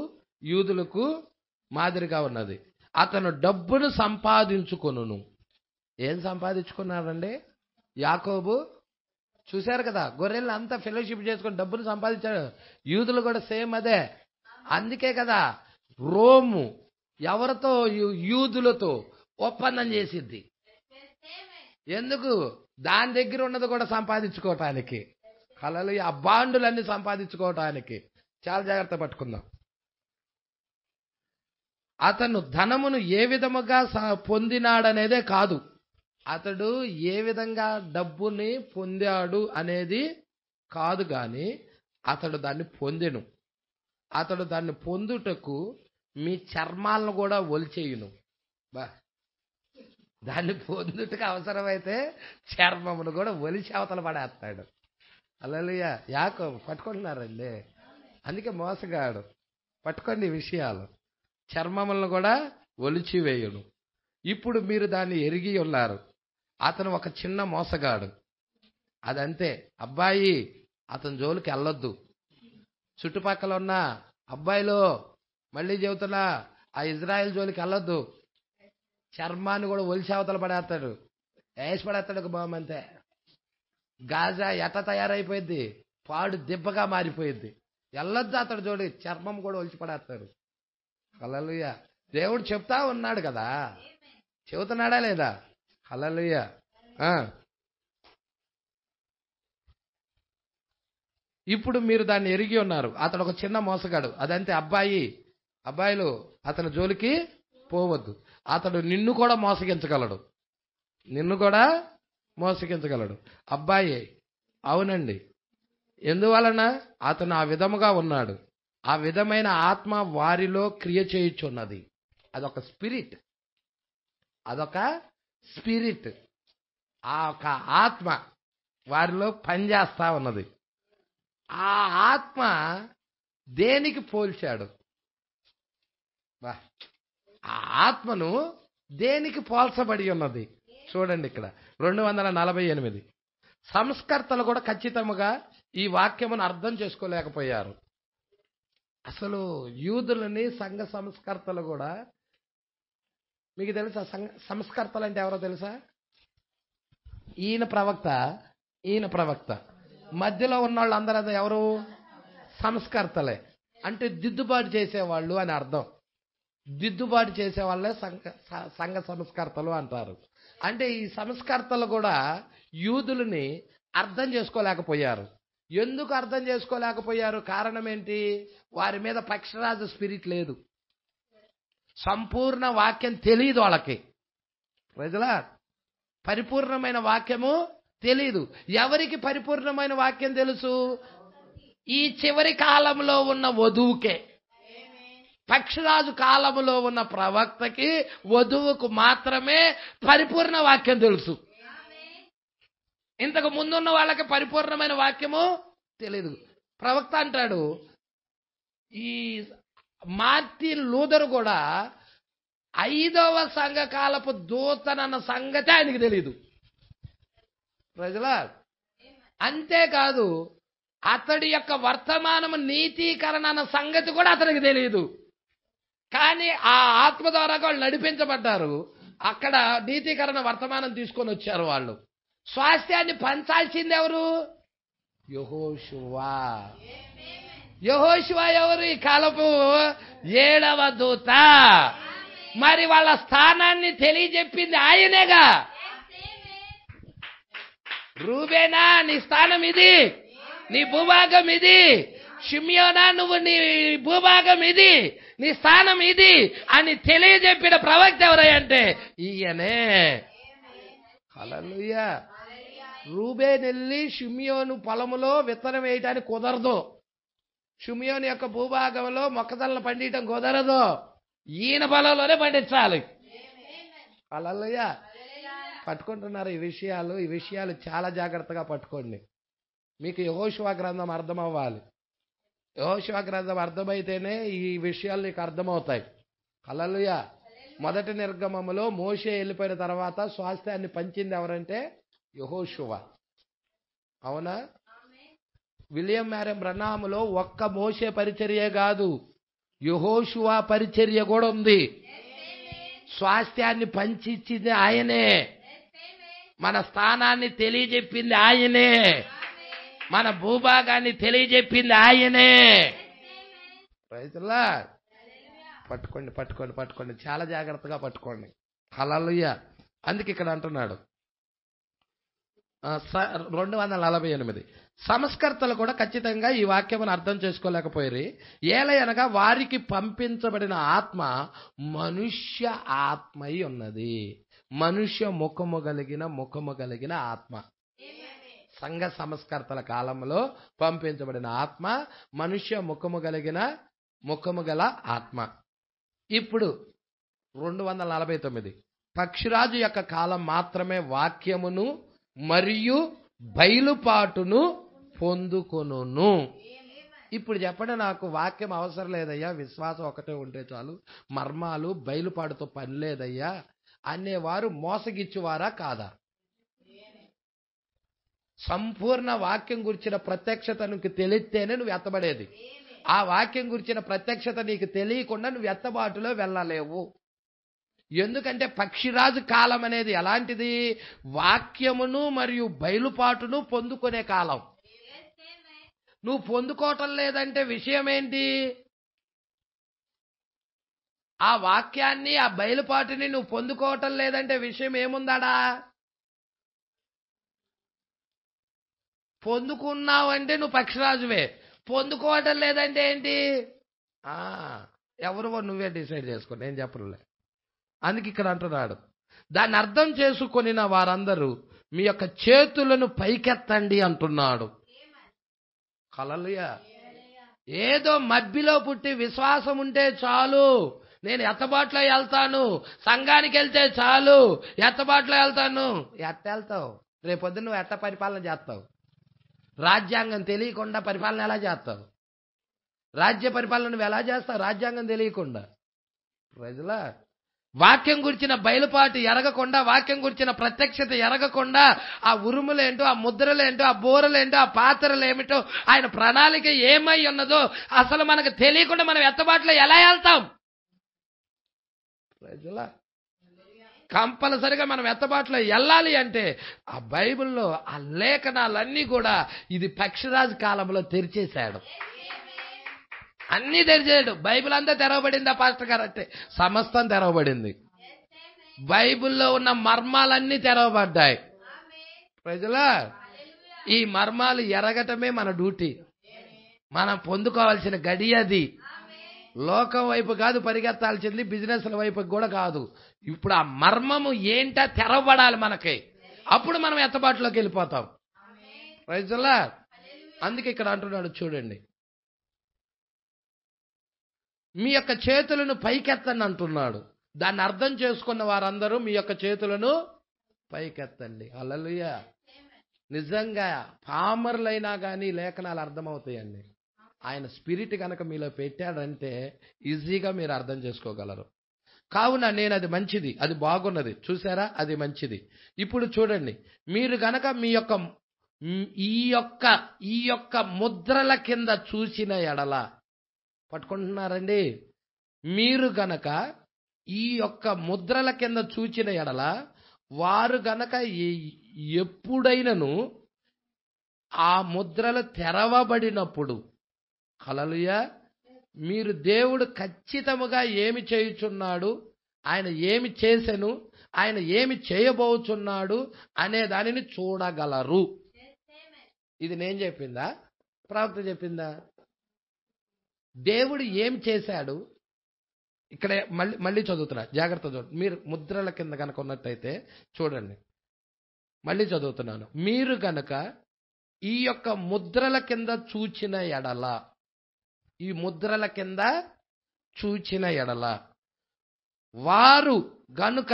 యూదులకు మాదిరిగా ఉన్నది. అతను డబ్బును సంపాదించుకొనును. ఏం సంపాదించుకున్నాడండి యాకోబు? చూశారు కదా, గొర్రెలను అంతా ఫెలోషిప్ చేసుకొని డబ్బును సంపాదించాడు. యూదులు కూడా సేమ్ అదే. అందుకే కదా రోము ఎవరితో? యూదులతో ఒప్పందం చేసిద్ది. ఎందుకు? దాని దగ్గర ఉన్నది కూడా సంపాదించుకోవటానికి. హల్లెలూయా. ఆ బాండులన్నీ సంపాదించుకోవటానికి. చాలా జాగ్రత్త పట్టుకుందాం. అతను ధనమును ఏ విధముగా పొందినాడనేదే కాదు, అతడు ఏ విధంగా డబ్బుని పొందాడు అనేది కాదు, గాని అతడు దాన్ని పొందెను. అతడు దాన్ని పొందుటకు మీ చర్మాలను కూడా ఒలిచేయును. దాన్ని పొందుటకు అవసరమైతే చర్మమును కూడా ఒలిచి అవతల పడేస్తాడు. హల్లెలూయా. యాకోబు పట్టుకుంటున్నారండి. అందుకే మోసగాడు. పట్టుకోండి విషయాలు. చర్మములను కూడా ఒలిచివేయును. ఇప్పుడు మీరు దాన్ని ఎరిగి ఉన్నారు. అతను ఒక చిన్న మోసగాడు. అదంతే. అబ్బాయి అతని జోలికి వెళ్ళొద్దు. చుట్టుపక్కల ఉన్న అబ్బాయిలో మళ్ళీ చెబుతున్నా, ఆ ఇజ్రాయెల్ జోలికి వెళ్ళొద్దు. చర్మాన్ని కూడా ఒలిచి అవతల పడేస్తాడు, వేసి పడేస్తాడు ఒక బామ్. అంతే. గాజా ఎట్ట తయారైపోయింది, పాడు దిబ్బగా మారిపోయింది. వెళ్ళొద్దు అతడు జోడి, చర్మం కూడా ఒలిచి పడేస్తాడు. హల్లెలూయా. దేవుడు చెప్తా ఉన్నాడు కదా, చెబుతున్నాడా లేదా? హల్లెలూయా. ఇప్పుడు మీరు దాన్ని ఎరిగి ఉన్నారు. అతడు ఒక చిన్న మోసగాడు. అదంతే. అబ్బాయిలు అతని జోలికి పోవద్దు. అతడు నిన్ను కూడా మోసగించగలడు. అబ్బాయి అవునండి, ఎందువలన అతను ఆ విధముగా ఉన్నాడు. ఆ విధమైన ఆత్మ వారిలో క్రియ చేయుచున్నది. అదొక స్పిరిట్. అదొక స్పిరిట్. ఆ ఒక ఆత్మ వారిలో పనిచేస్తా ఉన్నది. ఆ ఆత్మ దేనికి పోల్చాడు? ఆ ఆత్మను దేనికి పోల్చబడి ఉన్నది? చూడండి ఇక్కడ 248. సంస్కర్తలు కూడా ఖచ్చితంగా ఈ వాక్యమును అర్థం చేసుకోలేకపోయారు. అసలు యూదులని సంఘ సంస్కర్తలు కూడా, మీకు తెలుసా సంస్కర్తలు అంటే ఎవరో తెలుసా? ఈయన ప్రవక్త మధ్యలో ఉన్న వాళ్ళు అందరూ అది ఎవరు? సంస్కర్తలే. అంటే దిద్దుబాటు చేసేవాళ్ళు అని అర్థం. దిద్దుబాటు చేసేవాళ్ళే సంఘ సంస్కర్తలు అంటారు. అంటే ఈ సంస్కర్తలు కూడా యూదులని అర్థం చేసుకోలేకపోయారు. ఎందుకు అర్థం చేసుకోలేకపోయారు? కారణం ఏంటి? వారి మీద పక్షరాజు స్పిరిట్ లేదు. సంపూర్ణ వాక్యం తెలియదు వాళ్ళకి. ప్రజలా పరిపూర్ణమైన వాక్యము తెలీదు. ఎవరికి పరిపూర్ణమైన వాక్యం తెలుసు? ఈ చివరి కాలంలో ఉన్న వధువుకే. పక్షరాజు కాలంలో ఉన్న ప్రవక్తకి, వధువుకు మాత్రమే పరిపూర్ణ వాక్యం తెలుసు. ఇంతకు ముందున్న వాళ్ళకి పరిపూర్ణమైన వాక్యము తెలీదు. ప్రవక్త అంటాడు, ఈ మార్టిన్ లూథర్ కూడా 5వ సంఘకాలపు దూతనన్న సంగతి ఆయనకి తెలీదు. ప్రజలా అంతేకాదు, అతడి యొక్క వర్తమానము నీతీకరణ అన్న సంగతి కూడా అతనికి తెలియదు. కానీ ఆ ఆత్మ ద్వారా వాళ్ళు నడిపించబడ్డారు. అక్కడ నీతీకరణ వర్తమానం తీసుకొని వచ్చారు వాళ్ళు. స్వాస్థ్యాన్ని పంచాల్సింది ఎవరు? యెహోషువ. ఎవరు? ఈ కాలపు 7వ దూత. మరి వాళ్ళ స్థానాన్ని తెలియజెప్పింది ఆయనేగా. రూబేనా, నీ స్థానం ఇది, నీ భూభాగం ఇది. షిమ్యోనా, నువ్వు నీ భూభాగం ఇది, నీ స్థానం ఇది అని తెలియజెప్పిన ప్రవక్త ఎవరంటే ఈయనే. హల్లెలూయా. రూబేన్ వెళ్ళి షిమ్యోను పొలములో విత్తనం వేయటానికి కుదరదు. షిమ్యోను యొక్క భూభాగంలో మొక్కజొన్నలు పండియటం కుదరదు. ఈయన పొలంలోనే పండించాలి. హల్లెలూయా. పట్టుకుంటున్నారు ఈ విషయాలు చాలా జాగ్రత్తగా పట్టుకోండి. మీకు యెహోషువ గ్రంథం అర్థం అవ్వాలి. యెహోషువ గ్రంథం అర్థమైతేనే ఈ విషయాలు నీకు అర్థమవుతాయి. హల్లెలూయా. మొదటి నిర్గమములో మోషే వెళ్ళిపోయిన తర్వాత స్వాస్థ్యాన్ని పంచింది ఎవరంటే యెహోషువ. అవునా? విలియం మ్యారెం బ్రన్నాములో ఒక్క మోషే పరిచర్య కాదు, యెహోషువ పరిచర్య కూడా ఉంది. స్వాస్థ్యాన్ని పంచిచ్చింది ఆయనే. మన స్థానాన్ని తెలియజెప్పింది ఆయనే. మన భూభాగాన్ని తెలియజెప్పింది ఆయనే. రైతులా పట్టుకోండి, చాలా జాగ్రత్తగా పట్టుకోండి. హల్లెలూయా. అందుకే ఇక్కడ అంటున్నాడు 248. సంస్కర్తలు కూడా ఖచ్చితంగా ఈ వాక్యమును అర్థం చేసుకోలేకపోయారు. ఏలయనగా వారికి పంపించబడిన ఆత్మ మనుష్య ఆత్మై ఉన్నది. మనుష్య ముఖము కలిగిన ఆత్మ. సంఘ సంస్కర్తల కాలంలో పంపించబడిన ఆత్మ మనుష్య ముఖము గల ఆత్మ. ఇప్పుడు 249. పక్షిరాజు యొక్క కాలం మాత్రమే వాక్యమును మరియు బయలుపాటును పొందుకొనును. ఇప్పుడు చెప్పండి, నాకు వాక్యం అవసరం లేదయ్యా, విశ్వాసం ఒకటే ఉంటే చాలు, మర్మాలు బయలుపాటుతో పని లేదయ్యా అనేవారు మోసగిచ్చువారా కాదా? సంపూర్ణ వాక్యం గురించిన ప్రత్యక్షత నీకు తెలిస్తేనే నువ్వు ఎత్తబడేది. ఆ వాక్యం గురించిన ప్రత్యక్షత నీకు తెలియకుండా నువ్వు ఎత్తబాటులో వెళ్ళలేవు. ఎందుకంటే పక్షిరాజు కాలం అనేది ఎలాంటిది? వాక్యమును మరియు బయలుపాటును పొందుకునే కాలం. నువ్వు పొందుకోవటం లేదంటే విషయం ఏంటి? ఆ వాక్యాన్ని, ఆ బయలుపాటుని నువ్వు పొందుకోవటం లేదంటే విషయం ఏముందాడా? పొందుకున్నావంటే నువ్వు పక్షిరాజువే. పొందుకోవటం లేదంటే ఏంటి? ఎవరు నువ్వే డిసైడ్ చేసుకో, నేను చెప్పలే. అందుకే ఇక్కడ అంటున్నాడు, దాన్ని అర్థం చేసుకొనిన వారందరూ మీ యొక్క చేతులను పైకెత్తండి అంటున్నాడు. హల్లెలూయా. ఏదో మబ్బిలో పుట్టి విశ్వాసం ఉంటే చాలు, నేను ఎత్తబాట్లో వెళ్తాను, సంఘానికి వెళ్తే చాలు, ఎత్తబాట్లో వెళ్తాను. ఎట్ట వెళ్తావు? రేపొద్దున నువ్వు ఎట్ట పరిపాలన చేస్తావు? రాజ్యాంగం తెలియకుండా పరిపాలన ఎలా చేస్తావు? రాజ్య పరిపాలన నువ్వు ఎలా చేస్తావు రాజ్యాంగం తెలియకుండా? ప్రజలా, వాక్యం గురించిన బయలుపాటు ఎరగకుండా, వాక్యం గురించిన ప్రత్యక్షత ఎరగకుండా, ఆ ఉరుములేంటో, ఆ ముద్రలేంటో, ఆ బోరలేంటో, ఆ పాత్రలు ఏమిటో, ఆయన ప్రణాళిక ఏమై ఉన్నదో అసలు మనకు తెలియకుండా మనం ఎత్తబాట్లో ఎలా వెళ్తాం? ప్రజలా, కంపల్సరిగా మనం ఎత్తబాట్లో వెళ్ళాలి అంటే ఆ బైబిల్లో ఆ లేఖనాలన్నీ కూడా ఇది పక్షిరాజు కాలంలో తెరిచేశాడు. అన్నీ తెరిచాడు. బైబిల్ అంతా తెరవబడిందా పాస్టర్ గారు అంటే సమస్తం తెరవబడింది. బైబిల్లో ఉన్న మర్మాలన్నీ తెరవబడ్డాయి. ప్రజలా, ఈ మర్మాలు ఎరగటమే మన డ్యూటీ. మనం పొందుకోవాల్సిన గడి అది. లోకం వైపు కాదు పరిగెత్తాల్సింది, బిజినెస్ల వైపు కూడా కాదు. ఇప్పుడు ఆ మర్మము ఏంటో తెరవబడాలి మనకి. అప్పుడు మనం ఎత్తబాటులోకి వెళ్ళిపోతాం. ప్రజలా, అందుకే ఇక్కడ అంటున్నాడు చూడండి, మీ యొక్క చేతులను పైకెత్తండి అంటున్నాడు. దాన్ని అర్థం చేసుకున్న వారందరూ మీ యొక్క చేతులను పైకెత్తండి. హల్లెలూయా. నిజంగా పామర్లైనా కానీ లేఖనాలు అర్థమవుతాయండి. ఆయన స్పిరిట్ కనుక మీలో పెట్టాడంటే ఈజీగా మీరు అర్థం చేసుకోగలరు. కావున నేను అది మంచిది, అది బాగున్నది, చూసారా, అది మంచిది. ఇప్పుడు చూడండి, మీరు గనక మీ యొక్క ఈ యొక్క ముద్రల కింద చూసిన ఎడల, పట్టుకుంటున్నారండి, మీరు గనక ఈ యొక్క ముద్రల కింద చూచిన ఎడల, వారు గనక ఎప్పుడైనను ఆ ముద్రలు తెరవబడినప్పుడు, హల్లెలూయా, మీరు దేవుడు ఖచ్చితముగా ఏమి చేయుచున్నాడు, ఆయన ఏమి చేసెను, ఆయన ఏమి చేయబోచున్నాడు అనే దానిని చూడగలరు. ఇది నేను చెప్పిందా, ప్రవక్త చెప్పిందా? దేవుడు ఏం చేశాడు ఇక్కడ మళ్ళీ చదువుతున్నా, జాగ్రత్త చూడండి. మీరు ముద్రల కింద కనుక ఉన్నట్టయితే చూడండి, మళ్ళీ చదువుతున్నాను. మీరు గనక ఈ యొక్క ముద్రల కింద చూచిన ఎడల, ఈ ముద్రల కింద చూచిన ఎడల, వారు గనుక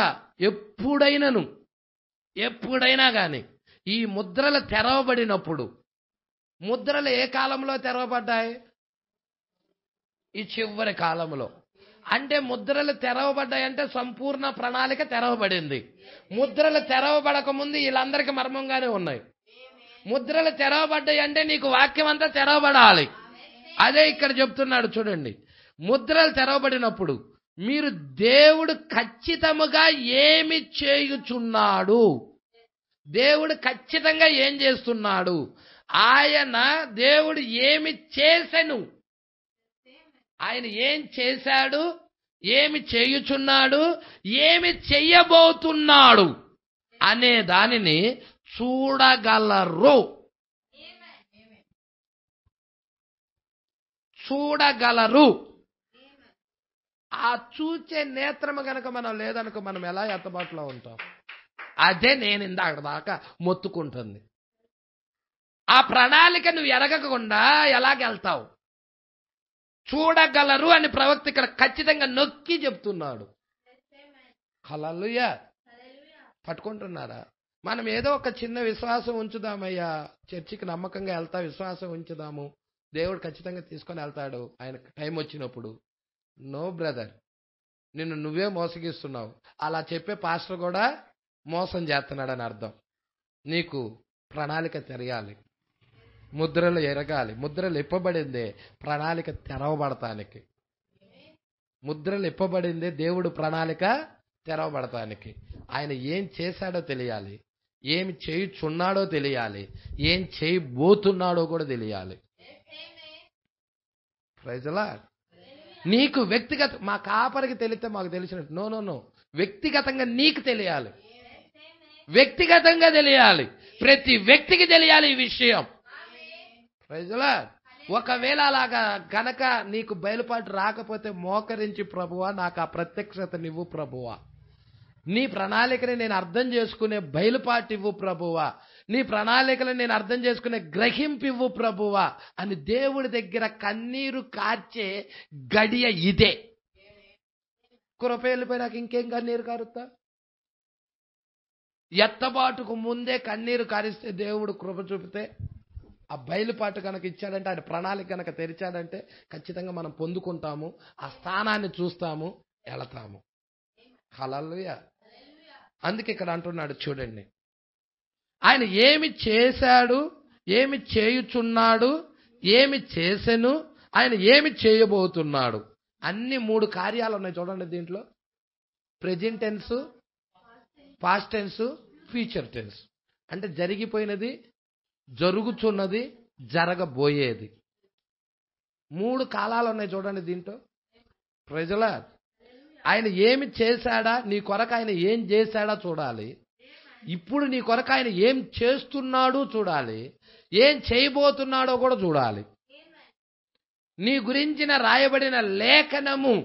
ఎప్పుడైనా గాని ఈ ముద్రలు తెరవబడినప్పుడు, ముద్రలు ఏ కాలంలో తెరవబడ్డాయి? ఈ చివరి కాలంలో. అంటే ముద్రలు తెరవబడ్డాయంటే సంపూర్ణ ప్రణాళిక తెరవబడింది. ముద్రలు తెరవబడక ముందు వీళ్ళందరికీ మర్మంగానే ఉన్నాయి. ముద్రలు తెరవబడ్డాయి అంటే నీకు వాక్యం అంతా తెరవబడాలి. అదే ఇక్కడ చెప్తున్నాడు చూడండి, ముద్రలు తెరవబడినప్పుడు మీరు దేవుడు ఖచ్చితముగా ఏమి చేయుచున్నాడు, దేవుడు ఖచ్చితంగా ఏం చేస్తున్నాడు, ఆయన దేవుడు ఏమి చేసెను, ఆయన ఏం చేశాడు, ఏమి చేయుచున్నాడు, ఏమి చెయ్యబోతున్నాడు అనే దానిని చూడగలరు. ఆ చూచే నేత్రము గనక మనం లేదనుకో మనం ఎలా ఎత్తబాటులో ఉంటాం? అదే నేను ఇందాక దాకా మొత్తుకుంటుంది. ఆ ప్రణాళిక నువ్వు ఎరగకుండా ఎలాగెళ్తావు? చూడగలరు అని ప్రవక్త ఇక్కడ ఖచ్చితంగా నొక్కి చెప్తున్నాడు. హల్లెలూయా. పట్టుకుంటున్నారా? మనం ఏదో ఒక చిన్న విశ్వాసం ఉంచుదామయ్యా, చర్చికి నమ్మకంగా వెళ్తా, విశ్వాసం ఉంచుదాము, దేవుడు ఖచ్చితంగా తీసుకొని వెళ్తాడు ఆయన టైం వచ్చినప్పుడు. నో బ్రదర్, నిన్ను నువ్వే మోసగిస్తున్నావు. అలా చెప్పే పాస్టర్ కూడా మోసం చేస్తున్నాడని అర్థం. నీకు ప్రణాళిక తెలియాలి, ముద్రలు ఎరగాలి. ముద్రలు ఇప్పబడిందే ప్రణాళిక తెరవబడటానికి. ముద్రలు ఇప్పబడిందే దేవుడు ప్రణాళిక తెరవబడటానికి. ఆయన ఏం చేశాడో తెలియాలి, ఏమి చేయుచున్నాడో తెలియాలి, ఏం చేయబోతున్నాడో కూడా తెలియాలి. Praise the Lord. నీకు వ్యక్తిగత, మా కాపరికి తెలిస్తే మాకు తెలిసినట్టు. నో, వ్యక్తిగతంగా నీకు తెలియాలి, వ్యక్తిగతంగా తెలియాలి, ప్రతి వ్యక్తికి తెలియాలి ఈ విషయం. Praise the Lord. ఒకవేళ అలాగా గనక నీకు బయలుపాటు రాకపోతే మోకరించి, ప్రభువా నాకు ఆ ప్రత్యక్షత నివ్వు ప్రభువా, నీ ప్రణాళికని నేను అర్థం చేసుకునే బయలుపాటు ఇవ్వు ప్రభువా, నీ ప్రణాళికలు నేను అర్థం చేసుకునే గ్రహింపివ్వు ప్రభువా అని దేవుడి దగ్గర కన్నీరు కార్చే గడియ ఇదే. కృప వెళ్ళిపోయినాక ఇంకేం కన్నీరు కారుతా? ఎత్తబాటుకు ముందే కన్నీరు కారిస్తే దేవుడు కృప చూపితే, ఆ బయలుపాటు కనుక ఇచ్చాడంటే, ఆయన ప్రణాళిక కనుక తెరిచాడంటే ఖచ్చితంగా మనం పొందుకుంటాము, ఆ స్థానాన్ని చూస్తాము, వెళతాము. హల్లెలూయా. అందుకే ఇక్కడ అంటున్నాడు చూడండి, ఆయన ఏమి చేశాడు, ఏమి చేయుచున్నాడు, ఏమి చేసెను, ఆయన ఏమి చేయబోతున్నాడు. అన్ని 3 కార్యాలు ఉన్నాయి చూడండి దీంట్లో. Present tense, past tense, future tense. అంటే జరిగిపోయినది, జరుగుతున్నది, జరగబోయేది. 3 కాలాలు ఉన్నాయి చూడండి దీంట్లో. ప్రజల ఆయన ఏమి చేశాడా, నీ కొరకు ఆయన ఏం చేశాడా చూడాలి. ఇప్పుడు నీ కొరకు ఆయన ఏం చేస్తున్నాడు చూడాలి, ఏం చేయబోతున్నాడో కూడా చూడాలి. నీ గురించిన రాయబడిన లేఖనము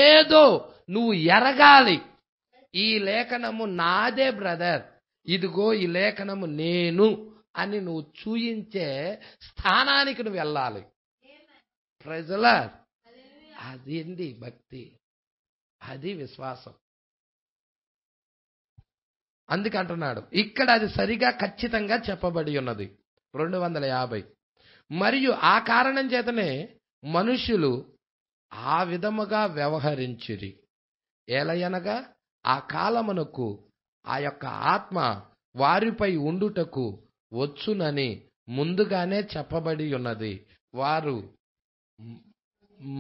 ఏదో నువ్వు ఎరగాలి. ఈ లేఖనము నాదే బ్రదర్, ఇదిగో ఈ లేఖనము నేను అని నువ్వు చూయించే స్థానానికి నువ్వు వెళ్ళాలి. ప్రజల అది ఏంది భక్తి, అది విశ్వాసం. అందుకంటున్నాడు ఇక్కడ అది సరిగా ఖచ్చితంగా చెప్పబడి ఉన్నది 250. మరియు ఆ కారణం చేతనే మనుషులు ఆ విధముగా వ్యవహరించిరి. ఏలయనగా ఆ కాలమునకు ఆ యొక్క ఆత్మ వారిపై ఉండుటకు వచ్చునని ముందుగానే చెప్పబడి ఉన్నది. వారు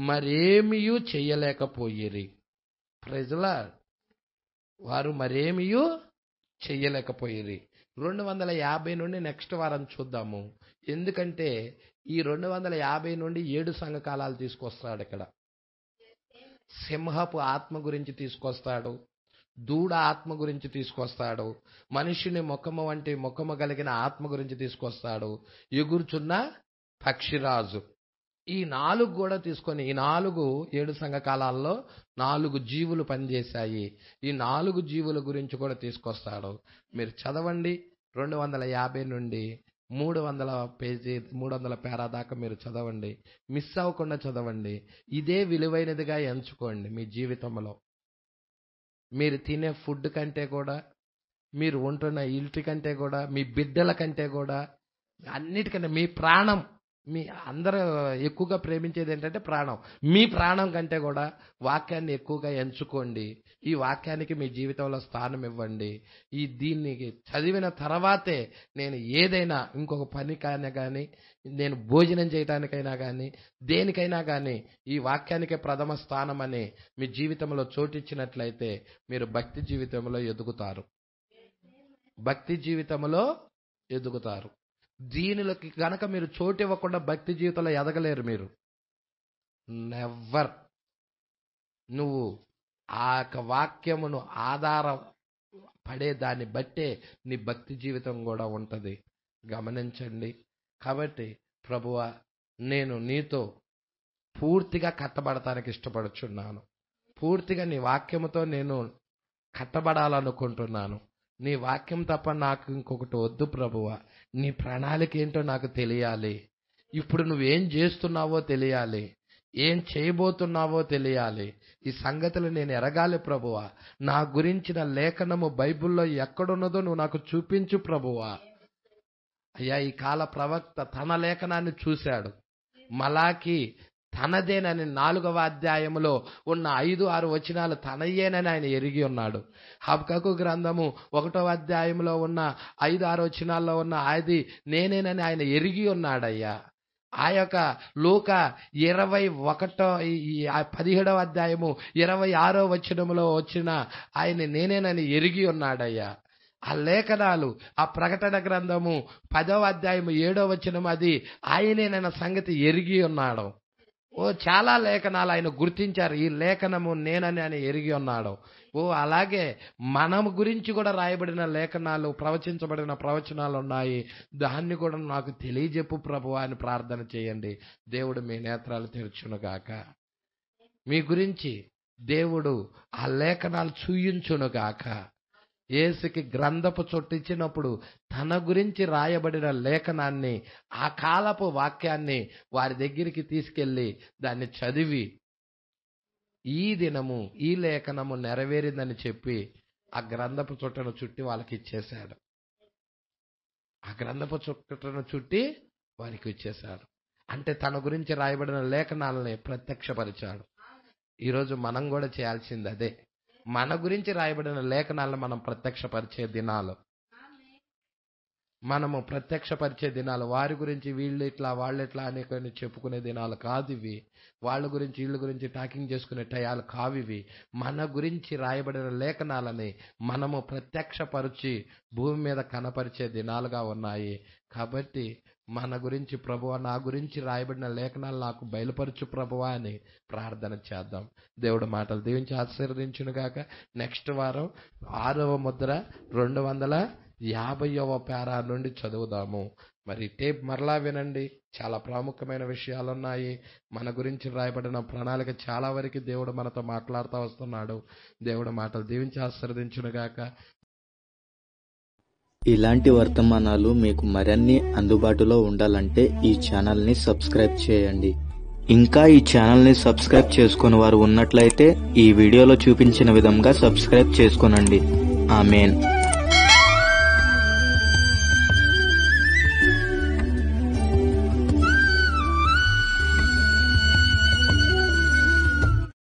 మరేమియూ చెయ్యలేకపోయిరి. ప్రజల వారు మరేమియూ చెయ్యలేకపోయిరి. 250 నుండి నెక్స్ట్ వారం చూద్దాము. ఎందుకంటే ఈ 250 నుండి 7 సంఘకాలాలు తీసుకొస్తాడు. ఇక్కడ సింహపు ఆత్మ గురించి తీసుకొస్తాడు, దూడ ఆత్మ గురించి తీసుకొస్తాడు, మనుషుని ముఖము వంటి ముఖము కలిగిన ఆత్మ గురించి తీసుకొస్తాడు, ఎగురుచున్న పక్షిరాజు. ఈ 4 కూడా తీసుకొని, ఈ 7 సంఘకాలాల్లో 4 జీవులు పనిచేశాయి. ఈ 4 జీవుల గురించి కూడా తీసుకొస్తాడు. మీరు చదవండి 250 నుండి 300 పేజీ 300 పేరా దాకా మీరు చదవండి. మిస్ అవ్వకుండా చదవండి. ఇదే విలువైనదిగా ఎంచుకోండి మీ జీవితంలో. మీరు తినే ఫుడ్ కంటే కూడా, మీరు ఉంటున్న ఇంటి కంటే కూడా, మీ బిడ్డల కంటే కూడా, అన్నిటికంటే మీ ప్రాణం, మీ అందరూ ఎక్కువగా ప్రేమించేది ఏంటంటే ప్రాణం. మీ ప్రాణం కంటే కూడా వాక్యాన్ని ఎక్కువగా ఎంచుకోండి. ఈ వాక్యానికి మీ జీవితంలో స్థానం ఇవ్వండి. దీన్ని చదివిన తర్వాతే నేను ఏదైనా ఇంకొక పనికైనా కానీ, నేను భోజనం చేయడానికైనా కానీ, దేనికైనా కానీ ఈ వాక్యానికే ప్రథమ స్థానం అని మీ జీవితంలో చోటిచ్చినట్లయితే మీరు భక్తి జీవితంలో ఎదుగుతారు. భక్తి జీవితంలో ఎదుగుతారు. దీనిలోకి గనక మీరు చోటు ఇవ్వకుండా భక్తి జీవితంలో ఎదగలేరు మీరు. నెవర్. నువ్వు ఆ యొక్క వాక్యమును ఆధార పడే దాన్ని బట్టే నీ భక్తి జీవితం కూడా ఉంటుంది. గమనించండి. కాబట్టి ప్రభువా, నేను నీతో పూర్తిగా కట్టబడటానికి ఇష్టపడుచున్నాను. పూర్తిగా నీ వాక్యముతో నేను కట్టబడాలనుకుంటున్నాను. నీ వాక్యం తప్ప నాకు ఇంకొకటి వద్దు ప్రభువా. నీ ప్రణాళిక ఏంటో నాకు తెలియాలి. ఇప్పుడు నువ్వేం చేస్తున్నావో తెలియాలి, ఏం చేయబోతున్నావో తెలియాలి. ఈ సంగతులు నేను ఎరగాలి ప్రభువా. నా గురించిన లేఖనము బైబిల్లో ఎక్కడున్నదో నువ్వు నాకు చూపించు ప్రభువా. అయ్యా, ఈ కాల ప్రవక్త తన లేఖనాన్ని చూశాడు. మలాకి తనదేనని 4వ అధ్యాయంలో ఉన్న 5-6 వచనాలు తనయేనని ఆయన ఎరిగి ఉన్నాడు. హబక్కూకు గ్రంథము 1వ అధ్యాయంలో ఉన్న 5-6 వచనాల్లో ఉన్న అది నేనేనని ఆయన ఎరిగి ఉన్నాడయ్యా. ఆ యొక్క లూకా 17వ అధ్యాయము 26వ వచనములో వచ్చిన ఆయన నేనేనని ఎరిగి ఉన్నాడయ్యా. ఆ లేఖనాలు, ఆ ప్రకటన గ్రంథము 10వ అధ్యాయము 7వ వచనం అది ఆయనేనన్న సంగతి ఎరిగి ఉన్నాడు. చాలా లేఖనాలు ఆయన గుర్తించారు. ఈ లేఖనము నేనని ఆయన ఎరిగి ఉన్నాడు. అలాగే మనం గురించి కూడా రాయబడిన లేఖనాలు, ప్రవచించబడిన ప్రవచనాలు ఉన్నాయి. దాన్ని కూడా నాకు తెలియజెప్పు ప్రభువా అని ప్రార్థన చేయండి. దేవుడు మీ నేత్రాలు తెరచునుగాక. మీ గురించి దేవుడు ఆ లేఖనాలు చూయించునుగాక. యేసుకి గ్రంథపు చొట్టు ఇచ్చినప్పుడు తన గురించి రాయబడిన లేఖనాన్ని, ఆ కాలపు వాక్యాన్ని వారి దగ్గరికి తీసుకెళ్లి దాన్ని చదివి ఈ దినము ఈ లేఖనము నెరవేరిందని చెప్పి ఆ గ్రంథపు చుట్టను చుట్టి వాళ్ళకి ఇచ్చేశాడు. ఆ గ్రంథపు చుట్టను చుట్టి వారికి ఇచ్చేశాడు. అంటే తన గురించి రాయబడిన లేఖనాలని ప్రత్యక్షపరిచాడు. ఈరోజు మనం కూడా చేయాల్సింది అదే. మన గురించి రాయబడిన లేఖనాలను మనం ప్రత్యక్షపరిచే దినాలు, మనము ప్రత్యక్షపరిచే దినాలు. వారి గురించి వీళ్ళు ఇట్లా వాళ్ళు ఇట్లా అని కొన్ని చెప్పుకునే దినాలు కాదు ఇవి. వాళ్ళ గురించి వీళ్ళ గురించి టాకింగ్ చేసుకునే టయాలు కావివి. మన గురించి రాయబడిన లేఖనాలని మనము ప్రత్యక్షపరిచి భూమి మీద కనపరిచే దినాలుగా ఉన్నాయి. కాబట్టి మన గురించి ప్రభువా, నా గురించి రాయబడిన లేఖనాలు నాకు బయలుపరచు ప్రభువా అని ప్రార్థన చేద్దాం. దేవుడి మాటలు దీవించి ఆశీర్వదించును గాక. నెక్స్ట్ వారం 6వ ముద్ర 250వ పేరా నుండి చదువుదాము. మరి టేప్ మరలా వినండి, చాలా ప్రాముఖ్యమైన విషయాలు ఉన్నాయి. మన గురించి రాయబడిన ప్రణాళిక చాలా వరకు దేవుడు మనతో మాట్లాడుతూ వస్తున్నాడు. దేవుడి మాటలు దీవించి ఆశీర్వదించును గాక. ఇలాంటి వర్తమానాలు మీకు మరిన్ని అందుబాటులో ఉండాలంటే ఈ ఛానల్ని సబ్స్క్రైబ్ చేయండి. ఇంకా ఈ ఛానల్ని సబ్స్క్రైబ్ చేసుకుని వారు ఉన్నట్లయితే ఈ వీడియోలో చూపించిన విధంగా సబ్స్క్రైబ్ చేసుకోనండి. ఆమేన్.